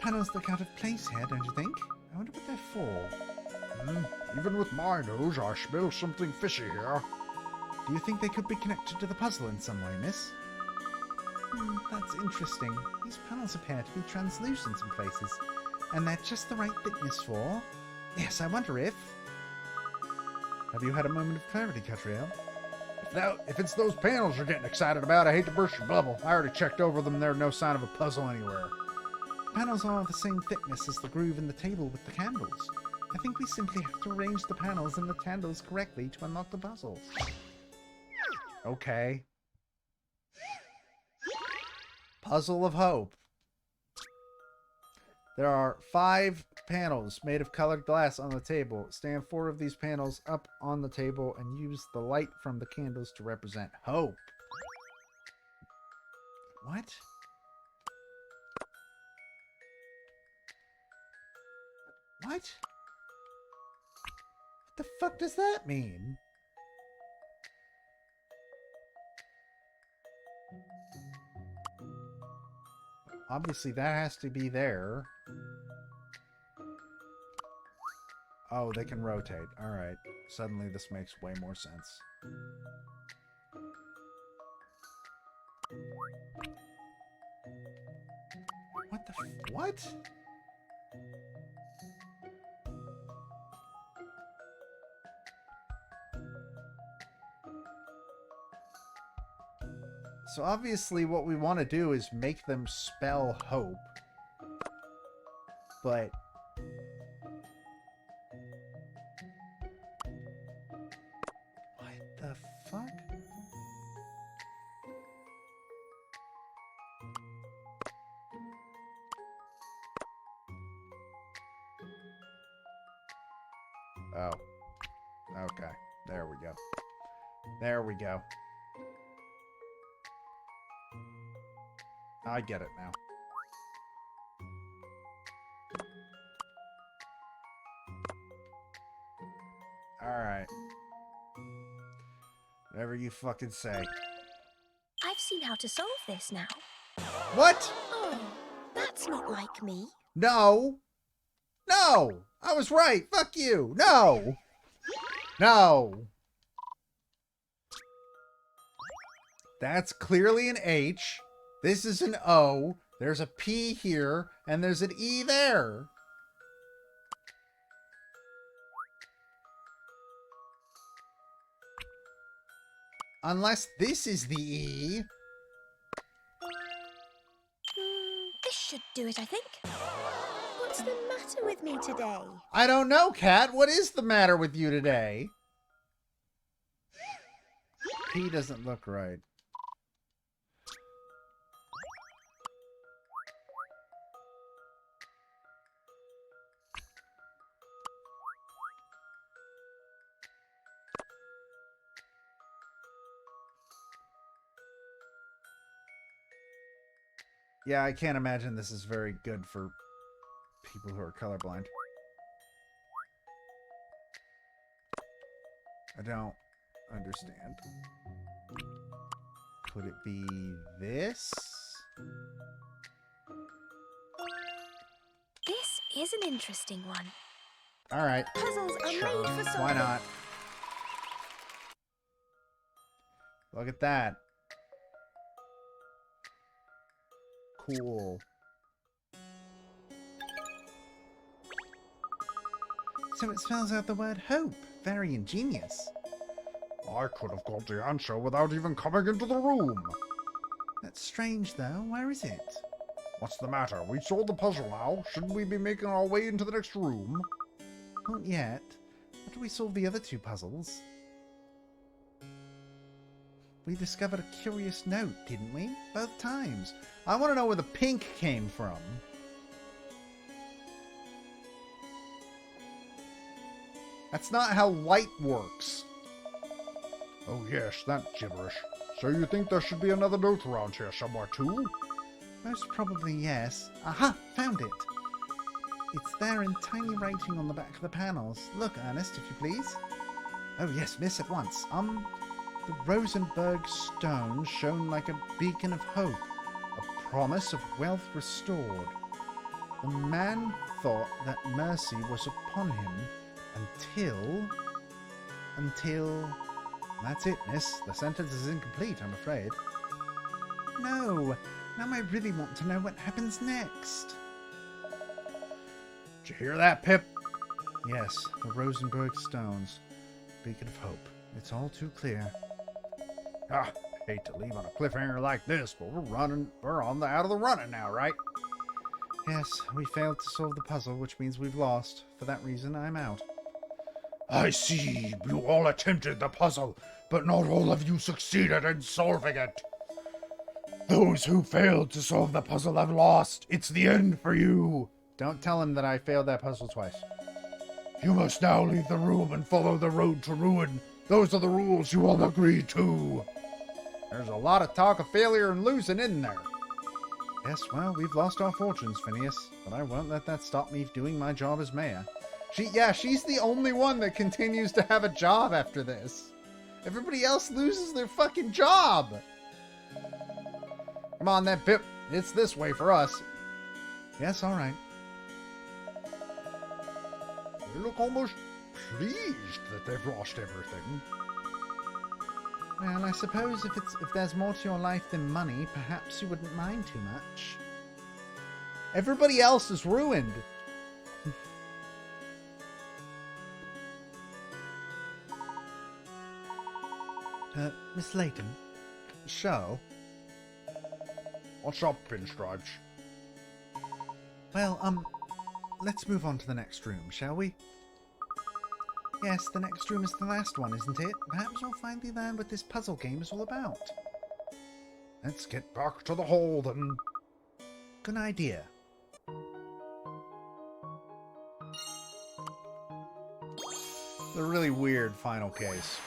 Panels look out of place here, don't you think? I wonder what they're for. Even with my nose, I smell something fishy here. Do you think they could be connected to the puzzle in some way, miss? That's interesting. These panels appear to be translucent in places, and they're just the right thickness for... Yes, I wonder if... Have you had a moment of clarity, Katrielle? If it's those panels you're getting excited about, I hate to burst your bubble. I already checked over them. There's no sign of a puzzle anywhere. The panels are the same thickness as the groove in the table with the candles. I think we simply have to arrange the panels and the candles correctly to unlock the puzzle. Okay. Puzzle of Hope. There are 5 panels made of colored glass on the table. Stand 4 of these panels up on the table and use the light from the candles to represent hope. What? What? What the fuck does that mean? Obviously, that has to be there. Oh, they can rotate. Alright. Suddenly, this makes way more sense. What the what? So obviously what we want to do is make them spell hope. But what the fuck? Oh. Okay. There we go. There we go. I get it now. Alright. Whatever you fucking say. I've seen how to solve this now. What? Oh, that's not like me. No! No! I was right! Fuck you! No! No! That's clearly an H. This is an O. There's a P here, and there's an E there. Unless this is the E. This should do it, I think. What's the matter with me today? I don't know, Cat. What is the matter with you today? P doesn't look right. Yeah, I can't imagine this is very good for people who are colorblind. I don't understand. Could it be this? This is an interesting one. All right. Puzzles are made for solving. Why not? Look at that. Cool. So it spells out the word hope. Very ingenious. I could have got the answer without even coming into the room. That's strange, though. Where is it? What's the matter? We solved the puzzle now. Shouldn't we be making our way into the next room? Not yet. After we solve the other two puzzles. We discovered a curious note, didn't we? Both times. I want to know where the pink came from. That's not how light works. Oh yes, that gibberish. So you think there should be another note around here somewhere too? Most probably yes. Aha! Found it! It's there in tiny writing on the back of the panels. Look, Ernest, if you please. Oh yes, miss, at once. The Rosenberg stone shone like a beacon of hope, a promise of wealth restored. The man thought that mercy was upon him until... That's it, miss. The sentence is incomplete, I'm afraid. No, now I really want to know what happens next. Did you hear that, Pip? Yes, the Rosenberg stones. Beacon of hope. It's all too clear. Ah, hate to leave on a cliffhanger like this, but we're on the out of the running now, right? Yes, we failed to solve the puzzle, which means we've lost. For that reason, I'm out. I see. You all attempted the puzzle, but not all of you succeeded in solving it. Those who failed to solve the puzzle have lost. It's the end for you. Don't tell him that I failed that puzzle twice. You must now leave the room and follow the road to ruin. Those are the rules you all agreed to. There's a lot of talk of failure and losing, isn't there? Yes, well, we've lost our fortunes, Phineas, but I won't let that stop me doing my job as mayor. She's the only one that continues to have a job after this. Everybody else loses their fucking job. Come on, then, Pip. It's this way for us. Yes, all right. They look almost pleased that they've lost everything. Well, I suppose if there's more to your life than money, perhaps you wouldn't mind too much. Everybody else is ruined. Miss Layton. Show. What's up, Pinstripes? Well, let's move on to the next room, shall we? Yes, the next room is the last one, isn't it? Perhaps we'll finally learn what this puzzle game is all about. Let's get back to the hall, then. Good idea. The really weird final case.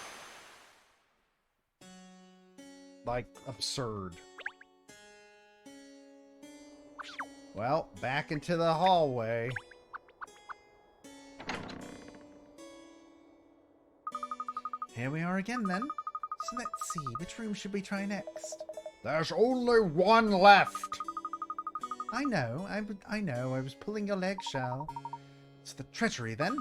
Like, absurd. Well, back into the hallway. Here we are again, then. So let's see, which room should we try next? There's only one left! I know, I was pulling your leg, Shell. It's the treasury, then.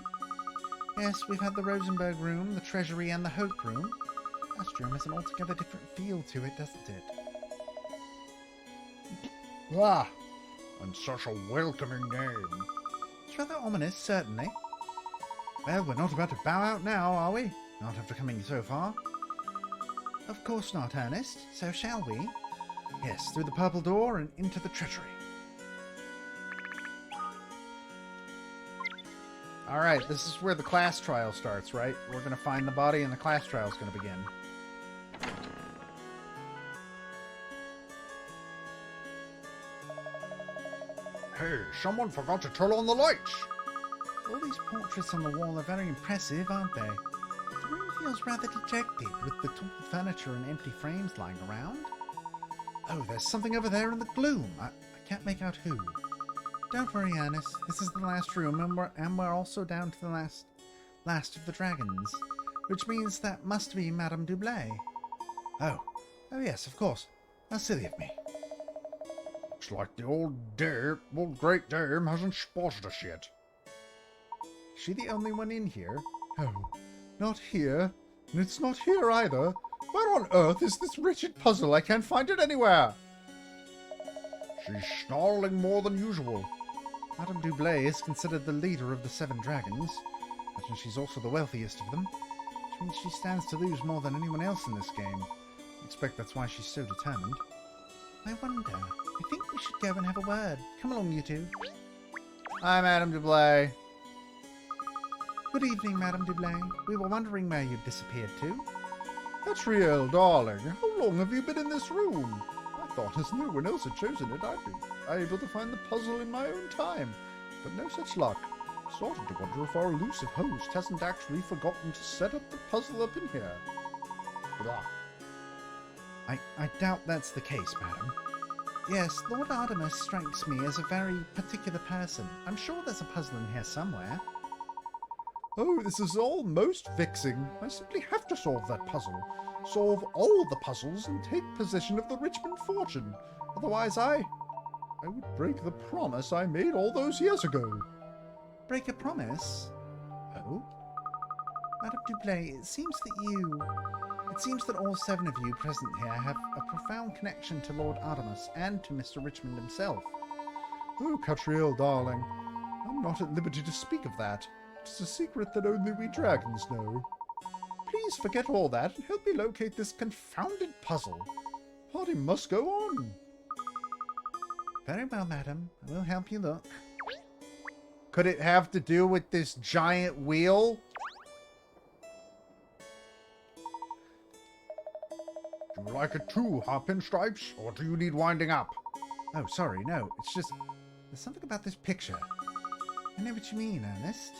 Yes, we've had the Rosenberg room, the treasury, and the Hope room. Last room has an altogether different feel to it, doesn't it? Ah, and such a welcoming name. It's rather ominous, certainly. Well, we're not about to bow out now, are we? Not after coming so far. Of course not, Ernest. So shall we? Yes, through the purple door and into the treasury. Alright, this is where the class trial starts, right? We're going to find the body and the class trial is going to begin. Hey, someone forgot to turn on the lights! All these portraits on the wall are very impressive, aren't they? The room feels rather dejected, with the tall furniture and empty frames lying around. Oh, there's something over there in the gloom. I can't make out who. Don't worry, Ernest. This is the last room, and we're also down to the last of the dragons, which means that must be Madame Dublé. Oh yes, of course. How silly of me. Looks like the old great dame hasn't spotted us yet. Is she the only one in here? Oh, not here. And it's not here either. Where on earth is this wretched puzzle? I can't find it anywhere. She's snarling more than usual. Madame Dublé is considered the leader of the 7 dragons, and she's also the wealthiest of them, which means she stands to lose more than anyone else in this game. I expect that's why she's so determined. I wonder. I think we should go and have a word. Come along, you two. Hi, Madame Dublé. Good evening, Madame Dublé. We were wondering where you'd disappeared to. Katrielle, darling, how long have you been in this room? I thought as no one else had chosen it, I'd be able to find the puzzle in my own time, but no such luck. Starting to wonder if our elusive host hasn't actually forgotten to set up the puzzle up in here. Blah. I doubt that's the case, madam. Yes, Lord Artemis strikes me as a very particular person. I'm sure there's a puzzle in here somewhere. Oh, this is all most vexing. I simply have to solve that puzzle. Solve all the puzzles and take possession of the Richmond fortune. Otherwise I would break the promise I made all those years ago. Break a promise? Oh? Madame Dublé, it seems that all 7 of you present here have a profound connection to Lord Artemis and to Mr. Richmond himself. Oh, Katrielle, darling, I'm not at liberty to speak of that. It's a secret that only we dragons know. Please forget all that and help me locate this confounded puzzle. The party must go on. Very well, madam. I will help you look. Could it have to do with this giant wheel? Do you like it too, huh, Pinstripes? Or do you need winding up? Oh, sorry, no. It's just... there's something about this picture. I know what you mean, Ernest.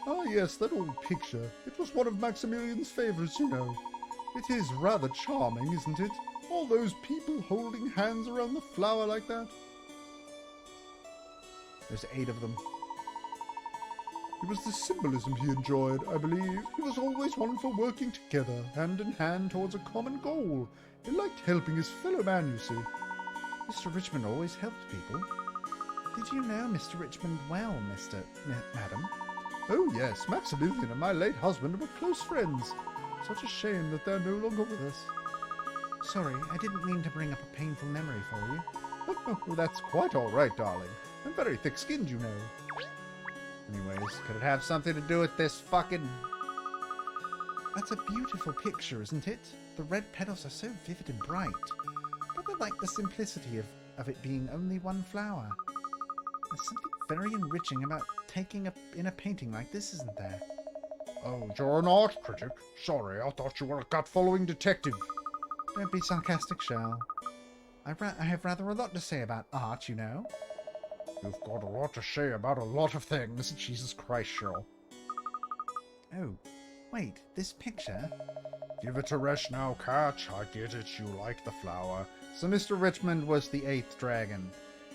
Ah, yes, that old picture. It was one of Maximilian's favourites, you know. It is rather charming, isn't it? All those people holding hands around the flower like that. There's 8 of them. It was the symbolism he enjoyed, I believe. He was always one for working together, hand in hand towards a common goal. He liked helping his fellow man, you see. Mr. Richmond always helped people. Did you know Mr. Richmond well, Madam? Oh yes, Maximilian and my late husband were close friends. Such a shame that they're no longer with us. Sorry, I didn't mean to bring up a painful memory for you. Oh, that's quite all right, darling. I'm very thick-skinned, you know. Anyways, could it have something to do with this fucking... That's a beautiful picture, isn't it? The red petals are so vivid and bright. But I like the simplicity of it being only one flower. There's something very enriching about taking in a painting like this, isn't there? Oh, you're an art critic? Sorry, I thought you were a gut-following detective. Don't be sarcastic, Shell. I have rather a lot to say about art, you know. You've got a lot to say about a lot of things. Jesus Christ, Shell. Oh, wait, this picture? Give it a rest now, Cat. I get it, you like the flower. So Mr. Richmond was the 8th dragon.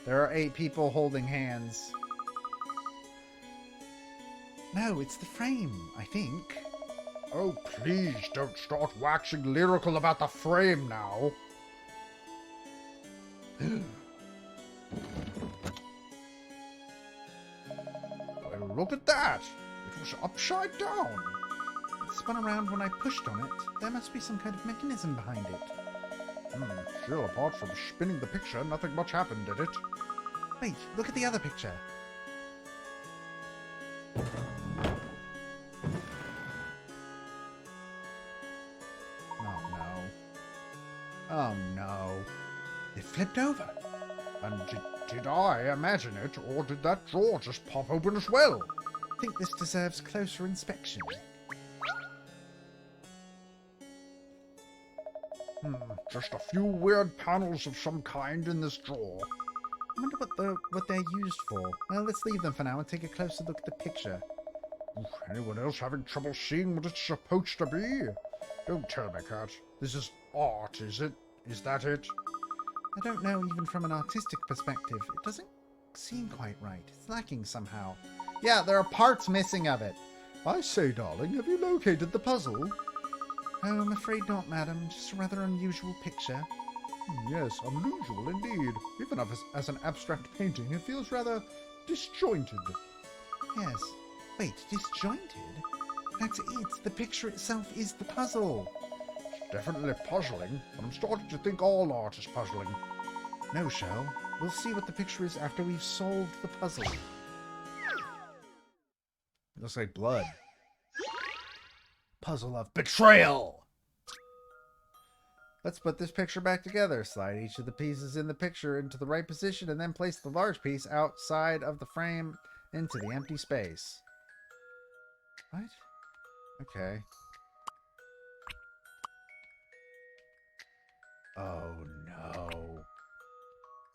There are 8 people holding hands. No, it's the frame, I think. Oh, please don't start waxing lyrical about the frame now. Well, look at that. It was upside down. It spun around when I pushed on it. There must be some kind of mechanism behind it. Sure, apart from spinning the picture, nothing much happened, did it? Wait, look at the other picture. Oh no. It flipped over. And did I imagine it, or did that drawer just pop open as well? I think this deserves closer inspection. Just a few weird panels of some kind in this drawer. I wonder what they're used for. Well, let's leave them for now and take a closer look at the picture. Anyone else having trouble seeing what it's supposed to be? Don't tell me, Cat. This is art, is it? Is that it? I don't know, even from an artistic perspective. It doesn't seem quite right. It's lacking somehow. Yeah, there are parts missing of it. I say, darling, have you located the puzzle? Oh, I'm afraid not, madam. Just a rather unusual picture. Yes, unusual indeed. Even as an abstract painting, it feels rather disjointed. Yes. Wait, disjointed? That's it. The picture itself is the puzzle. It's definitely puzzling, but I'm starting to think all art is puzzling. No, Shell. We'll see what the picture is after we've solved the puzzle. It looks like blood. Puzzle of betrayal! Let's put this picture back together. Slide each of the pieces in the picture into the right position and then place the large piece outside of the frame into the empty space. What? Okay. Oh no.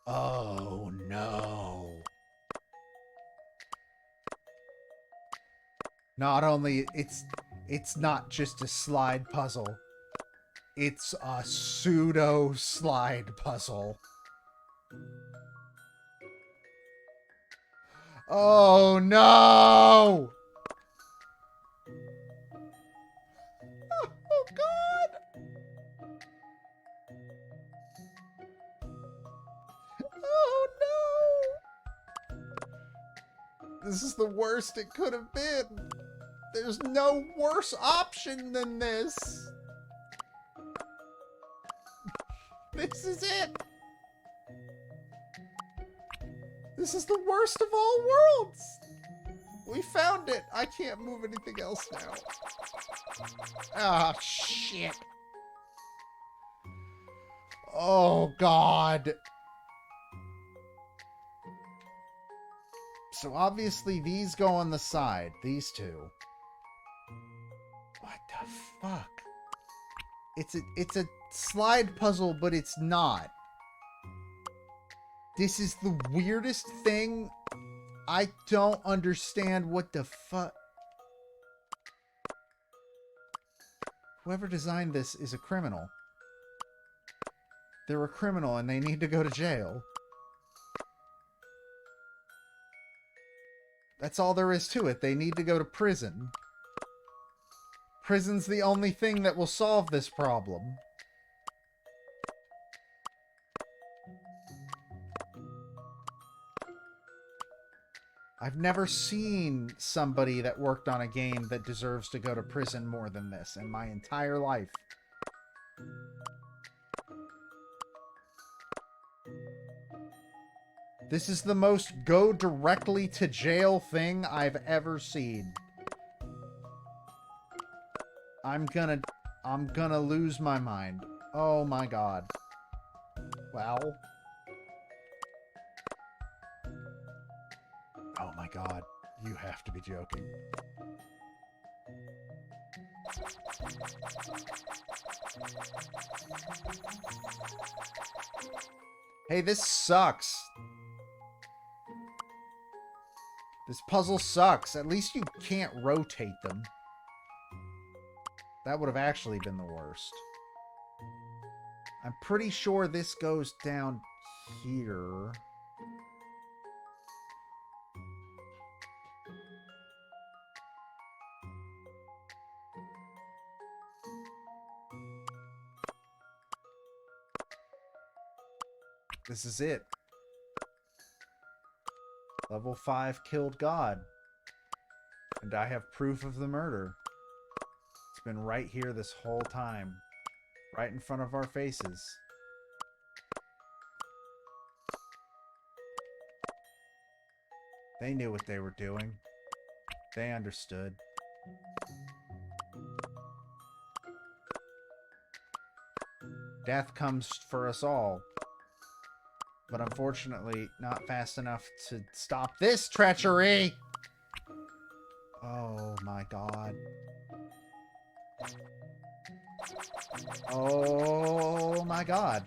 Oh no. Not only it's not just a slide puzzle. It's a pseudo slide puzzle. Oh no! Oh god! Oh no! This is the worst it could have been. There's no worse option than this. This is it. This is the worst of all worlds. We found it. I can't move anything else now. Ah, shit. Oh, God. So obviously these go on the side. These two. What the fuck? It's a slide puzzle, but it's not. This is the weirdest thing. I don't understand what the fuck. Whoever designed this is a criminal. They're a criminal and they need to go to jail. That's all there is to it. They need to go to prison. Prison's the only thing that will solve this problem. I've never seen somebody that worked on a game that deserves to go to prison more than this in my entire life. This is the most go directly to jail thing I've ever seen. I'm gonna lose my mind. Oh my god. Well. Oh my god. You have to be joking. Hey, this sucks. This puzzle sucks. At least you can't rotate them. That would have actually been the worst. I'm pretty sure this goes down here. This is it. Level 5 killed God. And I have proof of the murder. It's been right here this whole time. Right in front of our faces. They knew what they were doing. They understood. Death comes for us all. But unfortunately, not fast enough to stop this treachery! Oh my god. Oh my god.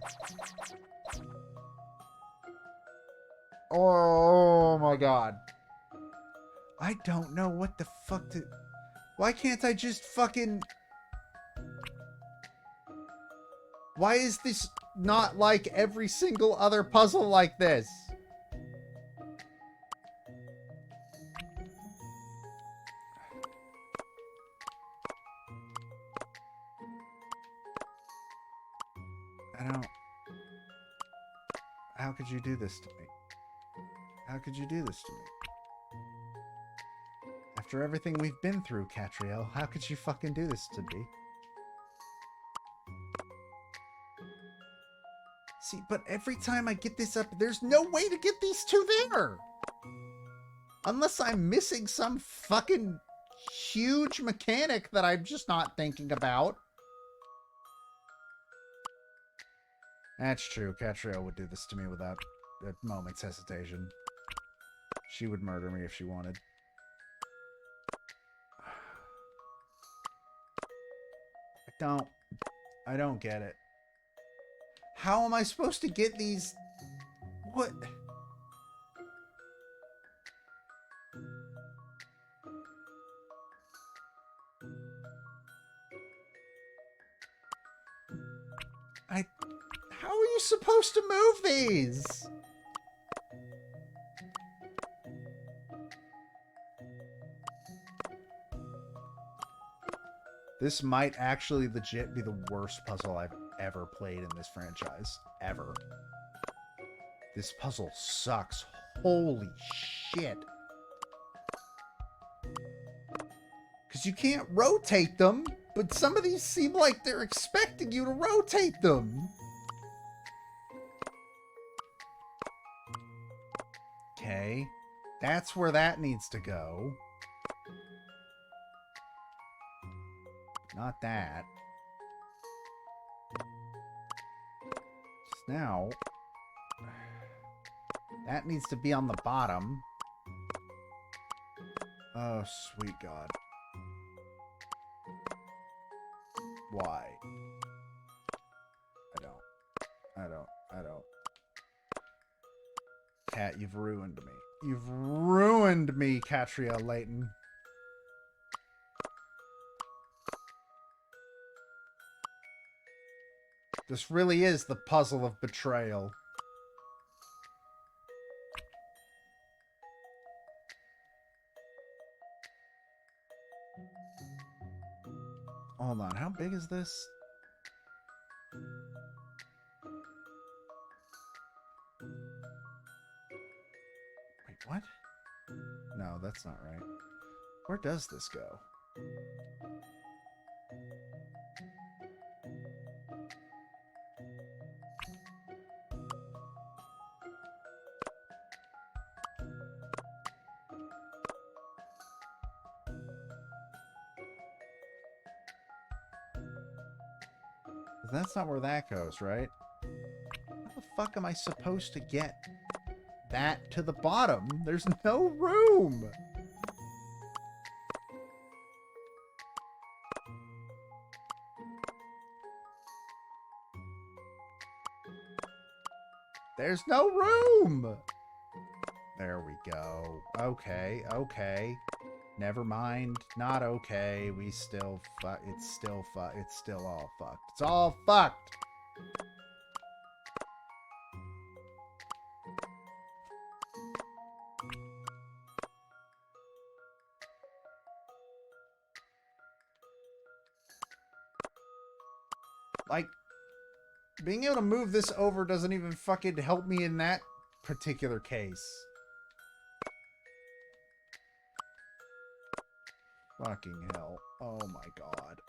Oh my god. I don't know what the fuck to... Why can't I just fucking... Why is this not like every single other puzzle like this? I don't... How could you do this to me? How could you do this to me? After everything we've been through, Katrielle, how could you fucking do this to me? See, but every time I get this up, there's no way to get these two there! Unless I'm missing some fucking huge mechanic that I'm just not thinking about. That's true. Katrielle would do this to me without a moment's hesitation. She would murder me if she wanted. I don't get it. How am I supposed to get these? What? How are you supposed to move these? This might actually legit be the worst puzzle I've ever played in this franchise. Ever. This puzzle sucks. Holy shit. Because you can't rotate them, but some of these seem like they're expecting you to rotate them. Okay. That's where that needs to go. Not that. Just now. That needs to be on the bottom. Oh, sweet God. Why? I don't. Cat, you've ruined me. You've ruined me, Katrielle Layton. This really is the puzzle of betrayal. Hold on, how big is this? Wait, what? No, that's not right. Where does this go? That's not where that goes, right? How the fuck am I supposed to get that to the bottom? There's no room! There's no room! There we go. Okay, okay. Never mind. Not okay. We still it's still it's still all fucked. It's all fucked! Like, being able to move this over doesn't even fucking help me in that particular case. Fucking hell. Oh my god.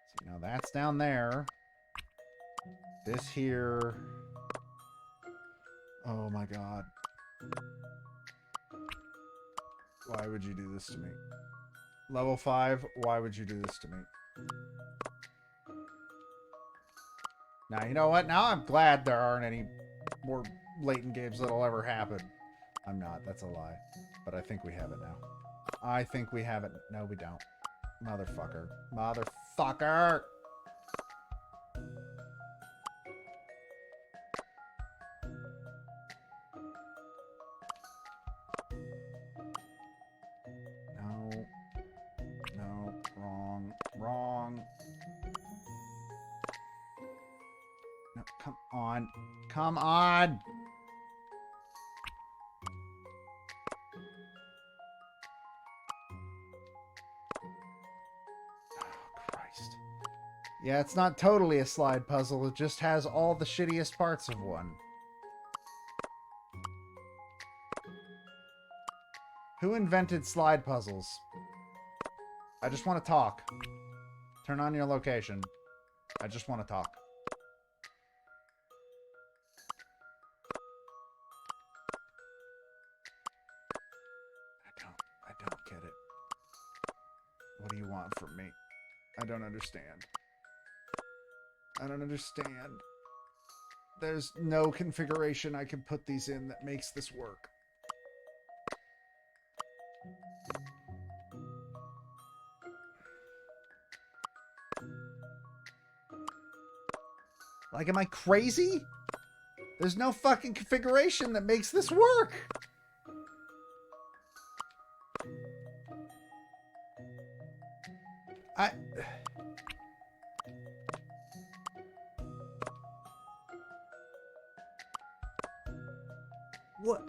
See, now that's down there. This here. Oh my god. Why would you do this to me? Level 5, why would you do this to me? Now, you know what? Now I'm glad there aren't any more Layton games that'll ever happen. I'm not. That's a lie. But I think we have it now. I think we have it. No, we don't. Motherfucker. Motherfucker! No. No. Wrong. Wrong. No, come on. Come on! Yeah, it's not totally a slide puzzle. It just has all the shittiest parts of one. Who invented slide puzzles? I just want to talk. Turn on your location. I just want to talk. I don't get it. What do you want from me? I don't understand. I don't understand. There's no configuration I can put these in that makes this work. Like, am I crazy? There's no fucking configuration that makes this work. What?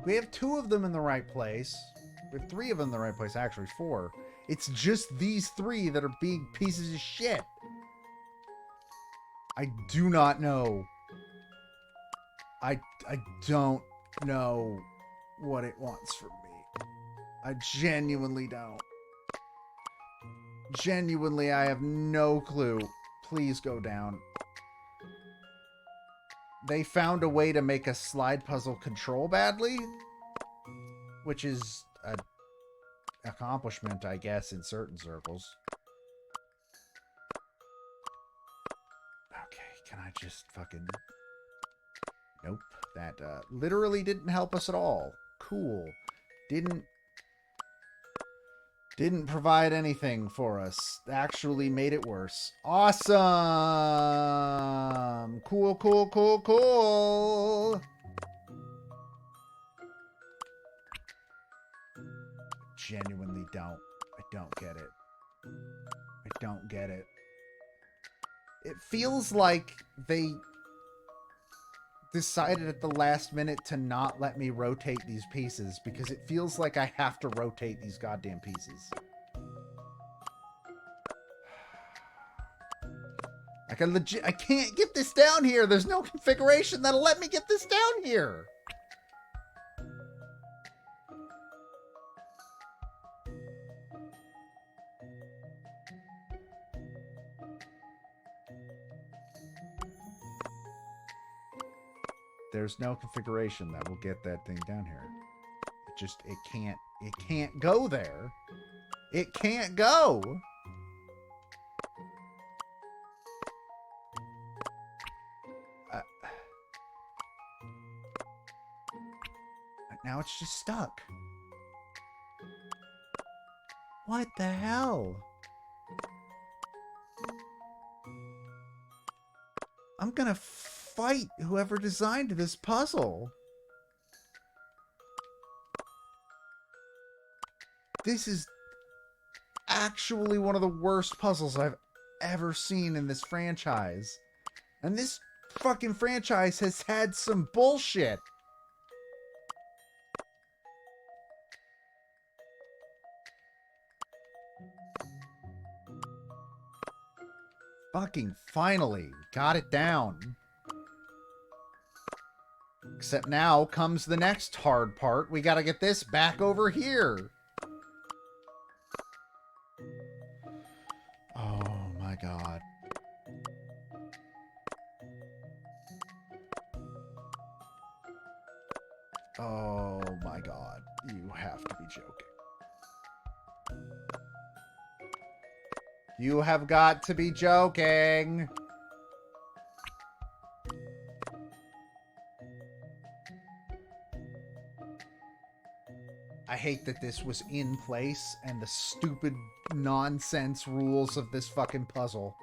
We have 2 of them in the right place. We have 3 of them in the right place. Actually, 4. It's just these 3 that are being pieces of shit. I do not know. I don't know what it wants from me. I genuinely don't. Genuinely, I have no clue. Please go down. They found a way to make a slide puzzle control badly, which is an accomplishment, I guess, in certain circles. Okay, can I just fucking... Nope. That literally didn't help us at all. Cool. Didn't Didn't provide anything for us. Actually made it worse. Awesome! Cool, cool, cool, cool! Genuinely don't. I don't get it. I don't get it. It feels like they decided at the last minute to not let me rotate these pieces because it feels like I have to rotate these goddamn pieces. Like I can't get this down here. There's no configuration that'll let me get this down here. There's no configuration that will get that thing down here. It can't go there. It can't go. Now it's just stuck. What the hell? I'm gonna fight whoever designed this puzzle. This is actually one of the worst puzzles I've ever seen in this franchise. And this fucking franchise has had some bullshit. Fucking finally got it down. Except now comes the next hard part. We gotta get this back over here. Oh my god. Oh my god. You have to be joking. You have got to be joking. I hate that this was in place and the stupid nonsense rules of this fucking puzzle.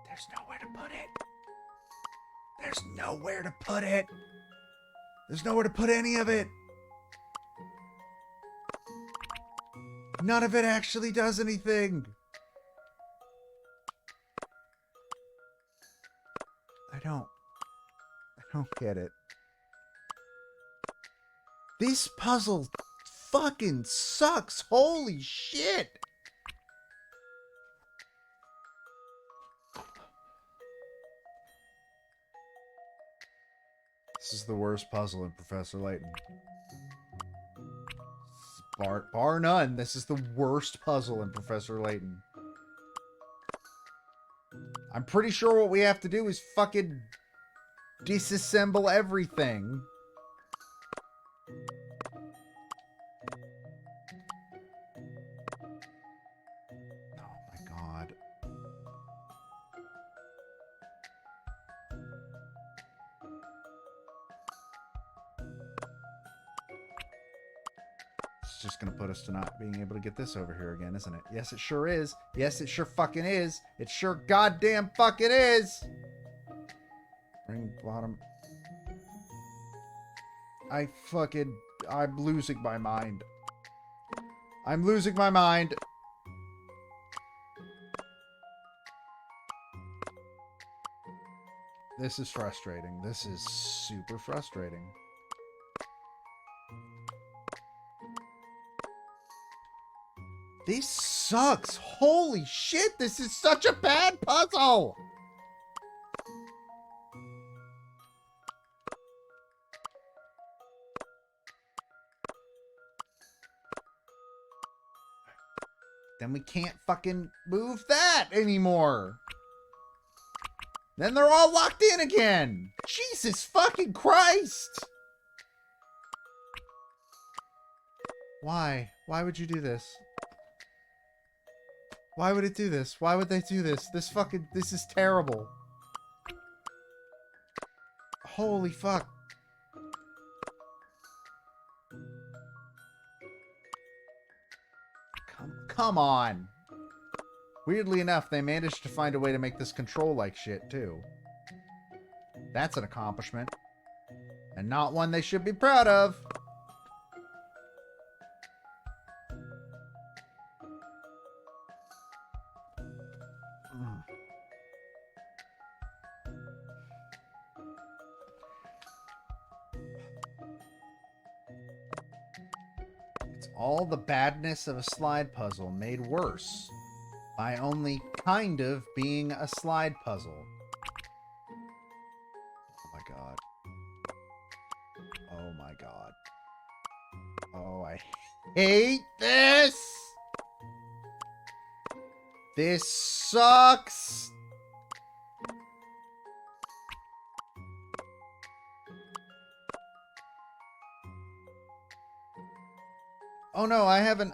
There's nowhere to put it. There's nowhere to put it. There's nowhere to put any of it. None of it actually does anything. I don't get it. This puzzle fucking sucks. Holy shit. This is the worst puzzle in Professor Layton. Bar none, this is the worst puzzle in Professor Layton. I'm pretty sure what we have to do is fucking disassemble everything. Oh my god. It's just gonna put us to not being able to get this over here again, isn't it? Yes, it sure is. Yes, it sure fucking is. It sure goddamn fucking is. Ring bottom. I'm losing my mind. I'm losing my mind. This is frustrating. This is super frustrating. This sucks. Holy shit, this is such a bad puzzle. Then we can't fucking move that anymore. Then they're all locked in again. Jesus fucking Christ. Why? Why would you do this? Why would it do this? Why would they do this? This is terrible. Holy fuck. Come on. Weirdly enough, they managed to find a way to make this control like shit, too. That's an accomplishment. And not one they should be proud of. It's all the badness of a slide puzzle made worse by only kind of being a slide puzzle. Oh my god. Oh my god. Oh, I hate this! This sucks! Oh no, I haven't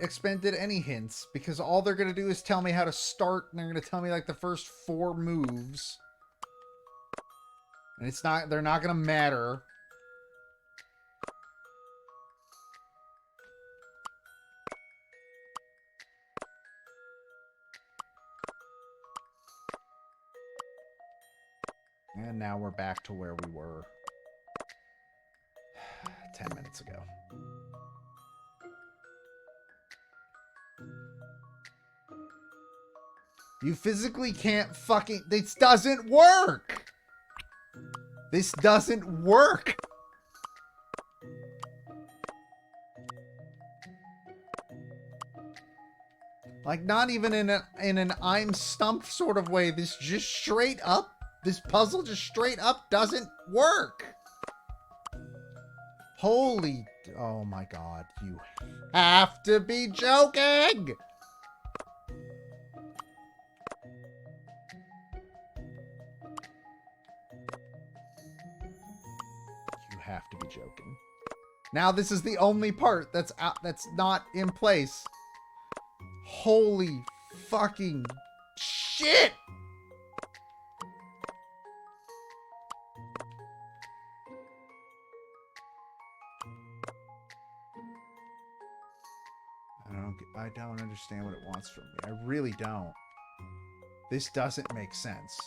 expended any hints because all they're gonna do is tell me how to start and they're gonna tell me like the first 4 moves. And they're not gonna matter. And now we're back to where we were 10 minutes ago. You physically can't fucking... This doesn't work! This doesn't work! Like, not even in an I'm stumped sort of way. This just straight up... This puzzle just straight up doesn't work! Holy... Oh my god. You have to be joking! Have to be joking. Now this is the only part that's not in place. Holy fucking shit! I don't understand what it wants from me. I really don't. This doesn't make sense.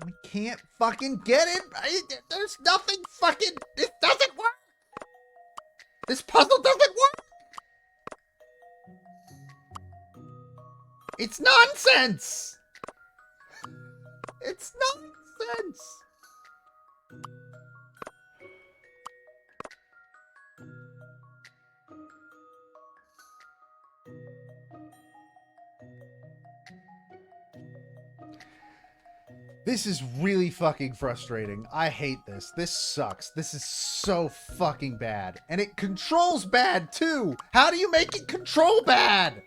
We can't fucking get it. There's nothing fucking... This doesn't work. This puzzle doesn't work. It's nonsense. It's nonsense. This is really fucking frustrating. I hate this. This sucks. This is so fucking bad. And it controls bad, too. How do you make it control bad?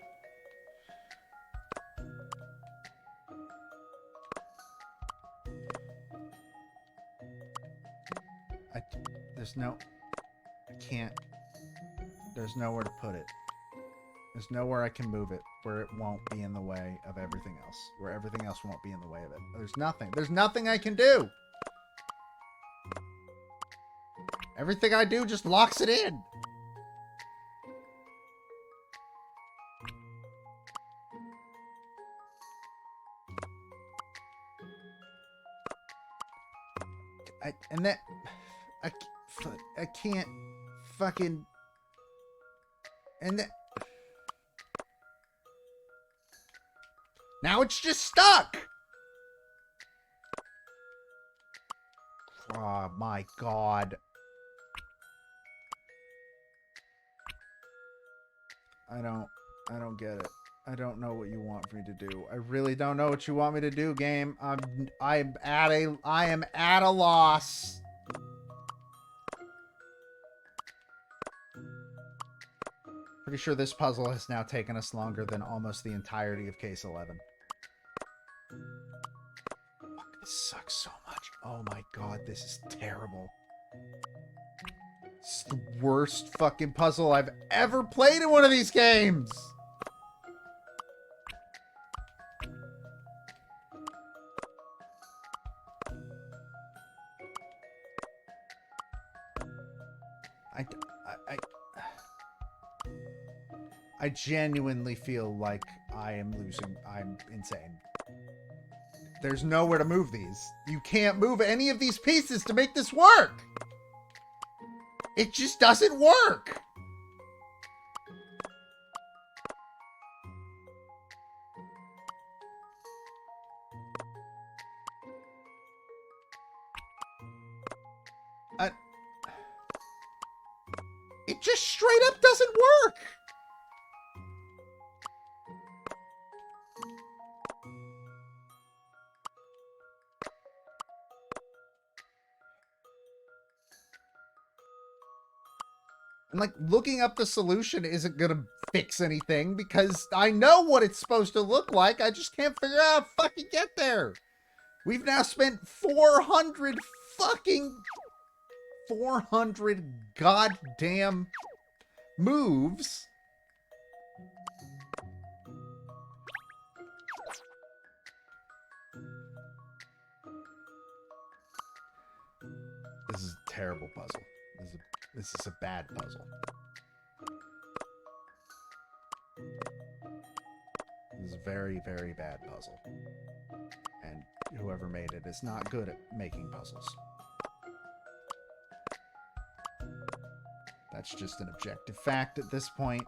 I can't. There's nowhere to put it. There's nowhere I can move it where it won't be in the way of everything else. Where everything else won't be in the way of it. There's nothing. There's nothing I can do. Everything I do just locks it in. I can't fucking... And that... Now it's just stuck! Oh my god. I don't get it. I don't know what you want me to do. I really don't know what you want me to do, game. I am at a loss. Pretty sure this puzzle has now taken us longer than almost the entirety of case 11. Fuck, this sucks so much. Oh my god, this is terrible. It's the worst fucking puzzle I've ever played in one of these games! I genuinely feel like I am losing. I'm insane. There's nowhere to move these. You can't move any of these pieces to make this work! It just doesn't work! It just straight up doesn't work! And, like, looking up the solution isn't gonna fix anything because I know what it's supposed to look like. I just can't figure out how to fucking get there. We've now spent 400 goddamn moves. This is a terrible puzzle. This is a bad puzzle. This is a very, very bad puzzle. And whoever made it is not good at making puzzles. That's just an objective fact at this point.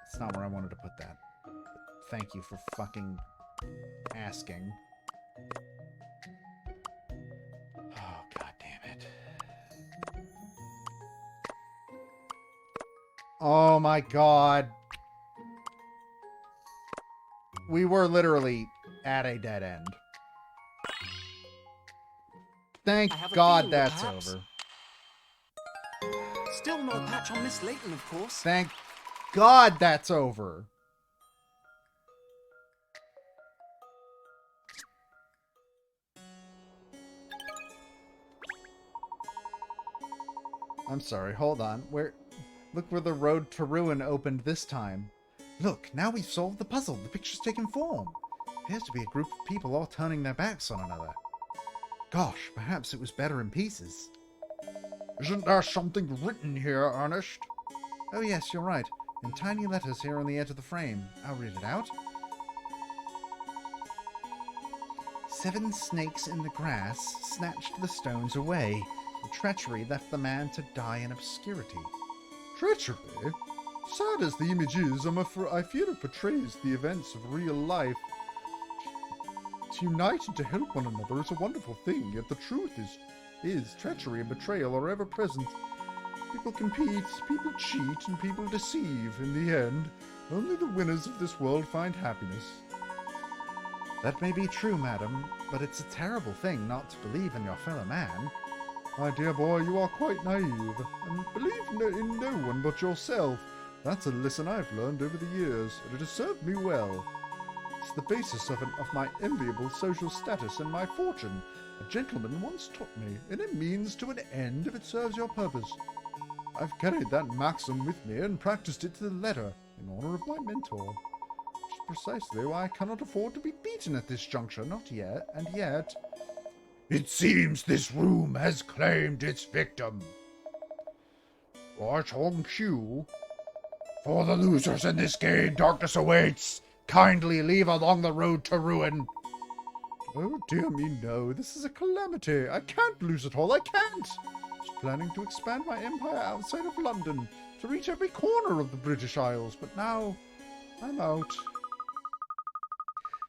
It's not where I wanted to put that. Thank you for fucking asking. Oh, god damn it. Oh my god. We were literally at a dead end. Thank God that's over. Still no patch on Miss Layton, of course. Thank God that's over. I'm sorry, hold on. Look where the road to ruin opened this time. Look, now we've solved the puzzle. The picture's taken form. Appears to be a group of people all turning their backs on another. Gosh, perhaps it was better in pieces. Isn't there something written here, Ernest? Oh yes, you're right. In tiny letters here on the edge of the frame. I'll read it out. 7 snakes in the grass snatched the stones away. The treachery left the man to die in obscurity. Treachery? Sad as the image is, I fear it portrays the events of real life. To unite and to help one another is a wonderful thing, yet the truth is treachery and betrayal are ever present. People compete, people cheat, and people deceive. In the end, only the winners of this world find happiness. That may be true, madam, but it's a terrible thing not to believe in your fellow man. My dear boy, you are quite naive, and believe in no one but yourself. That's a lesson I've learned over the years, and it has served me well. It's the basis of my enviable social status and my fortune. A gentleman once taught me, in a means to an end if it serves your purpose. I've carried that maxim with me and practiced it to the letter, in honor of my mentor. Which is precisely why I cannot afford to be beaten at this juncture, not yet, and yet... It seems this room has claimed its victim. Right on cue. For the losers in this game, darkness awaits. Kindly leave along the road to ruin. Oh dear me, no. This is a calamity. I can't lose it all. I can't. I was planning to expand my empire outside of London, to reach every corner of the British Isles, but now I'm out.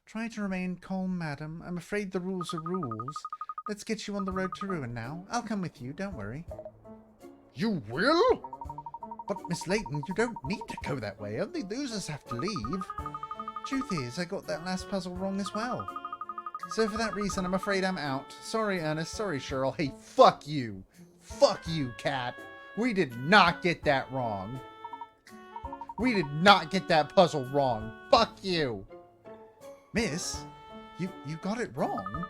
Try to remain calm, madam. I'm afraid the rules are rules. Let's get you on the road to ruin now. I'll come with you, don't worry. You will? But, Miss Layton, you don't need to go that way. Only losers have to leave. Truth is, I got that last puzzle wrong as well. So for that reason, I'm afraid I'm out. Sorry, Ernest. Sorry, Cheryl. Hey, fuck you. Fuck you, Cat. We did not get that wrong. We did not get that puzzle wrong. Fuck you. Miss, you got it wrong.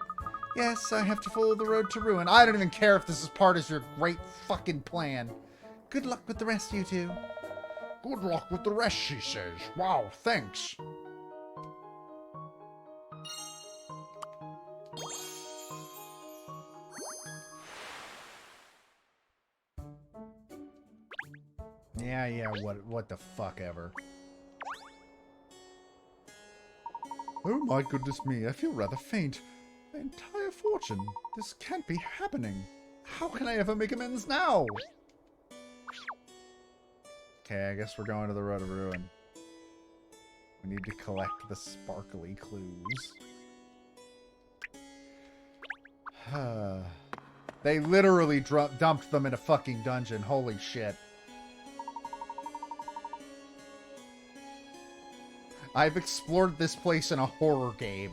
Yes, I have to follow the road to ruin. I don't even care if this is part of your great fucking plan. Good luck with the rest, you two. Good luck with the rest, she says. Wow, thanks. Yeah, what the fuck ever. Oh my goodness me, I feel rather faint. My entire fortune. This can't be happening. How can I ever make amends now? Okay, I guess we're going to the Road of Ruin. We need to collect the sparkly clues. They literally dumped them in a fucking dungeon. Holy shit. I've explored this place in a horror game.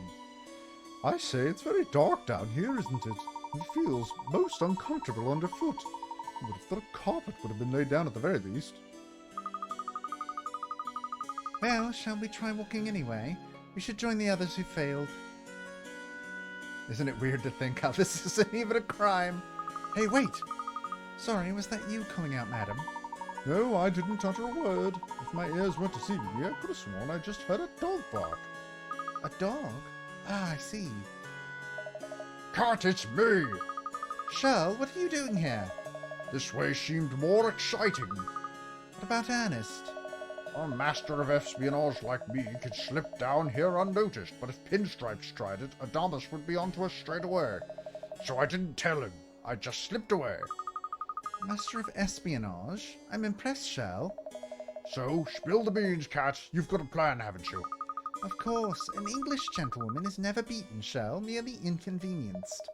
I say it's very dark down here, isn't it? It feels most uncomfortable underfoot. I would have thought a carpet would have been laid down at the very least. Well, shall we try walking anyway? We should join the others who failed. Isn't it weird to think how this isn't even a crime? Hey, wait! Sorry, was that you calling out, madam? No, I didn't utter a word. If my ears weren't deceiving me, I could have sworn I just heard a dog bark. A dog? Ah, I see. Cat, it's me! Shell, what are you doing here? This way seemed more exciting. What about Ernest? A master of espionage like me could slip down here unnoticed, but if Pinstripes tried it, Adamus would be onto us straight away. So I didn't tell him. I just slipped away. Master of espionage? I'm impressed, Shell. So, spill the beans, Cat. You've got a plan, haven't you? Of course. An English gentlewoman is never beaten, Shell, merely inconvenienced.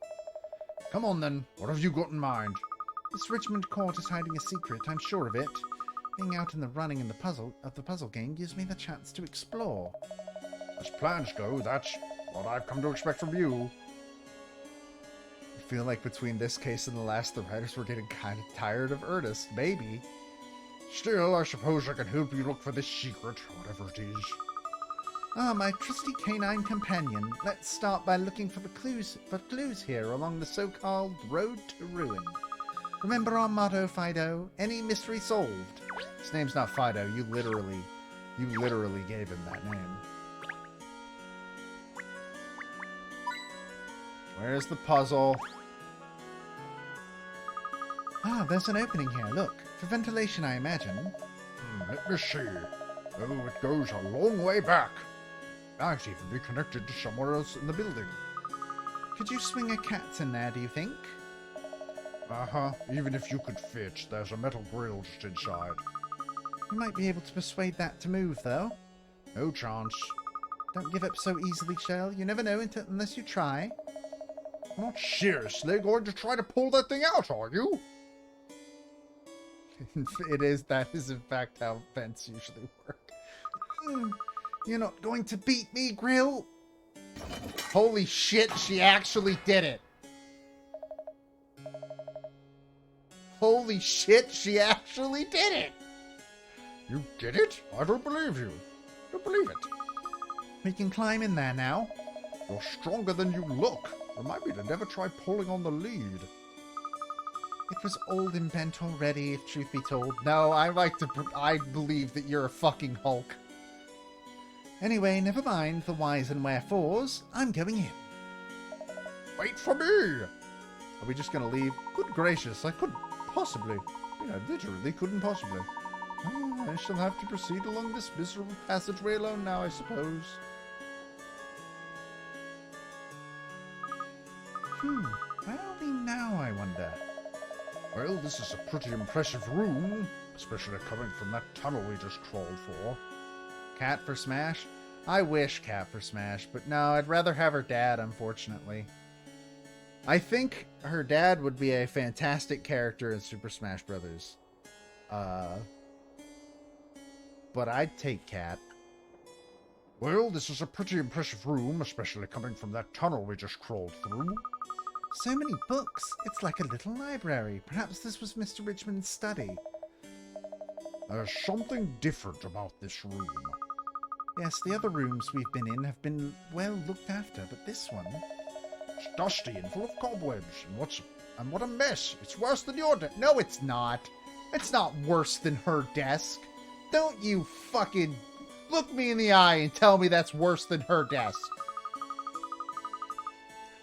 Come on, then. What have you got in mind? This Richmond court is hiding a secret, I'm sure of it. Being out in the running in the puzzle game gives me the chance to explore. As plans go, that's what I've come to expect from you. I feel like between this case and the last, the writers were getting kind of tired of Ernest, maybe. Still, I suppose I can help you look for this secret, whatever it is. Ah, my trusty canine companion. Let's start by looking for the clues here along the so-called Road to Ruin. Remember our motto, Fido? Any mystery solved. His name's not Fido. You literally gave him that name. Where's the puzzle? Ah, there's an opening here. Look. For ventilation, I imagine. Let me see. Oh, it goes a long way back. Might even be connected to somewhere else in the building. Could you swing a cat in there, do you think? Uh-huh. Even if you could fit, there's a metal grill just inside. You might be able to persuade that to move, though. No chance. Don't give up so easily, Shell. You never know unless you try. Not seriously going to try to pull that thing out, are you? That is in fact how vents usually work. You're not going to beat me, Grill? Holy shit, she actually did it. Holy shit, she actually did it. You did it? I don't believe you. Don't believe it. We can climb in there now. You're stronger than you look. Remind me to never try pulling on the lead. It was old and bent already, if truth be told. No, I believe that you're a fucking Hulk. Anyway, never mind the whys and wherefores. I'm going in. Wait for me! Are we just gonna leave? Good gracious, I couldn't possibly. Yeah, literally couldn't possibly. I shall have to proceed along this miserable passageway alone now, I suppose. Where are we now, I wonder? Well, this is a pretty impressive room, especially coming from that tunnel we just crawled for. Cat for Smash? I wish Cat for Smash, but no, I'd rather have her dad, unfortunately. I think her dad would be a fantastic character in Super Smash Bros. But I'd take Cat. Well, this is a pretty impressive room, especially coming from that tunnel we just crawled through. So many books. It's like a little library. Perhaps this was Mr. Richmond's study. There's something different about this room. Yes, the other rooms we've been in have been well looked after, but this one... It's dusty and full of cobwebs, and what a mess. It's worse than your desk. No, it's not. It's not worse than her desk. Don't you fucking look me in the eye and tell me that's worse than her desk.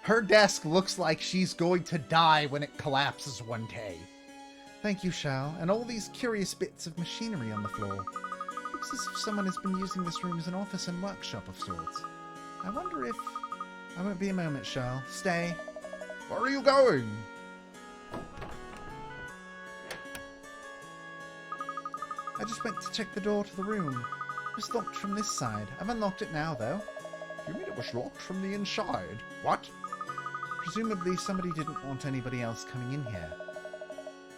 Her desk looks like she's going to die when it collapses one day. Thank you, Shao, and all these curious bits of machinery on the floor. Looks as if someone has been using this room as an office and workshop of sorts. I wonder if... I won't be a moment, Shao. Stay. Where are you going? I just went to check the door to the room. It was locked from this side. I've unlocked it now, though. You mean it was locked from the inside? What? Presumably somebody didn't want anybody else coming in here.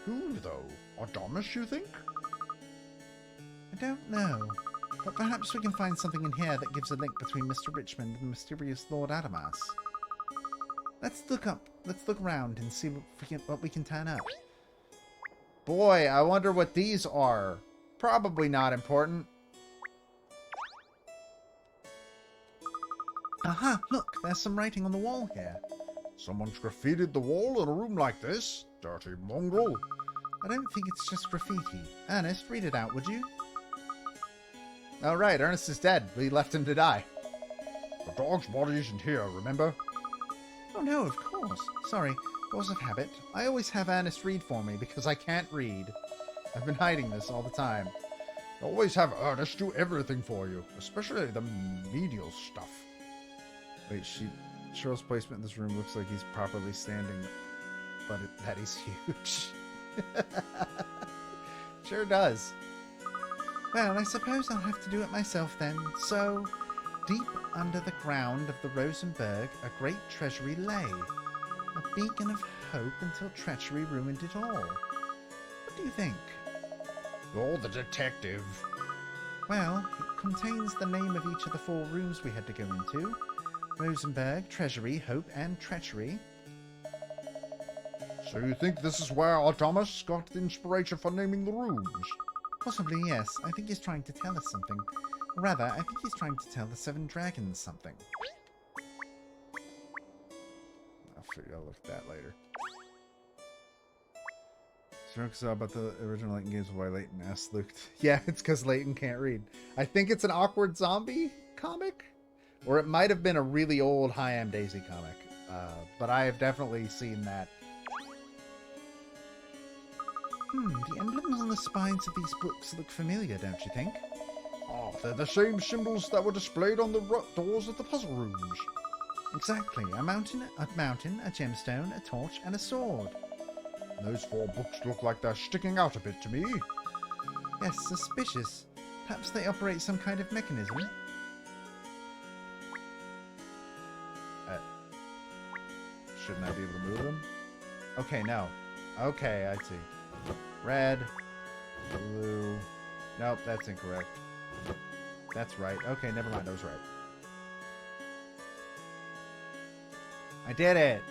Who, though? Adamus, you think? I don't know. But perhaps we can find something in here that gives a link between Mr. Richmond and the mysterious Lord Adamas. Let's look around and see what we can turn up. Boy, I wonder what these are. Probably not important. Aha, look, there's some writing on the wall here. Someone's graffitied the wall in a room like this? Dirty mongrel. I don't think it's just graffiti. Ernest, read it out, would you? Oh, right, Ernest is dead. We left him to die. The dog's body isn't here, remember? Oh, no, of course. Sorry, force of habit. I always have Ernest read for me because I can't read. I've been hiding this all the time. Always have Ernest do everything for you, especially the menial stuff. Wait, Cheryl's placement in this room looks like he's properly standing, but that he's huge. Sure does. Well, I suppose I'll have to do it myself then. So, deep under the ground of the Rosenberg, a great treasury lay. A beacon of hope until treachery ruined it all. What do you think? You're the detective. Well, it contains the name of each of the 4 rooms we had to go into. Rosenberg, Treasury, Hope, and Treachery. So you think this is where Adamus got the inspiration for naming the rooms? Possibly, yes. I think he's trying to tell us something. Or rather, I think he's trying to tell the 7 dragons something. I'll look at that later. Stroke saw about the original Layton games why Layton asked Luke. Yeah, it's because Layton can't read. I think it's an awkward zombie comic. Or it might have been a really old Hi, I'm Daisy comic. But I have definitely seen that. The emblems on the spines of these books look familiar, don't you think? Oh, they're the same symbols that were displayed on the doors of the puzzle rooms. Exactly. A mountain, a gemstone, a torch, and a sword. Those 4 books look like they're sticking out a bit to me. Yes, suspicious. Perhaps they operate some kind of mechanism. Shouldn't I be able to move them? Okay, no. Okay, I see. Red. Blue. Nope, that's incorrect. That's right. Okay, never mind. I was right. I did it!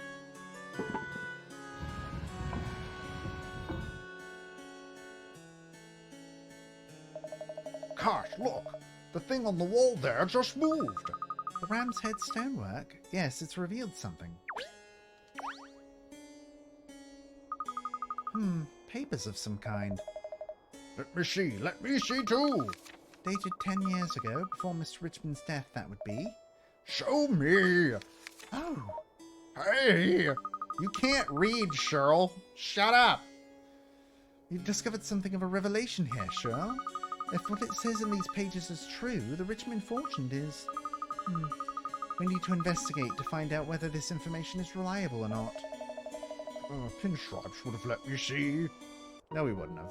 Gosh, look! The thing on the wall there just moved! The ram's head stonework? Yes, it's revealed something. Papers of some kind. Let me see too! Dated 10 years ago, before Mr. Richmond's death, that would be. Show me! Oh! Hey! You can't read, Cheryl! Shut up! You've discovered something of a revelation here, Cheryl. If what it says in these pages is true, the Richmond fortune is... We need to investigate to find out whether this information is reliable or not. Pinstripes would have let me see. No, he wouldn't have.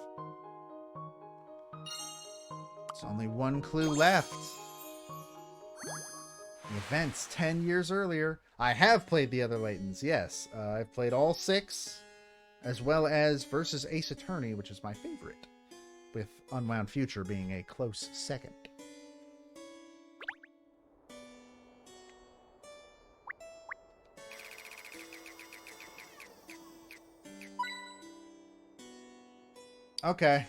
There's only one clue left. The events 10 years earlier. I have played the other Laytons, yes. I've played all 6, as well as Versus Ace Attorney, which is my favorite, with Unwound Future being a close second. Okay.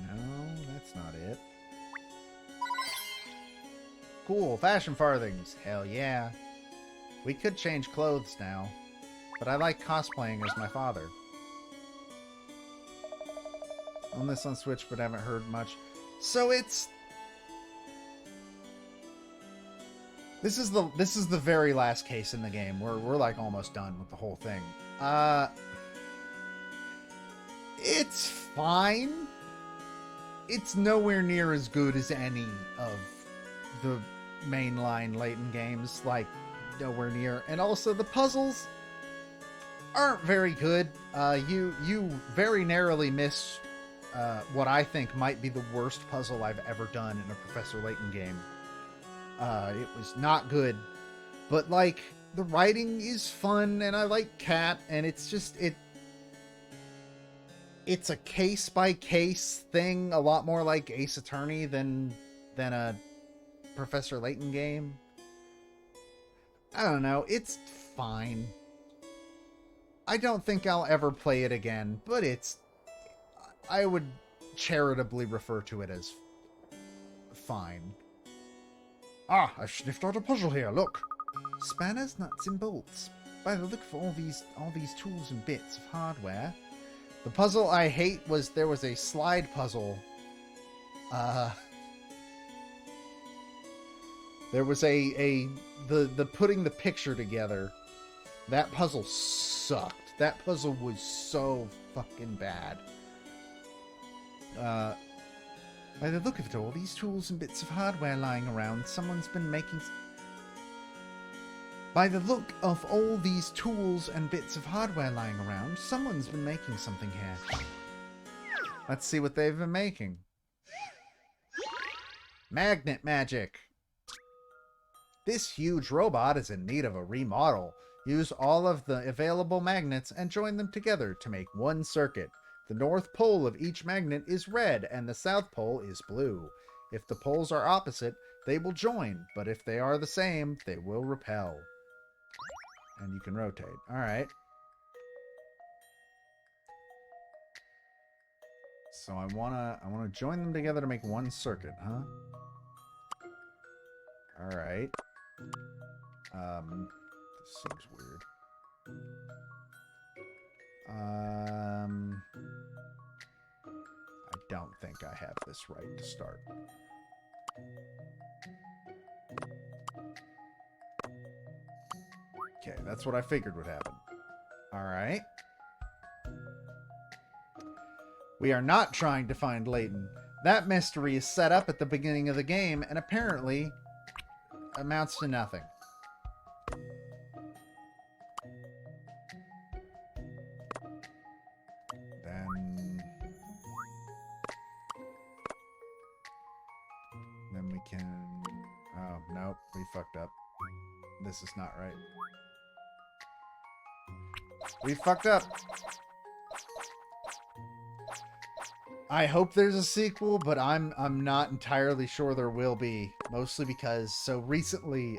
No, that's not it. Cool, fashion farthings. Hell yeah. We could change clothes now, but I like cosplaying as my father. On this on Switch, but haven't heard much. So it's... This is the very last case in the game. We're like almost done with the whole thing. It's fine. It's nowhere near as good as any of the mainline Layton games, like nowhere near. And also the puzzles aren't very good. You very narrowly miss what I think might be the worst puzzle I've ever done in a Professor Layton game. It was not good, but like the writing is fun, and I like Kat, and it's just it's a case by case thing, a lot more like Ace Attorney than a Professor Layton game. I don't know, it's fine. I don't think I'll ever play it again, but I would charitably refer to it as fine. Ah, I've sniffed out a puzzle here, look. Spanners, nuts, and bolts. By the look for all these tools and bits of hardware. The puzzle I hate was there was a slide puzzle. There was the putting the picture together. That puzzle sucked. That puzzle was so fucking bad. By the look of it all, these tools and bits of hardware lying around, someone's been making... By the look of all these tools and bits of hardware lying around, someone's been making something here. Let's see what they've been making. Magnet magic. This huge robot is in need of a remodel. Use all of the available magnets and join them together to make one circuit. The north pole of each magnet is red and the south pole is blue. If the poles are opposite, they will join, but if they are the same, they will repel. And you can rotate. Alright. So I wanna join them together to make one circuit, huh? Alright. This seems weird. I don't think I have this right to start. Okay, that's what I figured would happen. Alright. We are not trying to find Layton. That mystery is set up at the beginning of the game and apparently amounts to nothing. Then we can... Oh, nope. We fucked up. This is not right. We fucked up. I hope there's a sequel, but I'm not entirely sure there will be. Mostly because so recently,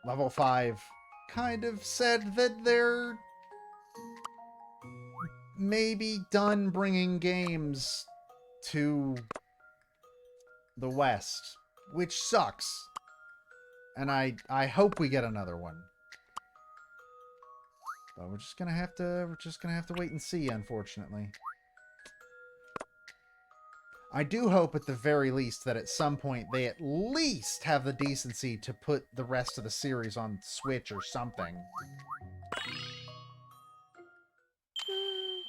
Level 5 kind of said that they're maybe done bringing games to the West, which sucks. And I hope we get another one. But we're just gonna have to wait and see, unfortunately. I do hope at the very least that at some point they at least have the decency to put the rest of the series on Switch or something.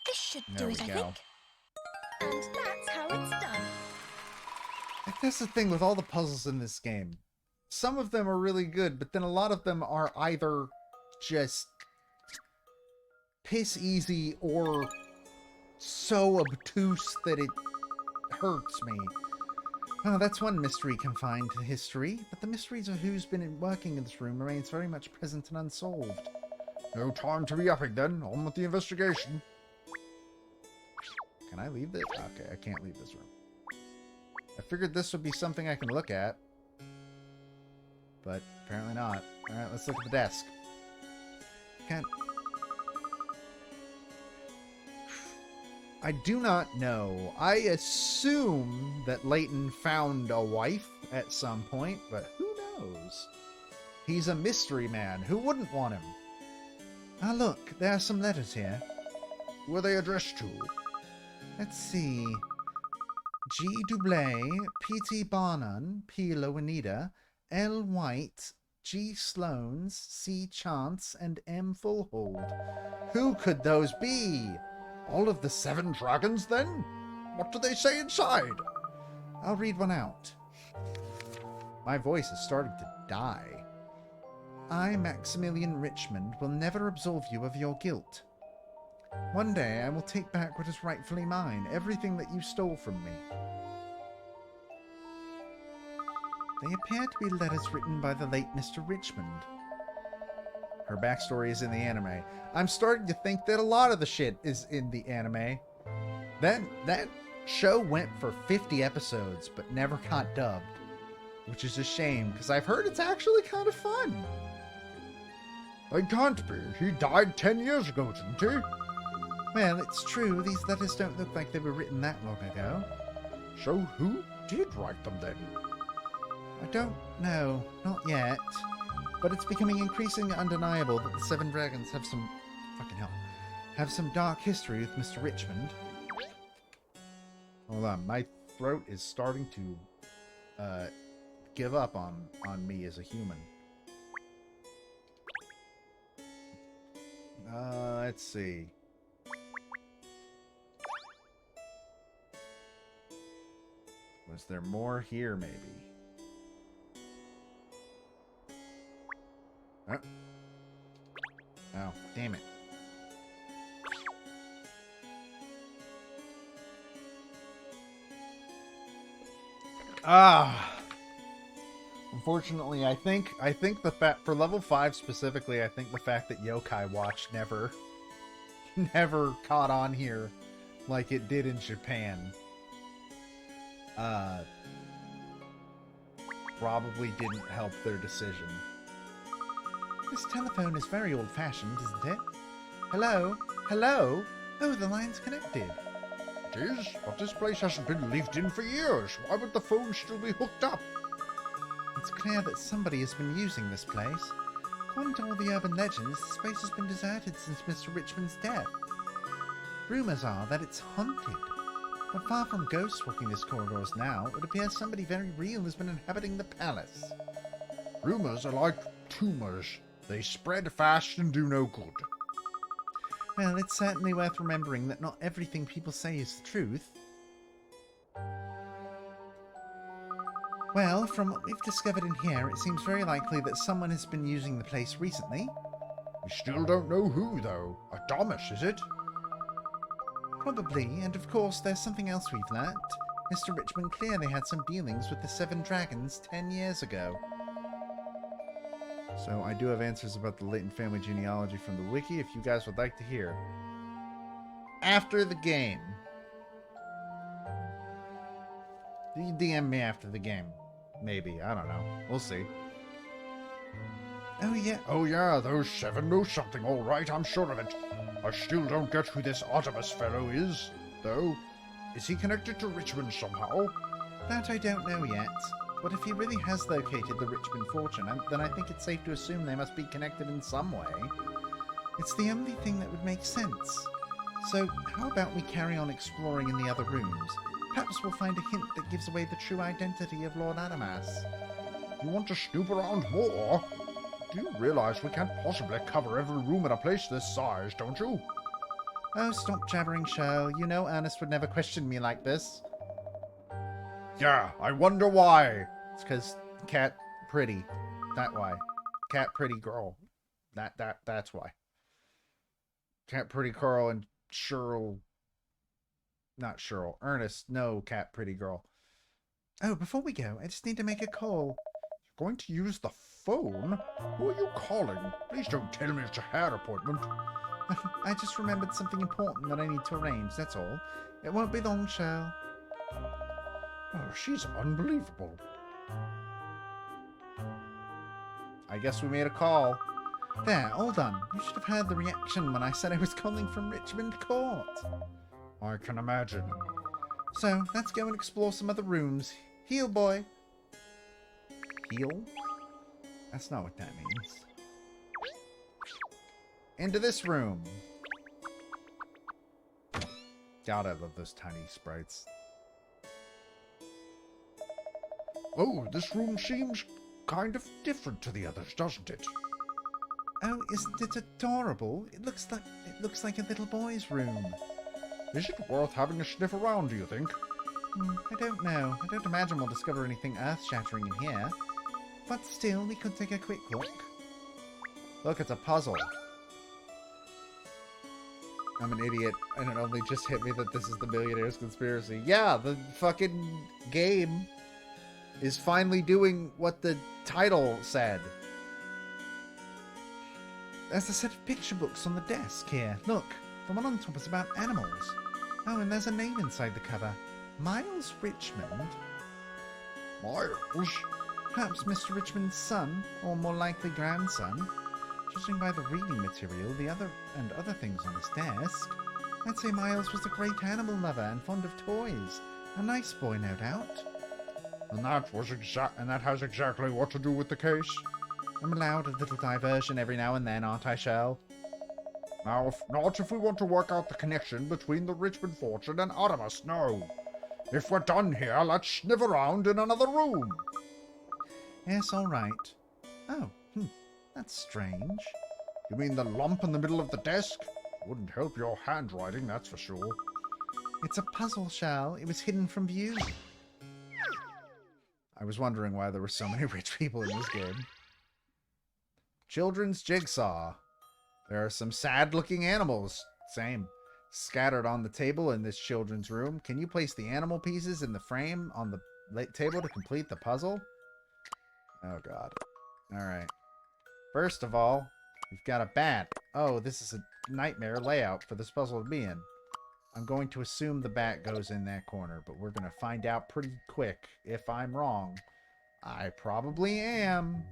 This should do it, I think. And that's how it's done. That's the thing with all the puzzles in this game. Some of them are really good, but then a lot of them are either just piss easy or so obtuse that it hurts me. Oh, that's one mystery confined to history, but the mysteries of who's been working in this room remains very much present and unsolved. No time to be upping then. On with the investigation. Can I leave this? Okay, I can't leave this room. I figured this would be something I can look at. But apparently not. Alright, let's look at the desk. Can't... I do not know. I assume that Layton found a wife at some point, but who knows? He's a mystery man. Who wouldn't want him? Ah, look, there are some letters here. Who are they addressed to? Let's see. G. Dublé, P.T. Barnum, P. Lowenida, L. White, G. Sloanes, C. Chance, and M. Fullhold. Who could those be? All of the 7 dragons, then? What do they say inside? I'll read one out. My voice is starting to die. I, Maximilian Richmond, will never absolve you of your guilt. One day I will take back what is rightfully mine, everything that you stole from me. They appear to be letters written by the late Mr. Richmond. Her backstory is in the anime. I'm starting to think that a lot of the shit is in the anime. That show went for 50 episodes, but never got dubbed. Which is a shame, because I've heard it's actually kind of fun. They can't be. He died 10 years ago, didn't he? Well, it's true. These letters don't look like they were written that long ago. So who did write them then? I don't know. Not yet. But it's becoming increasingly undeniable that the 7 dragons have some... fucking hell. Have some dark history with Mr. Richmond. Hold on. My throat is starting to give up on me as a human. Let's see. Was there more here, maybe? Oh. Oh, damn it. Unfortunately, I think the fact for level 5 specifically, I think the fact that Yokai Watch never caught on here like it did in Japan probably didn't help their decision. This telephone is very old-fashioned, isn't it? Hello? Hello? Oh, the line's connected. It is, but this place hasn't been lived in for years. Why would the phone still be hooked up? It's clear that somebody has been using this place. According to all the urban legends, the space has been deserted since Mr. Richmond's death. Rumors are that it's haunted. But far from ghosts walking these corridors now, it appears somebody very real has been inhabiting the palace. Rumors are like tumors. They spread fast and do no good. Well, it's certainly worth remembering that not everything people say is the truth. Well, from what we've discovered in here, it seems very likely that someone has been using the place recently. We still don't know who, though. Adonis, is it? Probably, and of course there's something else we've learnt. Mr. Richmond clearly had some dealings with the 7 dragons 10 years ago. So I do have answers about the Layton family genealogy from the wiki if you guys would like to hear. After the game. You DM me after the game. Maybe, I don't know. We'll see. Oh yeah, those 7 know something, all right, I'm sure of it. I still don't get who this Artemis fellow is, though. Is he connected to Richmond somehow? That I don't know yet. But if he really has located the Richmond fortune, then I think it's safe to assume they must be connected in some way. It's the only thing that would make sense. So, how about we carry on exploring in the other rooms? Perhaps we'll find a hint that gives away the true identity of Lord Adamas. You want to snoop around more? Do you realize we can't possibly cover every room in a place this size, don't you? Oh, stop jabbering, Cheryl. You know Ernest would never question me like this. Yeah, I wonder why. It's because cat pretty. That why. Cat pretty girl. That's why. Cat pretty girl and Cheryl. Not Cheryl. Ernest. No, cat pretty girl. Oh, before we go, I just need to make a call. You're going to use the phone? Who are you calling? Please don't tell me it's a hair appointment. I just remembered something important that I need to arrange, that's all. It won't be long, Cheryl. Oh, she's unbelievable. I guess we made a call. There, all done. You should have heard the reaction when I said I was calling from Richmond Court. I can imagine. So, let's go and explore some other rooms. Heal, boy. Heal? That's not what that means. Into this room. God, I love those tiny sprites. Oh, this room seems kind of different to the others, doesn't it? Oh, isn't it adorable? It looks like a little boy's room. Is it worth having a sniff around, do you think? I don't know. I don't imagine we'll discover anything earth-shattering in here. But still, we could take a quick look. Look, it's a puzzle. I'm an idiot, and it only just hit me that this is the Millionaire's Conspiracy. Yeah, the fucking game is finally doing what the title said. There's a set of picture books on the desk here. Look, the one on top is about animals. Oh, and there's a name inside the cover. Miles Richmond. Miles? Perhaps Mr. Richmond's son, or more likely grandson. Judging by the reading material, and other things on his desk, I'd say Miles was a great animal lover and fond of toys. A nice boy, no doubt. And that has exactly what to do with the case? I'm allowed a little diversion every now and then, aren't I, Shell? Now, not if we want to work out the connection between the Richmond fortune and Artemis, no. If we're done here, let's sniff around in another room. Yes, all right. Oh, that's strange. You mean the lump in the middle of the desk? Wouldn't help your handwriting, that's for sure. It's a puzzle, Shell. It was hidden from view. I was wondering why there were so many rich people in this game. Children's jigsaw. There are some sad-looking animals. Same. Scattered on the table in this children's room. Can you place the animal pieces in the frame on the table to complete the puzzle? Oh, God. Alright. First of all, we've got a bat. Oh, this is a nightmare layout for this puzzle to be in. I'm going to assume the bat goes in that corner, but we're going to find out pretty quick if I'm wrong. I probably am.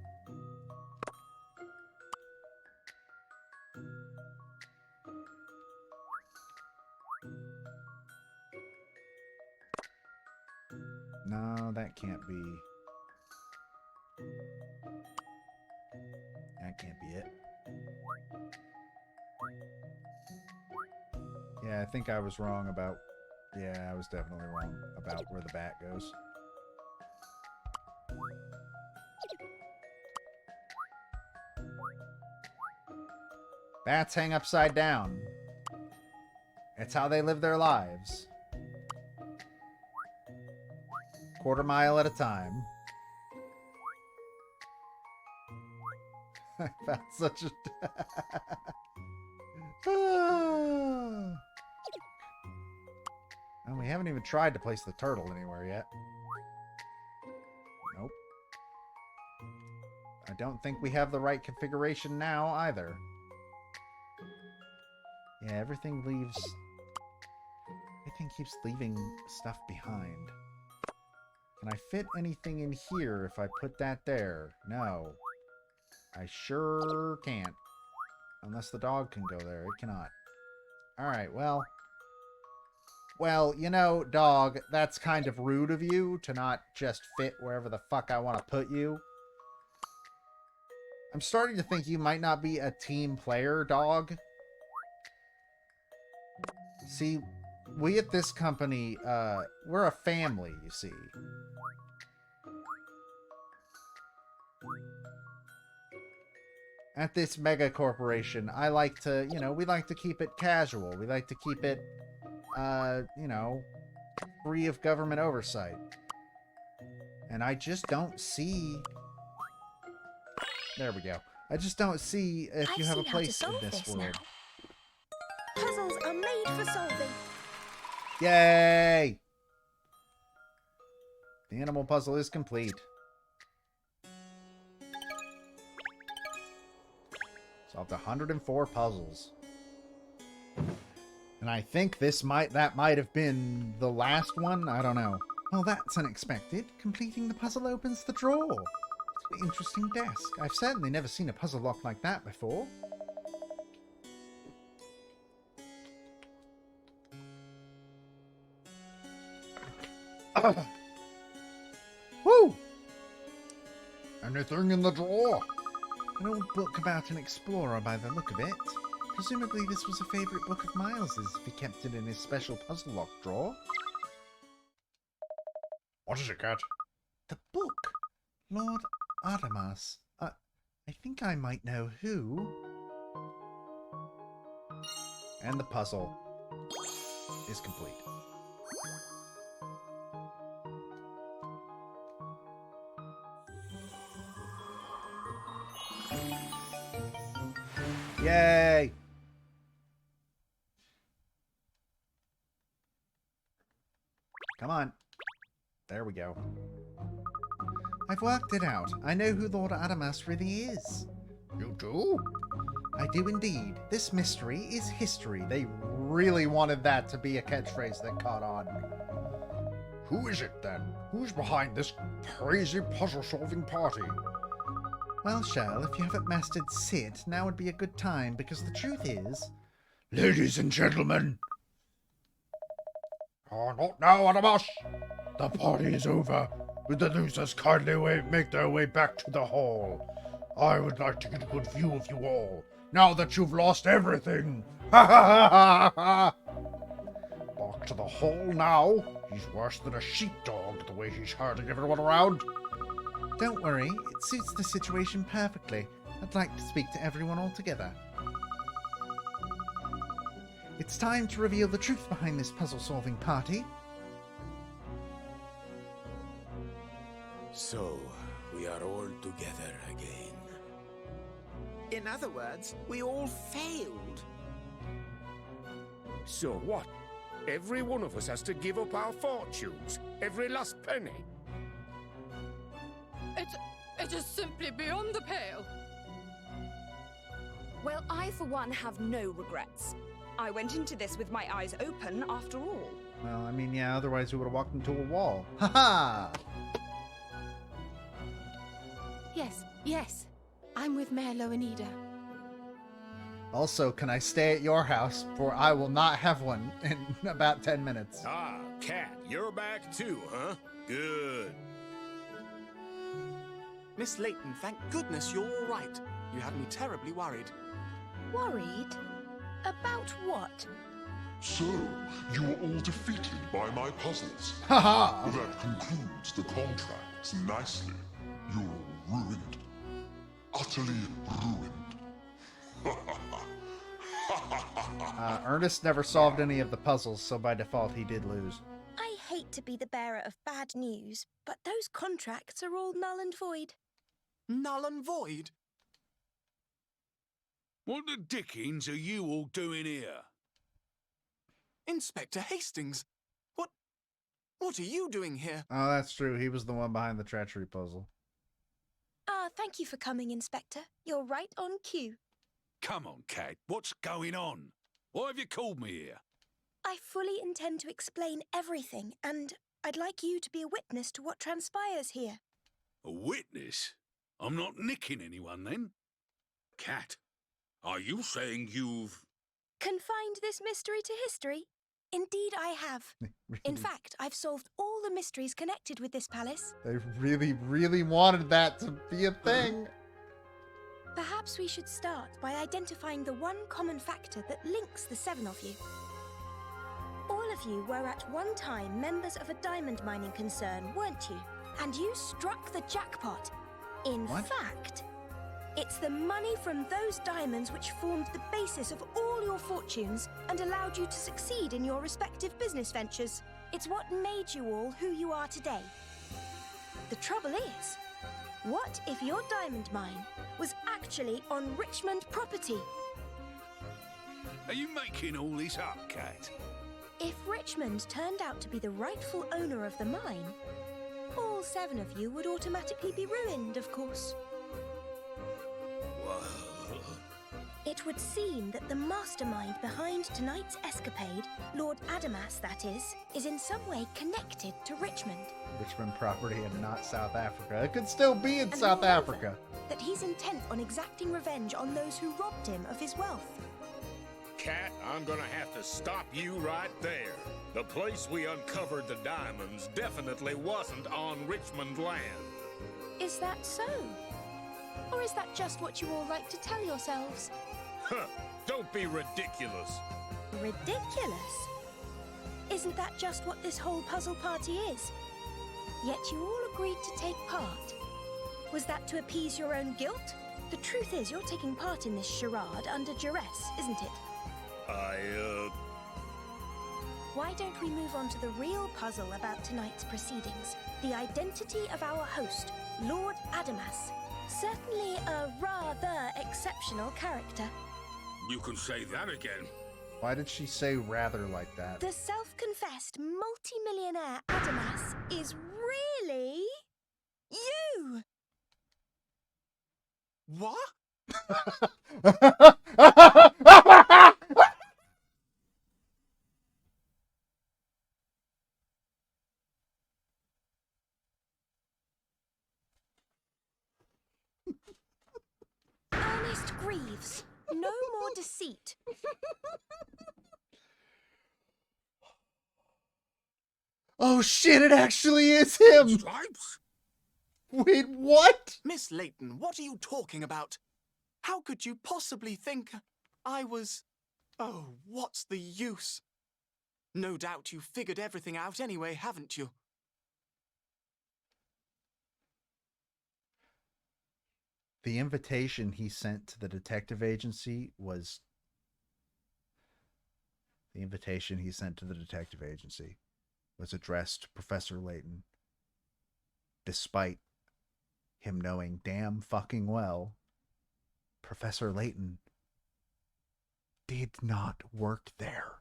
No, that can't be. That can't be it. Yeah, I think I was wrong about... Yeah, I was definitely wrong about where the bat goes. Bats hang upside down. It's how they live their lives. Quarter mile at a time. I found such a... And we haven't even tried to place the turtle anywhere yet. Nope. I don't think we have the right configuration now either. Yeah, everything keeps leaving stuff behind. Can I fit anything in here if I put that there? No. I sure can't. Unless the dog can go there. It cannot. Alright, well... Well, you know, dog, that's kind of rude of you to not just fit wherever the fuck I want to put you. I'm starting to think you might not be a team player, dog. See, we at this company, we're a family, you see. At this mega corporation, I like to, you know, we like to keep it casual. We like to keep it, you know, free of government oversight. And I just don't see... There we go. I just don't see if you have a place in this world. Puzzles are made for solving. Yay! The animal puzzle is complete. Solved 104 puzzles. And I think that might have been the last one. I don't know. Well, that's unexpected. Completing the puzzle opens the drawer. It's an interesting desk. I've certainly never seen a puzzle lock like that before. Woo! Anything in the drawer? An old book about an explorer by the look of it. Presumably this was a favourite book of Miles's if he kept it in his special puzzle lock drawer. What is it, Cat? The book? Lord Adamas. I think I might know who. And the puzzle is complete. Yay! Come on. There we go. I've worked it out. I know who Lord Adamas really is. You do? I do indeed. This mystery is history. They really wanted that to be a catchphrase that caught on. Who is it then? Who's behind this crazy puzzle-solving party? Well, Shell, if you haven't mastered Sit, now would be a good time, because the truth is... Ladies and gentlemen! Oh, not now, Adamas! The party is over. Would the losers kindly make their way back to the hall? I would like to get a good view of you all, now that you've lost everything! Ha ha ha ha ha! Back to the hall now. He's worse than a sheepdog, the way he's herding everyone around. Don't worry, it suits the situation perfectly. I'd like to speak to everyone all together. It's time to reveal the truth behind this puzzle-solving party. So, we are all together again. In other words, we all failed. So what? Every one of us has to give up our fortunes, every last penny. It is simply beyond the pale. Well, I for one have no regrets. I went into this with my eyes open after all. Well, I mean, yeah, otherwise we would have walked into a wall. Ha-ha! Yes. I'm with Mayor Loanida. Also, can I stay at your house? For I will not have one in about 10 minutes. Ah, Cat, you're back too, huh? Good. Miss Layton, thank goodness you're all right. You had me terribly worried. Worried? About what? So, you were all defeated by my puzzles. Ha-ha! That concludes the contracts nicely. You're all ruined. Utterly ruined. Ernest never solved any of the puzzles, so by default he did lose. I hate to be the bearer of bad news, but those contracts are all null and void. Null and void? What the dickens are you all doing here? Inspector Hastings, what are you doing here? Oh, that's true. He was the one behind the treachery puzzle. Thank you for coming, Inspector. You're right on cue. Come on, Cat. What's going on? Why have you called me here? I fully intend to explain everything, and I'd like you to be a witness to what transpires here. A witness? I'm not nicking anyone, then? Cat, are you saying you've... Confined this mystery to history? Indeed I have. In fact, I've solved all the mysteries connected with this palace. They really, really wanted that to be a thing. Perhaps we should start by identifying the one common factor that links the 7 of you. All of you were at one time members of a diamond mining concern, weren't you? And you struck the jackpot. In fact, it's the money from those diamonds which formed the basis of all your fortunes and allowed you to succeed in your respective business ventures. It's what made you all who you are today. The trouble is, what if your diamond mine was actually on Richmond property? Are you making all this up, Cat? If Richmond turned out to be the rightful owner of the mine, all 7 of you would automatically be ruined, of course. It would seem that the mastermind behind tonight's escapade, Lord Adamas that is in some way connected to Richmond. Richmond property and not South Africa. It could still be in And South moreover, Africa. That he's intent on exacting revenge on those who robbed him of his wealth. Cat, I'm gonna have to stop you right there. The place we uncovered the diamonds definitely wasn't on Richmond land. Is that so? Or is that just what you all like to tell yourselves? Huh, don't be ridiculous. Ridiculous? Isn't that just what this whole puzzle party is? Yet you all agreed to take part. Was that to appease your own guilt? The truth is, you're taking part in this charade under duress, isn't it? Why don't we move on to the real puzzle about tonight's proceedings? The identity of our host, Lord Adamas. Certainly a rather exceptional character. You can say that again. Why did she say rather like that? The self-confessed multi-millionaire Adamas is really... you! What? Ernest Greaves, no more deceit. Oh shit, it actually is him! Stripes? Wait, what? Miss Layton, what are you talking about? How could you possibly think I was... Oh, what's the use? No doubt you figured everything out anyway, haven't you? The invitation he sent to the detective agency was... The invitation he sent to the detective agency was addressed to Professor Layton, despite him knowing damn fucking well Professor Layton did not work there.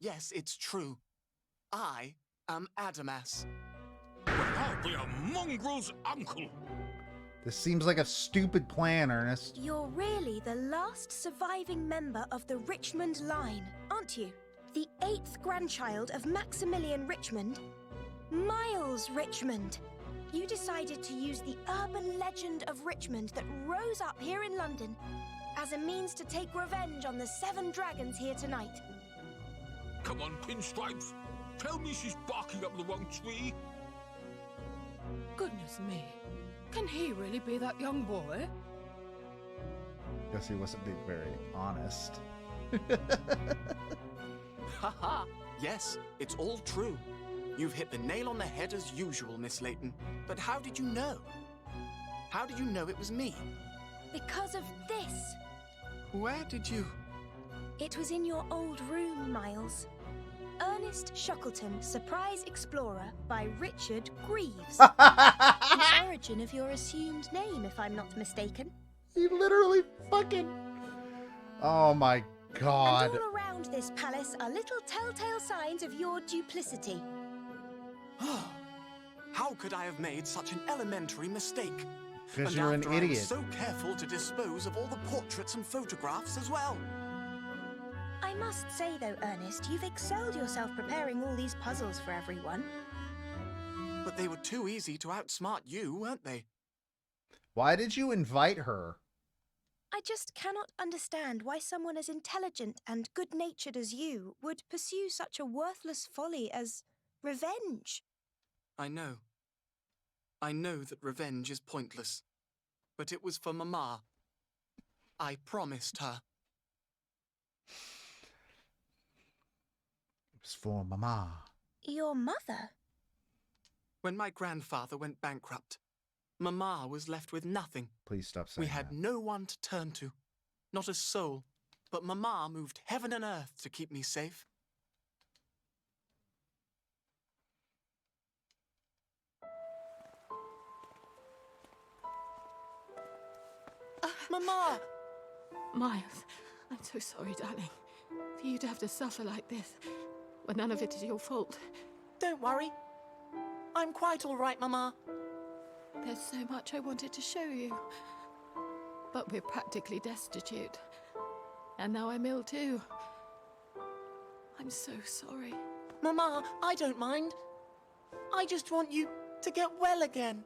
Yes, it's true. I am Adamas. Well, I'll be a mongrel's uncle. This seems like a stupid plan, Ernest. You're really the last surviving member of the Richmond line, aren't you? The 8th grandchild of Maximilian Richmond, Miles Richmond. You decided to use the urban legend of Richmond that rose up here in London as a means to take revenge on the 7 dragons here tonight. Come on, Pinstripes. Tell me she's barking up the wrong tree. Goodness me. Can he really be that young boy? Guess he wasn't being very honest. Haha, yes, it's all true. You've hit the nail on the head as usual, Miss Layton. But how did you know? How did you know it was me? Because of this. Where did you... It was in your old room, Miles. Ernest Shackleton, Surprise Explorer by Richard Greaves. The origin of your assumed name, if I'm not mistaken. He literally fucking... Oh my god. And all around this palace are little telltale signs of your duplicity. How could I have made such an elementary mistake? Because And you're an after I idiot. was so careful to dispose of all the portraits and photographs as well. I must say, though, Ernest, you've excelled yourself preparing all these puzzles for everyone. But they were too easy to outsmart you, weren't they? Why did you invite her? I just cannot understand why someone as intelligent and good-natured as you would pursue such a worthless folly as revenge. I know. I know that revenge is pointless. But it was for Mama. I promised her. It was for Mama. Your mother? When my grandfather went bankrupt, Mama was left with nothing. Please stop saying We had that. no one to turn to. Not a soul. But Mama moved heaven and earth to keep me safe. Mama! Miles, I'm so sorry, darling. For you to have to suffer like this, when none of it is your fault. Don't worry. I'm quite all right, Mama. There's so much I wanted to show you. But we're practically destitute. And now I'm ill too. I'm so sorry. Mama, I don't mind. I just want you to get well again.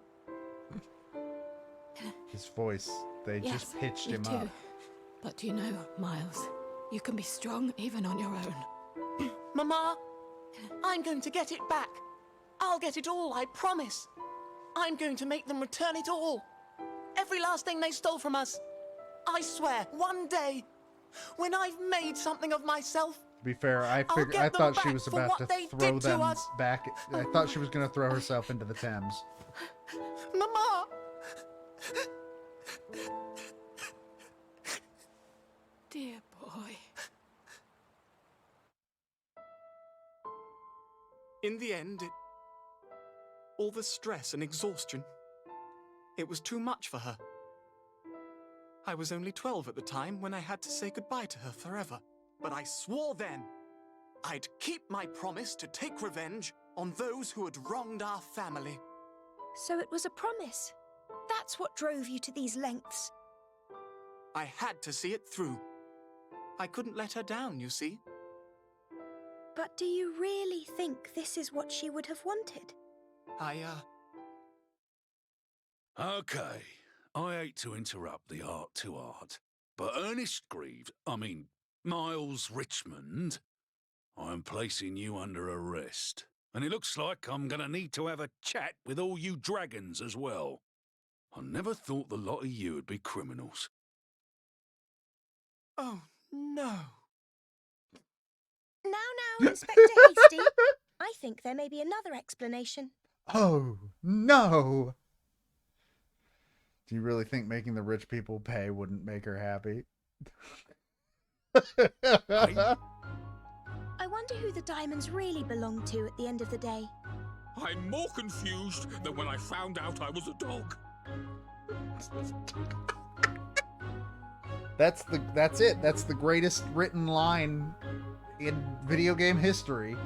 His voice, they Yes, just pitched me him too. up. But you know, Miles, you can be strong even on your own. Mama, I'm going to get it back. I'll get it all, I promise. I'm going to make them return it all. Every last thing they stole from us. I swear, one day, when I've made something of myself, To be fair, I thought she was about to throw them back. I thought she was going to throw herself into the Thames. Mama! Dear boy. In the end, all the stress and exhaustion, it was too much for her. I was only 12 at the time when I had to say goodbye to her forever. But I swore then I'd keep my promise to take revenge on those who had wronged our family. So it was a promise. That's what drove you to these lengths. I had to see it through. I couldn't let her down, you see. But do you really think this is what she would have wanted? Okay, I hate to interrupt the art to art, but Ernest Greaves, Miles Richmond, I'm placing you under arrest. And it looks like I'm gonna need to have a chat with all you dragons as well. I never thought the lot of you would be criminals. Oh, no. Now, Inspector Hasty. I think there may be another explanation. Oh, no! Do you really think making the rich people pay wouldn't make her happy? I wonder who the diamonds really belong to at the end of the day. I'm more confused than when I found out I was a dog. That's it. That's the greatest written line in video game history.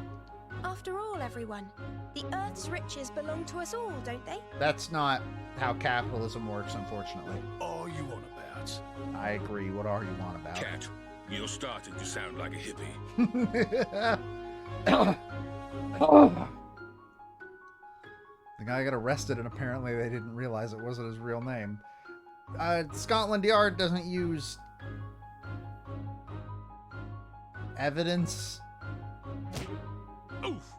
After all, everyone, the Earth's riches belong to us all, don't they? That's not how capitalism works, unfortunately. Are you on about? I agree. What are you on about? Cat, you're starting to sound like a hippie. The guy got arrested, and apparently they didn't realize it wasn't his real name. Scotland Yard doesn't use evidence. Oof.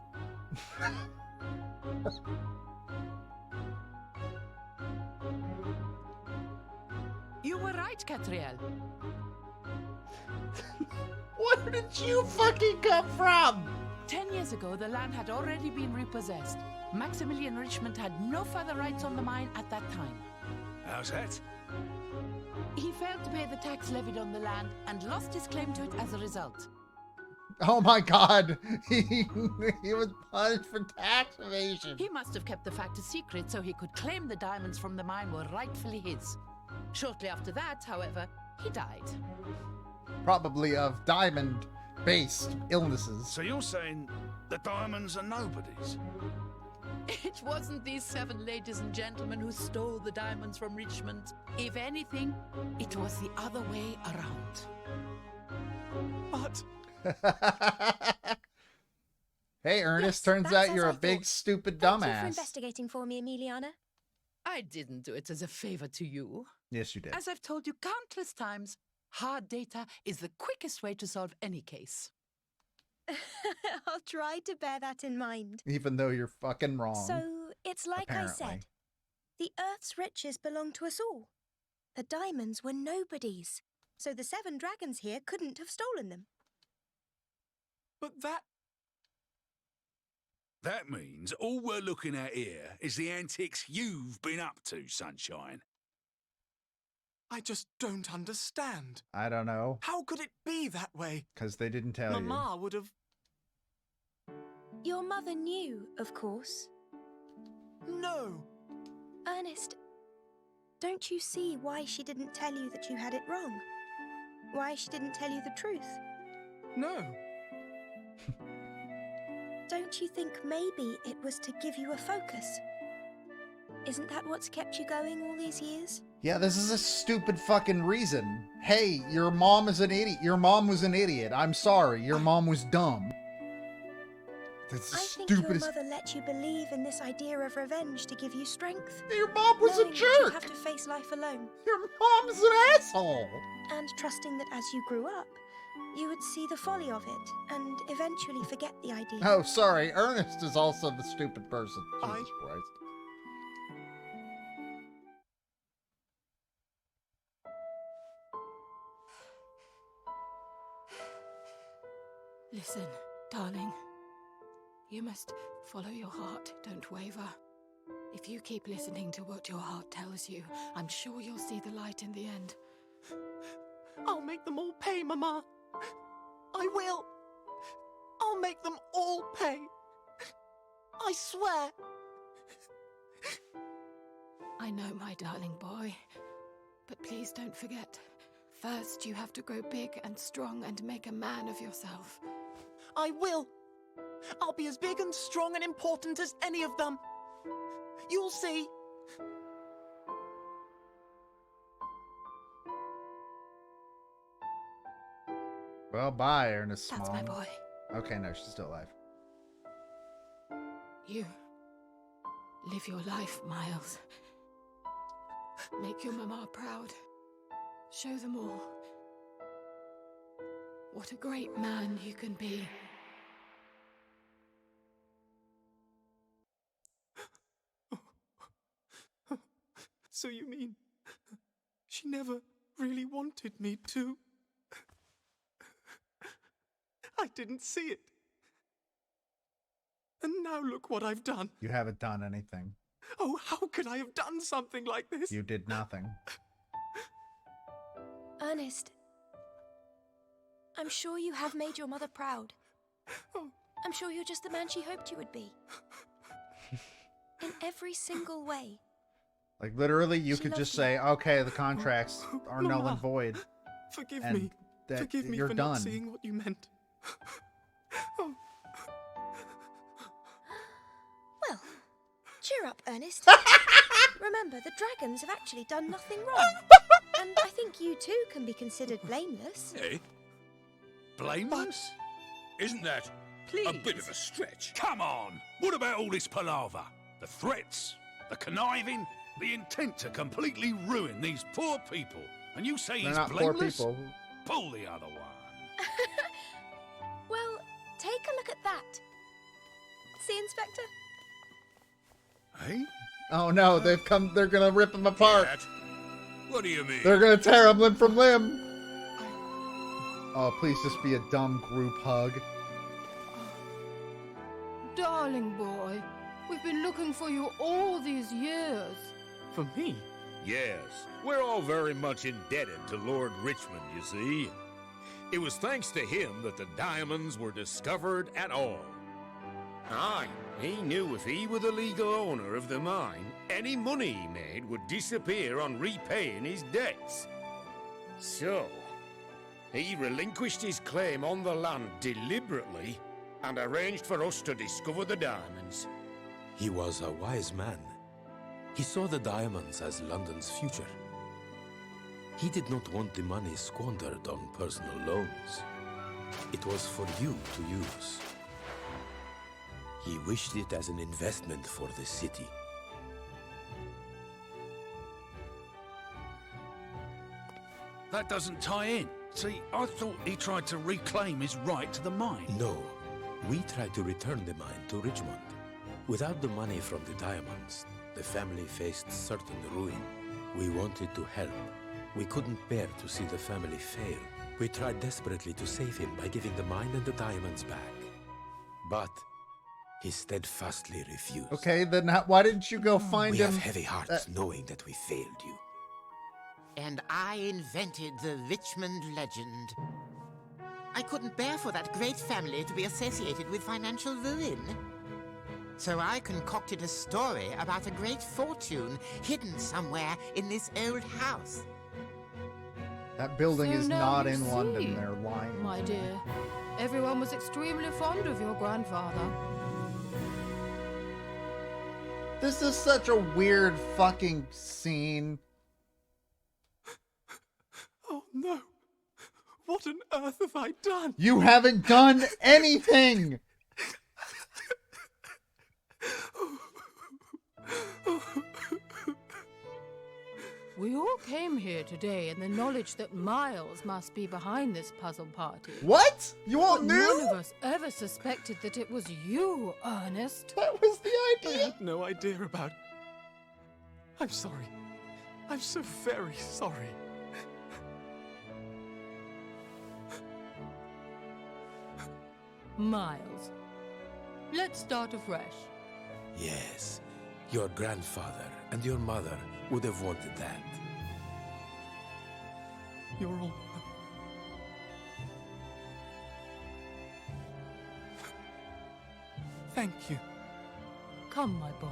You were right, Katrielle. Where did you fucking come from? 10 years ago, the land had already been repossessed. Maximilian Richmond had no further rights on the mine at that time. How's that? He failed to pay the tax levied on the land and lost his claim to it as a result. Oh my god! He was punished for tax evasion. He must have kept the fact a secret so he could claim the diamonds from the mine were rightfully his. Shortly after that, however, he died. Probably of diamond-based illnesses. So you're saying the diamonds are nobody's? It wasn't these 7 ladies and gentlemen who stole the diamonds from Richmond. If anything, it was the other way around. But... Hey, Ernest, Yes, turns that's out you're as a I big, thought. stupid Thank you for dumbass. investigating for me, Emiliana. I didn't do it as a favor to you. Yes, you did. As I've told you countless times, hard data is the quickest way to solve any case. I'll try to bear that in mind. Even though you're fucking wrong. So, it's like apparently. I said. The Earth's riches belong to us all. The diamonds were nobody's. So the 7 dragons here couldn't have stolen them. But that... That means all we're looking at here is the antics you've been up to, Sunshine. I just don't understand. I don't know. How could it be that way? Because they didn't tell you. Mama would have... Your mother knew, of course. No. Ernest, don't you see why she didn't tell you that you had it wrong? Why she didn't tell you the truth? No. Don't you think maybe it was to give you a focus? Isn't that what's kept you going all these years? Yeah, this is a stupid fucking reason. Hey, your mom is an idiot. Your mom was an idiot. I'm sorry. Your mom was dumb. That's the I think stupidest... your mother let you believe in this idea of revenge to give you strength. Your mom was a knowing that you'd jerk! have to face life alone. Your mom's an asshole! And trusting that as you grew up, you would see the folly of it and eventually forget the idea. Oh, sorry. Ernest is also the stupid person. Jesus Christ. Listen, darling. You must follow your heart. Don't waver. If you keep listening to what your heart tells you, I'm sure you'll see the light in the end. I'll make them all pay, Mama. I will. I'll make them all pay. I swear. I know, my darling boy. But please don't forget. First, you have to grow big and strong and make a man of yourself. I will. I'll be as big and strong and important as any of them. You'll see. Well, bye, Ernest's That's mom. my boy. Okay, no, she's still alive. You live your life, Miles. Make your mama proud. Show them all what a great man you can be. So you mean she never really wanted me to? I didn't see it. And now look what I've done. You haven't done anything. Oh, how could I have done something like this? You did nothing. Ernest, I'm sure you have made your mother proud. I'm sure you're just the man she hoped you would be. In every single way. Like, literally, you She could loves just you. say, okay, the contracts are null Mama, and void. Forgive and me. that Forgive me you're for done. not seeing what you meant. Well, cheer up, Ernest. Remember, the dragons have actually done nothing wrong. And I think you too can be considered blameless. Eh? Blameless? Isn't that a bit of a stretch? Come on! What about all this palaver? The threats, the conniving, the intent to completely ruin these poor people. And you say They're he's not poor blameless? people. Pull the other one. Well, take a look at that. See, Inspector? Eh? Oh no, they've come. They're gonna rip him apart. What do you mean? They're gonna tear him limb from limb. Oh, please just be a dumb group hug. Darling boy, we've been looking for you all these years. For me? Yes, we're all very much indebted to Lord Richmond, you see. It was thanks to him that the diamonds were discovered at all. Aye, he knew if he were the legal owner of the mine, any money he made would disappear on repaying his debts. So, he relinquished his claim on the land deliberately and arranged for us to discover the diamonds. He was a wise man. He saw the diamonds as London's future. He did not want the money squandered on personal loans. It was for you to use. He wished it as an investment for the city. That doesn't tie in. See, I thought he tried to reclaim his right to the mine. No, we tried to return the mine to Richmond. Without the money from the diamonds, the family faced certain ruin. We wanted to help. We couldn't bear to see the family fail. We tried desperately to save him by giving the mine and the diamonds back. But he steadfastly refused. Okay, then why didn't you go find We him? have heavy hearts knowing that we failed you. And I invented the Richmond legend. I couldn't bear for that great family to be associated with financial ruin. So I concocted a story about a great fortune hidden somewhere in this old house. That building So is now not you in London. see, They're lying. My dear, everyone was extremely fond of your grandfather. This is such a weird fucking scene. Oh no. What on earth have I done? You haven't done anything. We all came here today in the knowledge that Miles must be behind this puzzle party. What? You all But knew? None of us ever suspected that it was you, Ernest. That was the I idea. had no idea about... I'm sorry. I'm so very sorry. Miles, let's start afresh. Yes, your grandfather and your mother would have wanted that. You're all... Thank you. Come, my boy.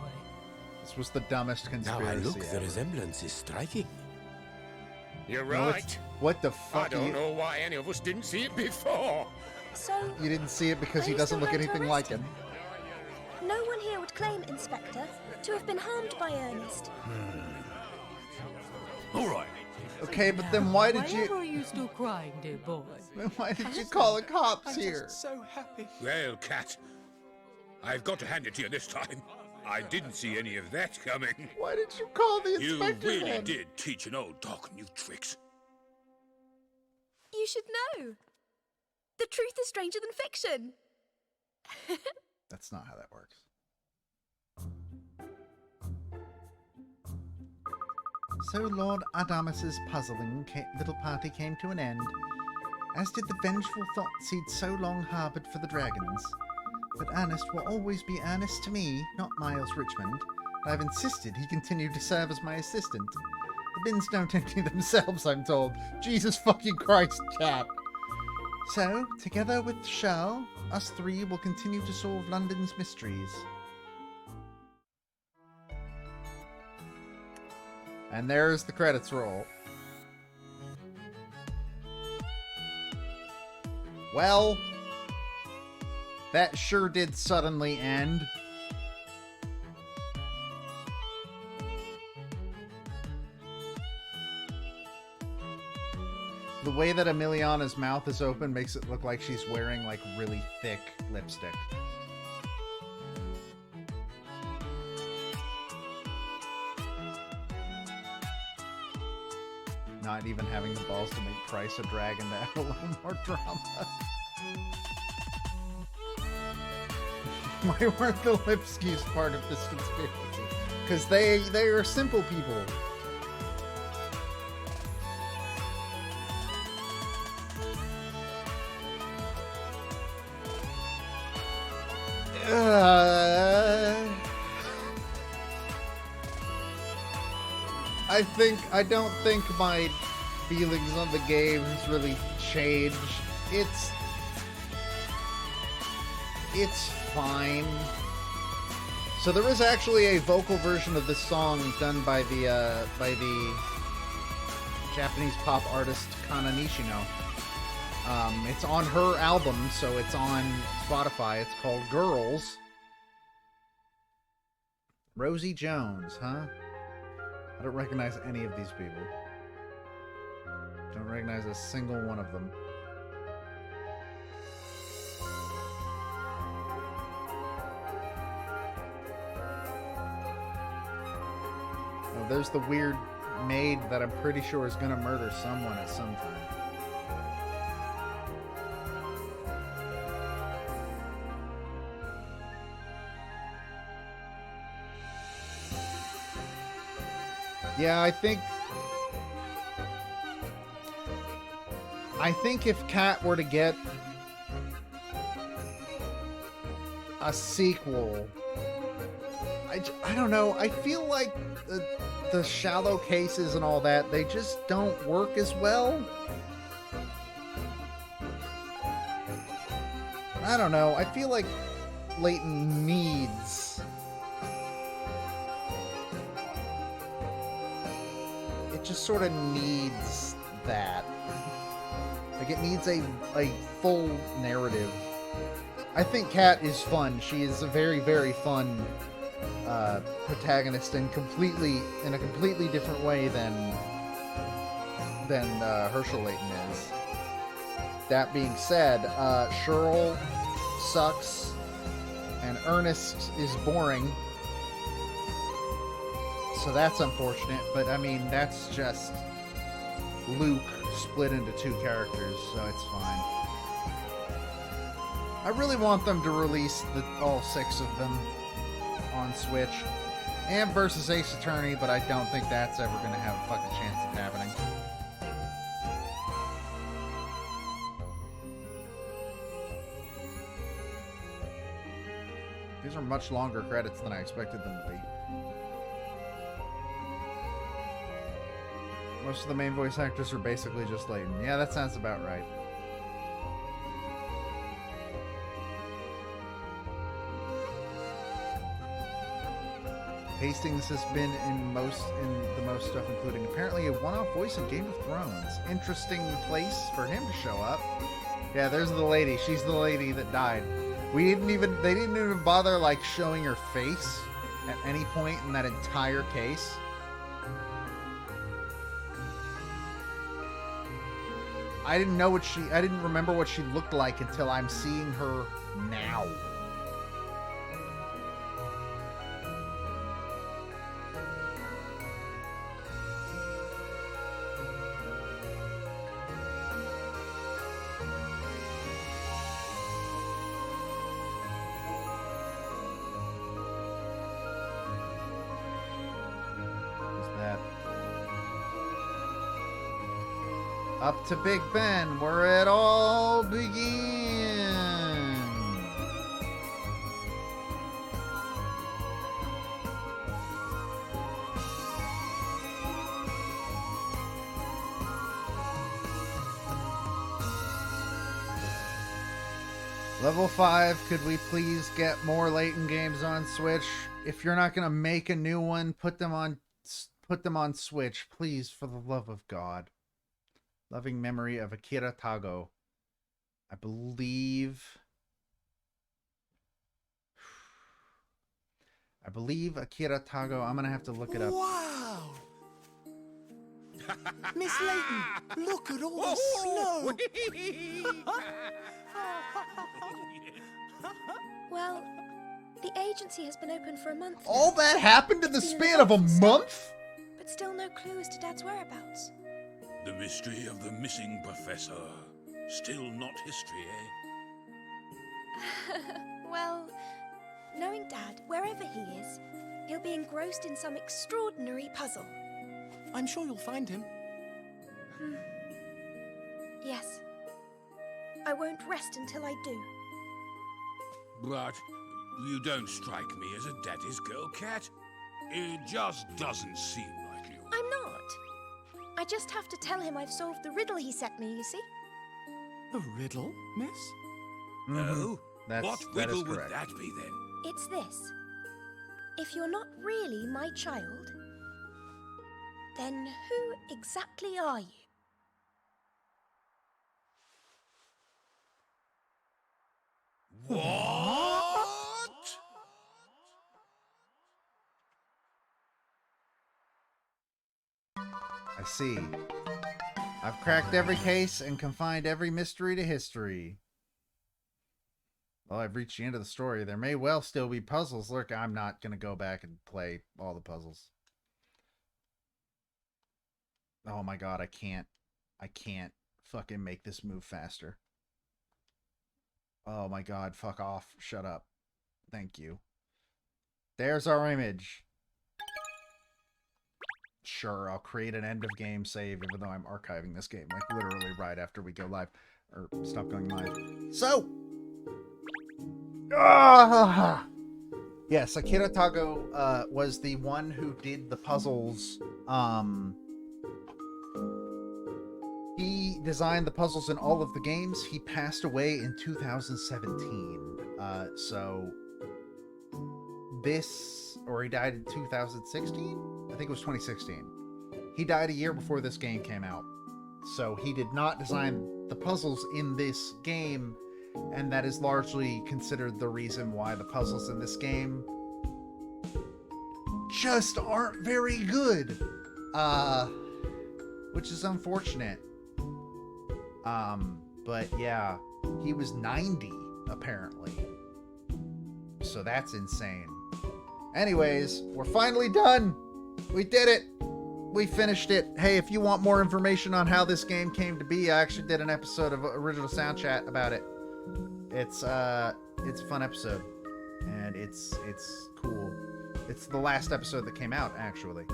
This was the dumbest Now conspiracy I look, the ever. resemblance is striking. You're No, right. it's- what the I fuck? don't know why any of us didn't see it before. So, You didn't see it because Are he you doesn't still look going to anything arrest like him. no one here would claim, Inspector, to have been harmed by Ernest. All right. Okay, but then why did Why you... are you still crying, dear boy? Then why did you call the cops I'm here? just so happy. Well, Cat, I've got to hand it to you this time. I didn't see any of that coming. Why did you call the You inspector really then? did teach an old dog new tricks. You should know. The truth is stranger than fiction. That's not how that works. So Lord Adamus's puzzling little party came to an end, as did the vengeful thoughts he'd so long harboured for the dragons. But Ernest will always be Ernest to me, not Miles Richmond. I've insisted he continue to serve as my assistant. The bins don't empty themselves, I'm told. Jesus fucking Christ, Cat. So, together with Charles, us three will continue to solve London's mysteries. And there's the credits roll. Well, that sure did suddenly end. The way that Emiliana's mouth is open makes it look like she's wearing like really thick lipstick. Not even having the balls to make Price a dragon to add a little more drama. Why weren't the Lipskis part of this conspiracy? Because they are simple people. I don't think my feelings on the game has really changed. It's fine. So there is actually a vocal version of this song done by the Japanese pop artist Kana Nishino. It's on her album, so it's on Spotify. It's called Girls. Rosie Jones, huh? I don't recognize any of these people. Don't recognize a single one of them. Oh, there's the weird maid that I'm pretty sure is gonna murder someone at some time. Yeah, I think if Kat were to get a sequel, I don't know. I feel like the shallow cases and all that, they just don't work as well. I don't know. I feel like Layton needs... It just sort of needs that. Like, it needs a full narrative. I think Kat is fun. She is a very, very fun protagonist and in a completely different way than Herschel Layton is. That being said, Cheryl sucks and Ernest is boring. So that's unfortunate, but I mean, that's just Luke split into 2 characters, so it's fine. I really want them to release all 6 of them on Switch. And versus Ace Attorney, but I don't think that's ever going to have a fucking chance of happening. These are much longer credits than I expected them to be. Most of the main voice actors are basically just Layton. Yeah, that sounds about right. Hastings has been in the most stuff, including apparently a one-off voice in Game of Thrones. Interesting place for him to show up. Yeah, there's the lady. She's the lady that died. They didn't even bother like showing her face at any point in that entire case. I didn't remember what she looked like until I'm seeing her now. Up to Big Ben, where it all began. Level 5, could we please get more Layton games on Switch? If you're not gonna make a new one, put them on Switch, please, for the love of God. Loving memory of Akira Tago. I believe Akira Tago. I'm gonna have to look it up. Wow! Miss Layton, look at all the snow! Well, the agency has been open for a month now. All that happened in the span of a month? But still no clue as to Dad's whereabouts. The mystery of the missing professor. Still not history, eh? Well, knowing Dad, wherever he is, he'll be engrossed in some extraordinary puzzle. I'm sure you'll find him. Yes. I won't rest until I do. But you don't strike me as a daddy's girl, Cat. It just doesn't seem like you. I'm not. I just have to tell him I've solved the riddle he sent me, you see? A riddle, miss? No? What riddle would correct. that be, then? It's this. If you're not really my child, then who exactly are you? What? I see. I've cracked every case and confined every mystery to history. Well, I've reached the end of the story. There may well still be puzzles. Look, I'm not going to go back and play all the puzzles. Oh my god, I can't fucking make this move faster. Oh my god, fuck off. Shut up. Thank you. There's our image. Sure, I'll create an end of game save, even though I'm archiving this game, like literally right after we go live, or stop going live. So, yes, Akira Tago was the one who did the puzzles. He designed the puzzles in all of the games. He passed away in 2017. So this, or he died in 2016? I think it was 2016. He died a year before this game came out. So he did not design the puzzles in this game, and that is largely considered the reason why the puzzles in this game just aren't very good. Which is unfortunate. But yeah, he was 90, apparently. So that's insane. Anyways, we're finally done! We did it. We finished it. Hey, if you want more information on how this game came to be, I actually did an episode of Original Sound Chat about it. It's a fun episode, and it's cool. It's the last episode that came out, actually.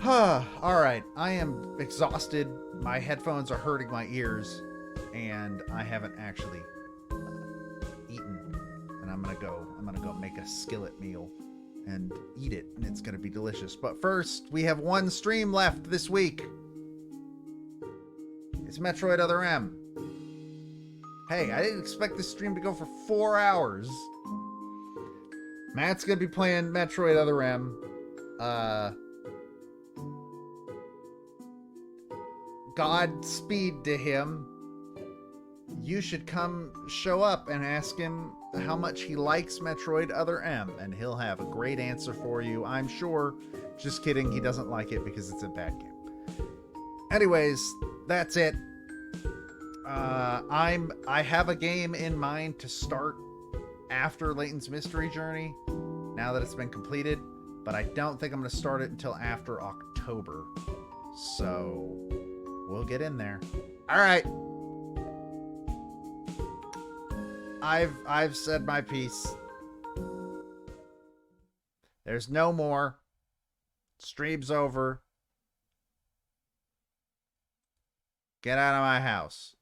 All right, I am exhausted. My headphones are hurting my ears, and I haven't actually eaten. And I'm gonna go make a skillet meal and eat it, and it's gonna be delicious. But first, we have one stream left this week. It's Metroid Other M. Hey, I didn't expect this stream to go for 4 hours. Matt's gonna be playing Metroid Other M. Godspeed to him. You should come show up and ask him how much he likes Metroid Other M, and he'll have a great answer for you, I'm sure. Just kidding, he doesn't like it because it's a bad game. Anyways, that's it. I have a game in mind to start after Layton's Mystery Journey, now that it's been completed, but I don't think I'm going to start it until after October. So we'll get in there. All right. I've said my piece. There's no more. Stream's over. Get out of my house.